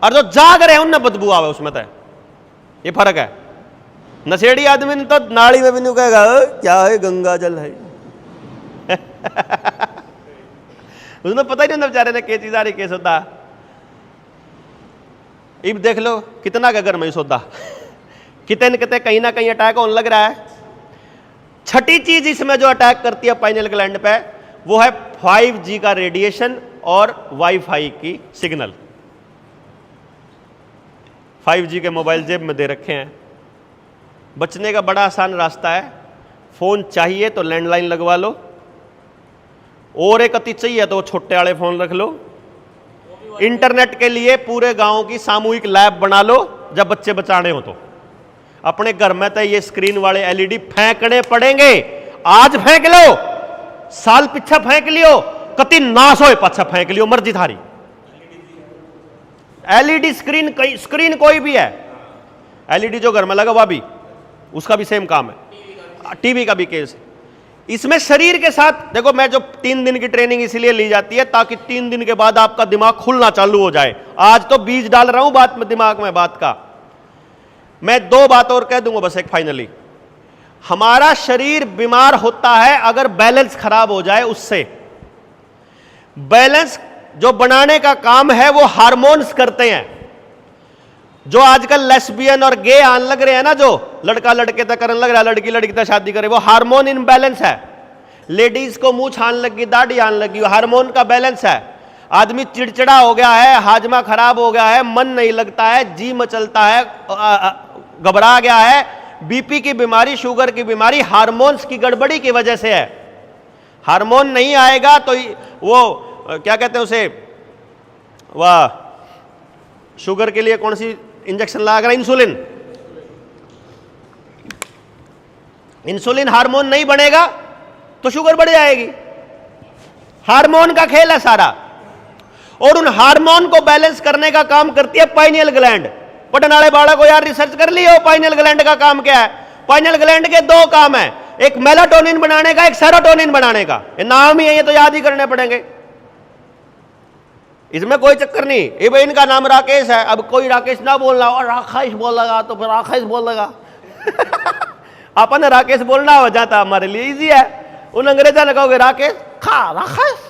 और जो जाग रहे हैं उनने बदबू आवा है उसमें तय। ये फर्क है। नशेड़ी आदमी ने तो नाली में भी नहीं कहेगा क्या है, गंगा जल है उसने पता ही नहीं बेचारे ने क्या चीज आ रही, क्या सौदा। अब देख लो कितना का गर्म है सौदा, कितने न कितने कहीं ना कहीं अटैक होने लग रहा है। 6ठी चीज इसमें जो अटैक करती है पाइनियल ग्लैंड पे वो है 5G का रेडिएशन और वाईफाई की सिग्नल। 5G के मोबाइल जेब में दे रखे हैं। बचने का बड़ा आसान रास्ता है, फोन चाहिए तो लैंडलाइन लगवा लो, और एक अति चाहिए तो छोटे वाले फोन रख लो। इंटरनेट के लिए पूरे गांव की सामूहिक लैब बना लो जब बच्चे बचाने हो तो। अपने घर में तो ये स्क्रीन वाले LED फेंकने पड़ेंगे। आज फेंक लो, साल पीछा फेंक लियो, कति नाश हो पाछा फेंक लियो, मर्जी थारी। LED स्क्रीन कोई भी है, LED जो घर में लगा हुआ भी उसका भी सेम काम है, टीवी का भी केस। इसमें शरीर के साथ देखो, मैं जो 3 दिन की ट्रेनिंग इसलिए ली जाती है ताकि 3 दिन के बाद आपका दिमाग खुलना चालू हो जाए। आज तो बीज डाल रहा हूं बात में, दिमाग में बात का। मैं 2 बात और कह दूंगा बस, एक फाइनली। हमारा शरीर बीमार होता है अगर बैलेंस खराब हो जाए उससे। बैलेंस जो बनाने का काम है वो हार्मोन्स करते हैं। जो आजकल लेस्बियन और गे आने लग रहे हैं ना, जो लड़का लड़के तक करने लग रहा है, लड़की लड़की तक शादी करे, वो हार्मोन इनबैलेंस है। लेडीज को मुंह छान लगी, दाढ़ी आने लगी, हार्मोन का बैलेंस है। आदमी चिड़चिड़ा हो गया है, हाजमा खराब हो गया है, मन नहीं लगता है, जी मचलता है, घबरा गया है, बीपी की बीमारी, शुगर की बीमारी हार्मोन्स की गड़बड़ी की वजह से है। हार्मोन नहीं आएगा तो वो क्या कहते हैं उसे, वाह, शुगर के लिए कौन सी इंजेक्शन लगा कर, इंसुलिन। इंसुलिन हार्मोन नहीं बनेगा तो शुगर बढ़ जाएगी। हार्मोन का खेल है सारा, और उन हार्मोन को बैलेंस करने का काम करती है पाइनियल ग्लैंड। पढ़ने वाले बालक को यार रिसर्च कर लियो पाइनियल ग्लैंड का काम क्या है। पाइनियल ग्लैंड के 2 काम है, एक मेलाटोनिन बनाने का, एक सेरोटोनिन बनाने का। ये नाम ही है, ये तो याद ही करने पड़ेंगे, इसमें कोई चक्कर नहीं। ये भाई इनका नाम राकेश है, अब कोई राकेश ना बोलना और राकेश बोल लगा तो फिर राकेश बोल लगा अपन राकेश बोलना हो जाता, हमारे लिए इजी है। उन अंग्रेजा ने कहोगे राकेश खा राकेश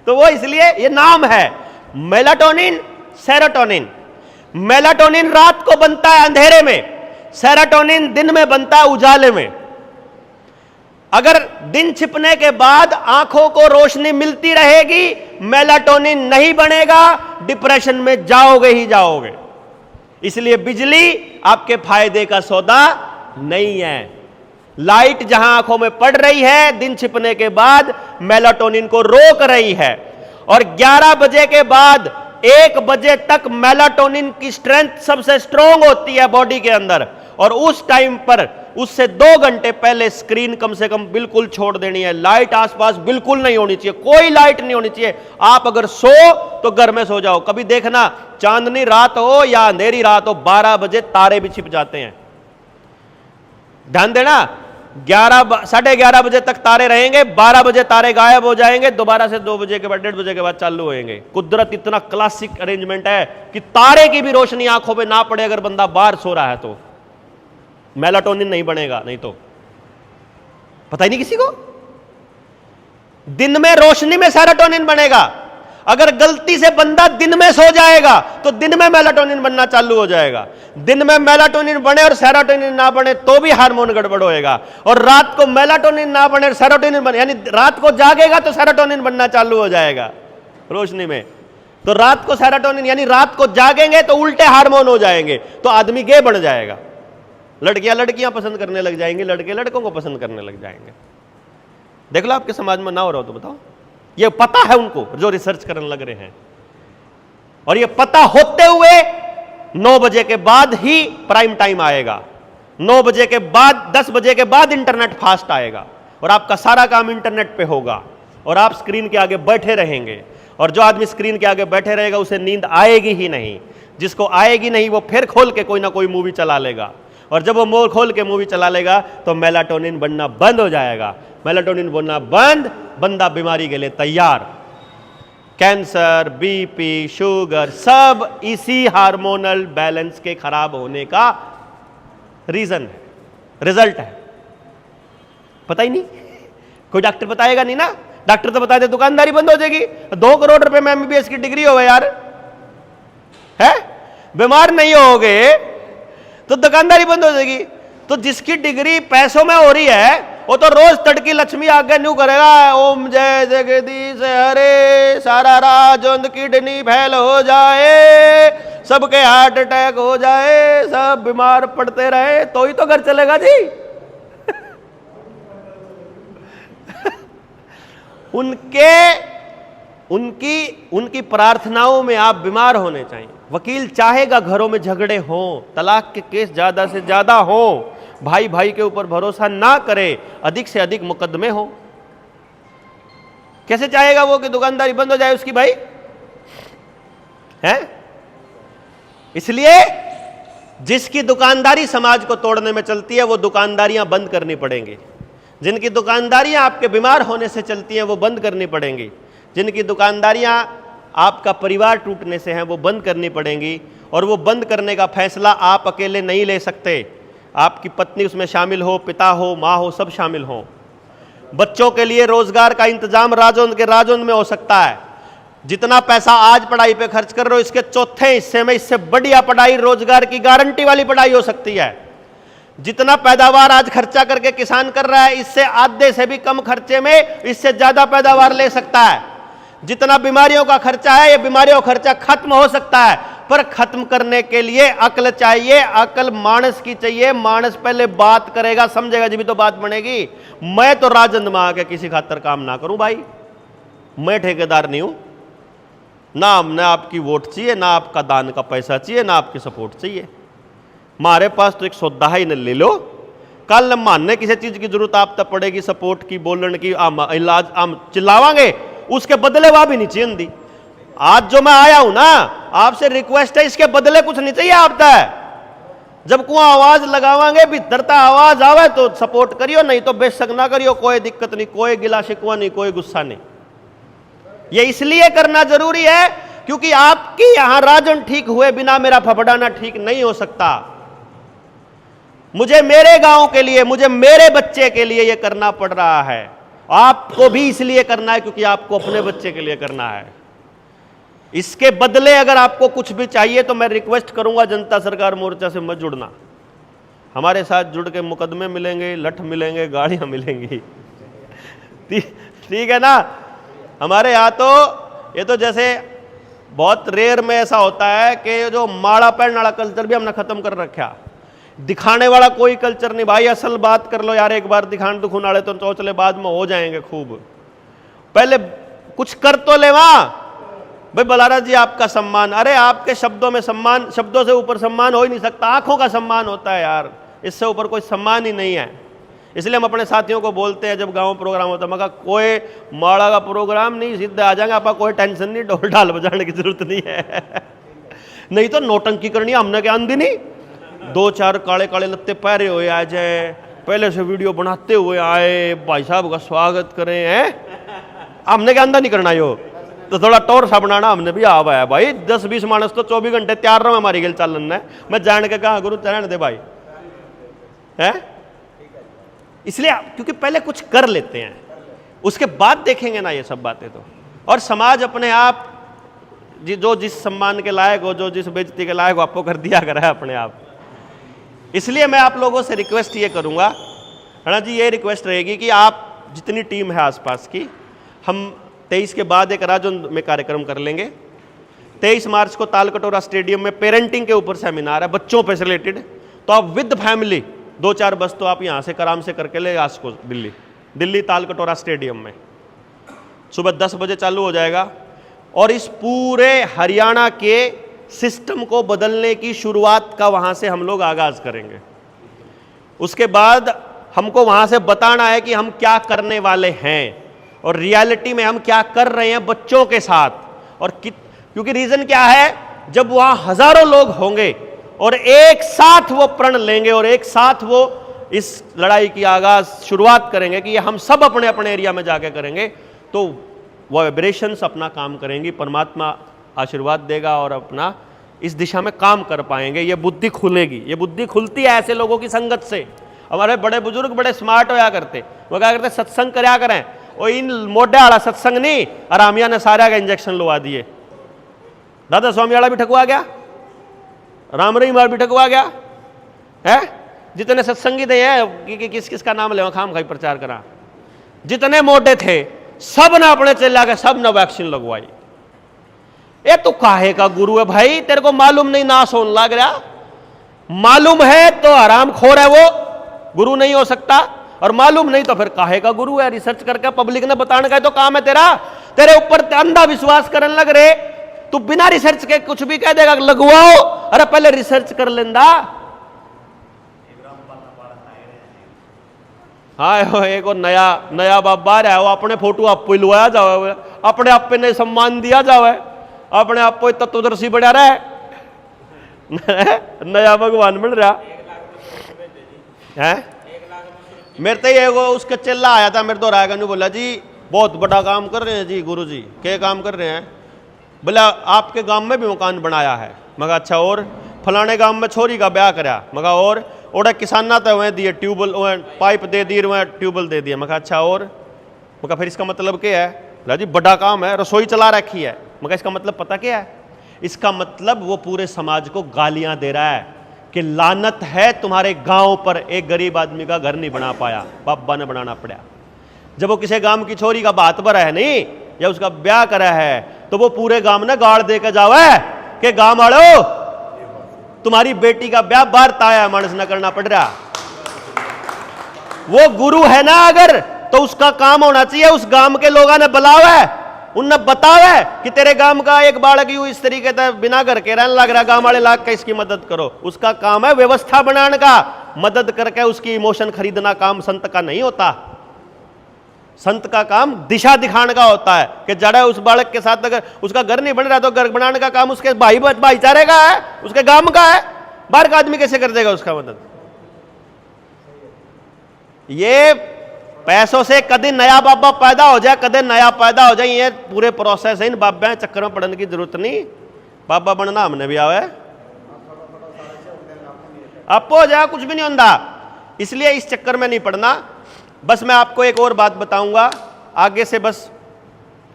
तो वो इसलिए ये नाम है मेलाटोनिन, सेरोटोनिन। मेलाटोनिन रात को बनता है अंधेरे में, सेरोटोनिन दिन में बनता है उजाले में। अगर दिन छिपने के बाद आंखों को रोशनी मिलती रहेगी, मेलाटोनिन नहीं बनेगा, डिप्रेशन में जाओगे ही जाओगे। इसलिए बिजली आपके फायदे का सौदा नहीं है। लाइट जहां आंखों में पड़ रही है, दिन छिपने के बाद मेलाटोनिन को रोक रही है, और 11 बजे के बाद 1 बजे तक मेलाटोनिन की स्ट्रेंथ सबसे स्ट्रांग होती है बॉडी के अंदर, और उस टाइम पर उससे 2 घंटे पहले स्क्रीन कम से कम बिल्कुल छोड़ देनी है। लाइट आसपास बिल्कुल नहीं होनी चाहिए, कोई लाइट नहीं होनी चाहिए। आप अगर सो तो घर में सो जाओ। कभी देखना चांदनी रात हो या अंधेरी रात हो, 12 बजे तारे भी छिप जाते हैं। ध्यान देना, 11:30 बजे तक तारे रहेंगे, 12 बजे तारे गायब हो जाएंगे, दोबारा से 2 बजे के बाद 1:30 बजे के बाद चालू होंगे। कुदरत इतना क्लासिक अरेंजमेंट है कि तारे की भी रोशनी आंखों पे ना पड़े अगर बंदा बाहर सो रहा है तो। मेलाटोनिन नहीं बनेगा, नहीं तो पता ही नहीं किसी को। दिन में रोशनी में सेरोटोनिन बनेगा। अगर गलती से बंदा दिन में सो जाएगा तो दिन में मेलाटोनिन बनना चालू हो जाएगा। दिन में मेलाटोनिन बने और सेरोटोनिन ना बने तो भी हार्मोन गड़बड़ होएगा। और रात को मेलाटोनिन ना बने और सेरोटोनिन बने, यानी रात को जागेगा तो सेरोटोनिन बनना चालू हो जाएगा रोशनी में। तो रात को सेरोटोनिन यानी रात को जागेंगे तो उल्टे हार्मोन हो जाएंगे, तो आदमी गे बन जाएगा। लड़कियां लड़कियां पसंद करने लग जाएंगे, लड़के लड़कों को पसंद करने लग जाएंगे। देख लो आपके समाज में ना हो रहा हो तो बताओ। ये पता है उनको जो रिसर्च करने लग रहे हैं। और ये पता होते हुए 9 बजे के बाद ही प्राइम टाइम आएगा, 9 बजे के बाद 10 बजे के बाद इंटरनेट फास्ट आएगा और आपका सारा काम इंटरनेट पे होगा और आप स्क्रीन के आगे बैठे रहेंगे। और जो आदमी स्क्रीन के आगे बैठे रहेगा उसे नींद आएगी ही नहीं। जिसको आएगी नहीं वो फिर खोल के कोई ना कोई मूवी चला लेगा, और जब वो मोर खोल के मूवी चला लेगा तो मेलाटोनिन बनना बंद हो जाएगा। मेलाटोनिन बनना बंद, बंदा बीमारी के लिए तैयार। कैंसर, बीपी, शुगर सब इसी हार्मोनल बैलेंस के खराब होने का रीजन है, रिजल्ट है। पता ही नहीं, कोई डॉक्टर बताएगा नहीं ना। डॉक्टर तो बता दे दुकानदारी बंद हो जाएगी। 2 करोड़ रुपए में एमबीबीएस की डिग्री हो गई यार, है बीमार नहीं होगे तो दुकानदारी बंद हो जाएगी। तो जिसकी डिग्री पैसों में हो रही है वो तो रोज तड़की लक्ष्मी आगे न्यू करेगा, ओम जय जगदीश हरे, सारा राजोंद किडनी फेल हो जाए, सबके हार्ट अटैक हो जाए, सब बीमार पड़ते रहे तो ही तो घर चलेगा जी। उनकी प्रार्थनाओं में आप बीमार होने चाहिए। वकील चाहेगा घरों में झगड़े हों, तलाक के केस ज्यादा से ज्यादा हों, भाई भाई के ऊपर भरोसा ना करे, अधिक से अधिक मुकदमे हो। कैसे चाहेगा वो कि दुकानदारी बंद हो जाए उसकी भाई, है? इसलिए जिसकी दुकानदारी समाज को तोड़ने में चलती है वो दुकानदारियां बंद करनी पड़ेंगी। जिनकी दुकानदारियां आपके बीमार होने से चलती हैं वो बंद करनी पड़ेंगी। जिनकी दुकानदारियां आपका परिवार टूटने से हैं वो बंद करनी पड़ेंगी। और वो बंद करने का फैसला आप अकेले नहीं ले सकते, आपकी पत्नी उसमें शामिल हो, पिता हो, माँ हो, सब शामिल हो। बच्चों के लिए रोजगार का इंतजाम राजौंद के राजौंद में हो सकता है। जितना पैसा आज पढ़ाई पे खर्च कर रहे हो इसके चौथे हिस्से में इससे बढ़िया पढ़ाई, रोजगार की गारंटी वाली पढ़ाई हो सकती है। जितना पैदावार आज खर्चा करके किसान कर रहा है इससे आधे से भी कम खर्चे में इससे ज्यादा पैदावार ले सकता है। जितना बीमारियों का खर्चा है ये बीमारियों का खर्चा खत्म हो सकता है, पर खत्म करने के लिए अक्ल चाहिए। अक्ल मानस की चाहिए। मानस पहले बात करेगा, समझेगा जब भी तो बात बनेगी। मैं तो राजंद में आके किसी खातर काम ना करूं भाई, मैं ठेकेदार नहीं हूं। ना हमने आपकी वोट चाहिए, ना आपका दान का पैसा चाहिए, ना आपकी सपोर्ट चाहिए। हमारे पास तो एक सौदा ही न ले लो। कल मानने किसी चीज की जरूरत आप तब पड़ेगी, सपोर्ट की, बोलने की, इलाज हम चिल्लावांगे, उसके बदले वह भी नहीं चाहिए दी। आज जो मैं आया हूं ना आपसे रिक्वेस्ट है, इसके बदले कुछ नहीं चाहिए आप तक। जब को आवाज लगावांगे भीतरता आवाज आवे तो सपोर्ट करियो, नहीं तो बेशक ना करियो, कोई दिक्कत नहीं, कोई गिला शिकवा नहीं, कोई गुस्सा नहीं। ये इसलिए करना जरूरी है क्योंकि आपकी यहां राजन ठीक हुए बिना मेरा फफड़ाना ठीक नहीं हो सकता। मुझे मेरे गांव के लिए, मुझे मेरे बच्चे के लिए यह करना पड़ रहा है। आपको भी इसलिए करना है क्योंकि आपको अपने बच्चे के लिए करना है। इसके बदले अगर आपको कुछ भी चाहिए तो मैं रिक्वेस्ट करूंगा जनता सरकार मोर्चा से मत जुड़ना। हमारे साथ जुड़ के मुकदमे मिलेंगे, लठ मिलेंगे, गाड़ियां मिलेंगी। ठीक है ना। हमारे यहाँ तो ये तो जैसे बहुत रेयर में ऐसा होता है कि जो माड़ा पहनने वाला कल्चर भी हमने खत्म कर रखा। दिखाने वाला कोई कल्चर नहीं भाई। असल बात कर लो यार, एक बार दिखाने दुखून वाले तो चौचले बाद में हो जाएंगे खूब। पहले कुछ कर तो ले वहां भाई। बलारा जी आपका सम्मान, अरे आपके शब्दों में सम्मान, शब्दों से ऊपर सम्मान हो ही नहीं सकता। आंखों का सम्मान होता है यार, इससे ऊपर कोई सम्मान ही नहीं है। इसलिए हम अपने साथियों को बोलते हैं जब गांव प्रोग्राम होता है, मगर कोई माड़ा का प्रोग्राम नहीं, सीधे आ जाएंगे आप, कोई टेंशन नहीं, ढोल ढाल बजाने की जरूरत नहीं है। नहीं तो नौटंकी करनी हमने क्या आंधी नहीं। 2-4 काले काले लत्ते पहरे हुए आ जाए, पहले से वीडियो बनाते हुए आए, भाई साहब का स्वागत करें हैं। हमने क्या अंदर नहीं करना यो, तो थोड़ा टोर सा बनाना हमने भी आवा है भाई। 10-20 मानस तो 24 घंटे तैयार रहो हमारी गेल चालन है। मैं जान के कहा गुरु चरण दे भाई है, इसलिए क्योंकि पहले कुछ कर लेते हैं, उसके बाद देखेंगे ना ये सब बातें तो। और समाज अपने आप जो जिस सम्मान के लायक हो, जो जिस बेइज्जती के लायक हो, आपको कर दिया करा है अपने आप। इसलिए मैं आप लोगों से रिक्वेस्ट ये करूंगा, है ना जी, ये रिक्वेस्ट रहेगी कि आप जितनी टीम है आसपास की, हम 23 के बाद एक राजौंद में कार्यक्रम कर लेंगे। 23 मार्च को तालकटोरा स्टेडियम में पेरेंटिंग के ऊपर सेमिनार है, बच्चों पे रिलेटेड। तो आप विद फैमिली 2-4 बस तो आप यहाँ से कराम से करके ले आ सको दिल्ली तालकटोरा स्टेडियम में। सुबह 10 बजे चालू हो जाएगा और इस पूरे हरियाणा के सिस्टम को बदलने की शुरुआत का वहाँ से हम लोग आगाज करेंगे। उसके बाद हमको वहाँ से बताना है कि हम क्या करने वाले हैं और रियलिटी में हम क्या कर रहे हैं बच्चों के साथ। और क्योंकि रीजन क्या है, जब वहाँ हजारों लोग होंगे और एक साथ वो प्रण लेंगे और एक साथ वो इस लड़ाई की आगाज शुरुआत करेंगे कि ये हम सब अपने अपने एरिया में जाके करेंगे, तो वो वाइब्रेशंस अपना काम करेंगी, परमात्मा आशीर्वाद देगा और अपना इस दिशा में काम कर पाएंगे। ये बुद्धि खुलेगी। ये बुद्धि खुलती है ऐसे लोगों की संगत से। हमारे बड़े बुजुर्ग बड़े स्मार्ट होया करते, वो क्या करते, सत्संग करया करें, और इन मोटे वाला सत्संग नहीं, आरामिया ने सारा का इंजेक्शन लगा दिए। दादा स्वामी वाला भी ठकुआ गया, राम रहीम भी ठकुआ गया है। जितने सत्संगी थे हैं, किस किस का नाम ले खाम खाई प्रचार करा, जितने मोटे थे सब ने अपने चला के सब ने वैक्सीन लगवाई। ये तो काहे का गुरु है भाई, तेरे को मालूम नहीं नाश होने लग रहा, मालूम है तो हराम खोर है, वो गुरु नहीं हो सकता। और मालूम नहीं तो फिर काहे का गुरु है। रिसर्च करके पब्लिक ने बताने का तो काम है तेरा। तेरे ऊपर अंधा विश्वास करने लग रहे, तू बिना रिसर्च के कुछ भी कह देगा लगवाओ। अरे पहले रिसर्च कर लेंदा। हाँ, एक और नया बाप बाहर है, वो अपने फोटो आप लुआया जावे, अपने आप पे नहीं सम्मान दिया जावे, अपने आप को तत्वदर्शी बढ़ा रहा है। नया भगवान मिल रहा है। मेरे तो ये उसका चेला आया था मेरे तो रायगंज में, बोला जी बहुत बड़ा काम कर रहे हैं जी गुरु जी। क्या काम कर रहे हैं? बोला आपके गांव में भी मकान बनाया है। मगा अच्छा, और फलाने गांव में छोरी का ब्याह करा। मगा और किसाना तो वह दिए ट्यूबवेल, पाइप दे दिए, वह ट्यूबवेल दे दिए। मगा अच्छा, और मगा फिर इसका मतलब क्या है? बोला जी बड़ा काम है, रसोई चला रखी है। मगर इसका मतलब पता क्या है? इसका मतलब वो पूरे समाज को गालियां दे रहा है कि लानत है तुम्हारे गांव पर, एक गरीब आदमी का घर नहीं बना पाया, बाबा ने बनाना पड़ा। जब वो किसी गांव की छोरी का बात भरा है नहीं, या उसका ब्याह करा है, तो वो पूरे गांव ने गाड़ दे के जावे कि गांव वालों तुम्हारी बेटी का ब्याह बाहर ताया मानस न करना पड़ रहा। वो गुरु है ना अगर, तो उसका काम होना चाहिए उस गांव के लोगों ने बुलावे, उनने बतावे कि तेरे गांव का एक बालक यूं इस तरीके से बिना घर के रहने लग रहा, गांव वाले लाग के इसकी मदद करो। उसका काम है व्यवस्था बनाने का, मदद करके उसकी इमोशन खरीदना काम संत का नहीं होता। संत का काम दिशा दिखाने का होता है कि जड़ा उस बालक के साथ अगर उसका घर नहीं बन रहा तो घर बनाने का काम उसके भाईचारे का है, उसके गांव का है। बाहर का आदमी कैसे कर देगा उसका मदद? ये पैसों से कभी नया बाबा पैदा हो जाए, कदे नया पैदा हो जाए, ये पूरे प्रोसेस है। इन बाबा चक्कर में पड़ने की जरूरत नहीं। बाबा बनना हमने भी आवे, आप हो जाए कुछ भी नहीं होता, इसलिए इस चक्कर में नहीं पड़ना। बस मैं आपको एक और बात बताऊंगा आगे से, बस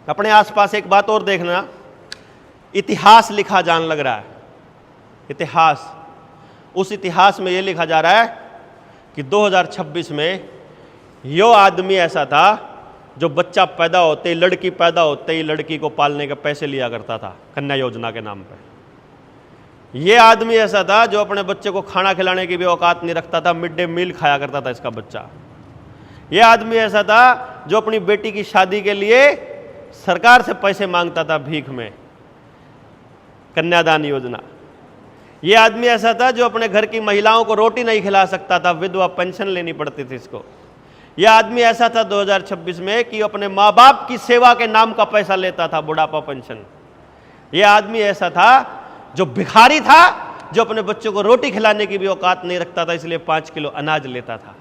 अपने आसपास एक बात और देखना। इतिहास लिखा जान लग रहा है, इतिहास। उस इतिहास में यह लिखा जा रहा है कि 2026 में यो आदमी ऐसा था जो बच्चा पैदा होते ही, लड़की पैदा होते ही लड़की को पालने के पैसे लिया करता था कन्या योजना के नाम पे। ये आदमी ऐसा था जो अपने बच्चे को खाना खिलाने की भी औकात नहीं रखता था, मिड डे मील खाया करता था इसका बच्चा। ये आदमी ऐसा था जो अपनी बेटी की शादी के लिए सरकार से पैसे मांगता था भीख में, कन्यादान योजना। ये आदमी ऐसा था जो अपने घर की महिलाओं को रोटी नहीं खिला सकता था, विधवा पेंशन लेनी पड़ती थी इसको। यह आदमी ऐसा था 2026 में कि अपने माँ बाप की सेवा के नाम का पैसा लेता था, बुढ़ापा पेंशन। यह आदमी ऐसा था जो भिखारी था, जो अपने बच्चों को रोटी खिलाने की भी औकात नहीं रखता था, इसलिए 5 किलो अनाज लेता था।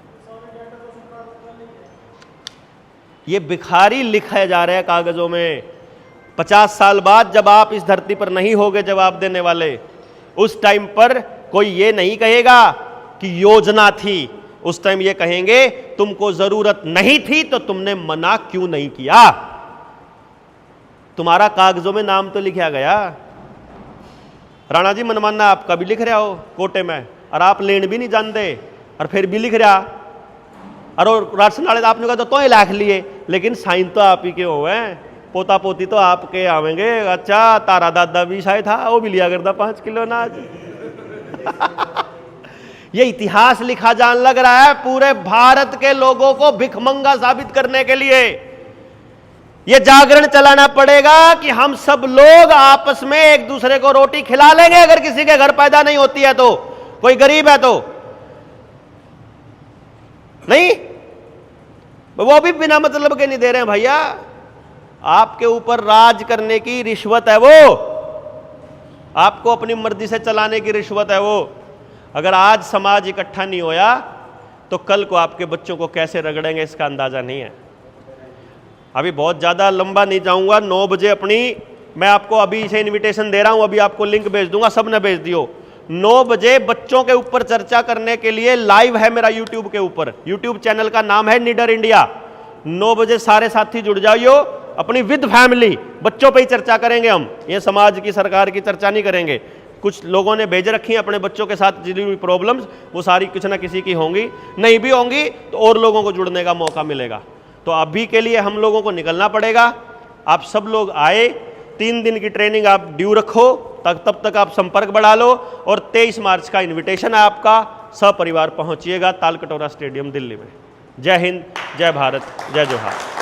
ये भिखारी लिखा जा रहा है कागजों में। 50 साल बाद जब आप इस धरती पर नहीं होगे जवाब देने वाले, उस टाइम पर कोई ये नहीं कहेगा कि योजना थी, उस टाइम ये कहेंगे तुमको जरूरत नहीं थी तो तुमने मना क्यों नहीं किया। तुम्हारा कागजों में नाम तो लिखा गया। राणा जी मनमाना आपका भी लिख रहा हो कोटे में, और आप लेन भी नहीं जानते और फिर भी लिख रहा। और राशन वाले आपने कहा तो ही लाख लिए, लेकिन साइन तो आप ही के हुए, पोता पोती तो आपके आवेंगे। अच्छा, तारा दादा भी शायद था, वो भी लिया करता 5 किलो अनाज। ये इतिहास लिखा जान लग रहा है पूरे भारत के लोगों को भिखमंगा साबित करने के लिए। ये जागरण चलाना पड़ेगा कि हम सब लोग आपस में एक दूसरे को रोटी खिला लेंगे अगर किसी के घर पैदा नहीं होती है तो, कोई गरीब है तो नहीं, वो भी बिना मतलब के नहीं दे रहे हैं भैया। आपके ऊपर राज करने की रिश्वत है वो, आपको अपनी मर्जी से चलाने की रिश्वत है वो। अगर आज समाज इकट्ठा नहीं होया तो कल को आपके बच्चों को कैसे रगड़ेंगे इसका अंदाजा नहीं है। अभी बहुत ज़्यादा लंबा नहीं जाऊंगा। 9 बजे अपनी, मैं आपको अभी से इनविटेशन दे रहा हूं, अभी आपको लिंक भेज दूंगा, सबने भेज दियो। 9 बजे बच्चों के ऊपर चर्चा करने के लिए लाइव है मेरा यूट्यूब के ऊपर। यूट्यूब चैनल का नाम है निडर इंडिया। 9 बजे सारे साथी जुड़ जाइयो, अपनी विद फैमिली बच्चों पे ही चर्चा करेंगे हम। ये समाज की सरकार की चर्चा नहीं करेंगे। कुछ लोगों ने भेज रखी है अपने बच्चों के साथ जुड़ी हुई प्रॉब्लम्स, वो सारी कुछ ना किसी की होंगी, नहीं भी होंगी तो और लोगों को जुड़ने का मौका मिलेगा। तो अभी के लिए हम लोगों को निकलना पड़ेगा। आप सब लोग आए, 3 दिन की ट्रेनिंग आप ड्यू रखो, तब तक आप संपर्क बढ़ा लो। और 23 मार्च का इन्विटेशन है आपका, सपरिवार पहुंचिएगा तालकटोरा स्टेडियम दिल्ली में। जय हिंद, जय भारत, जय जोहार।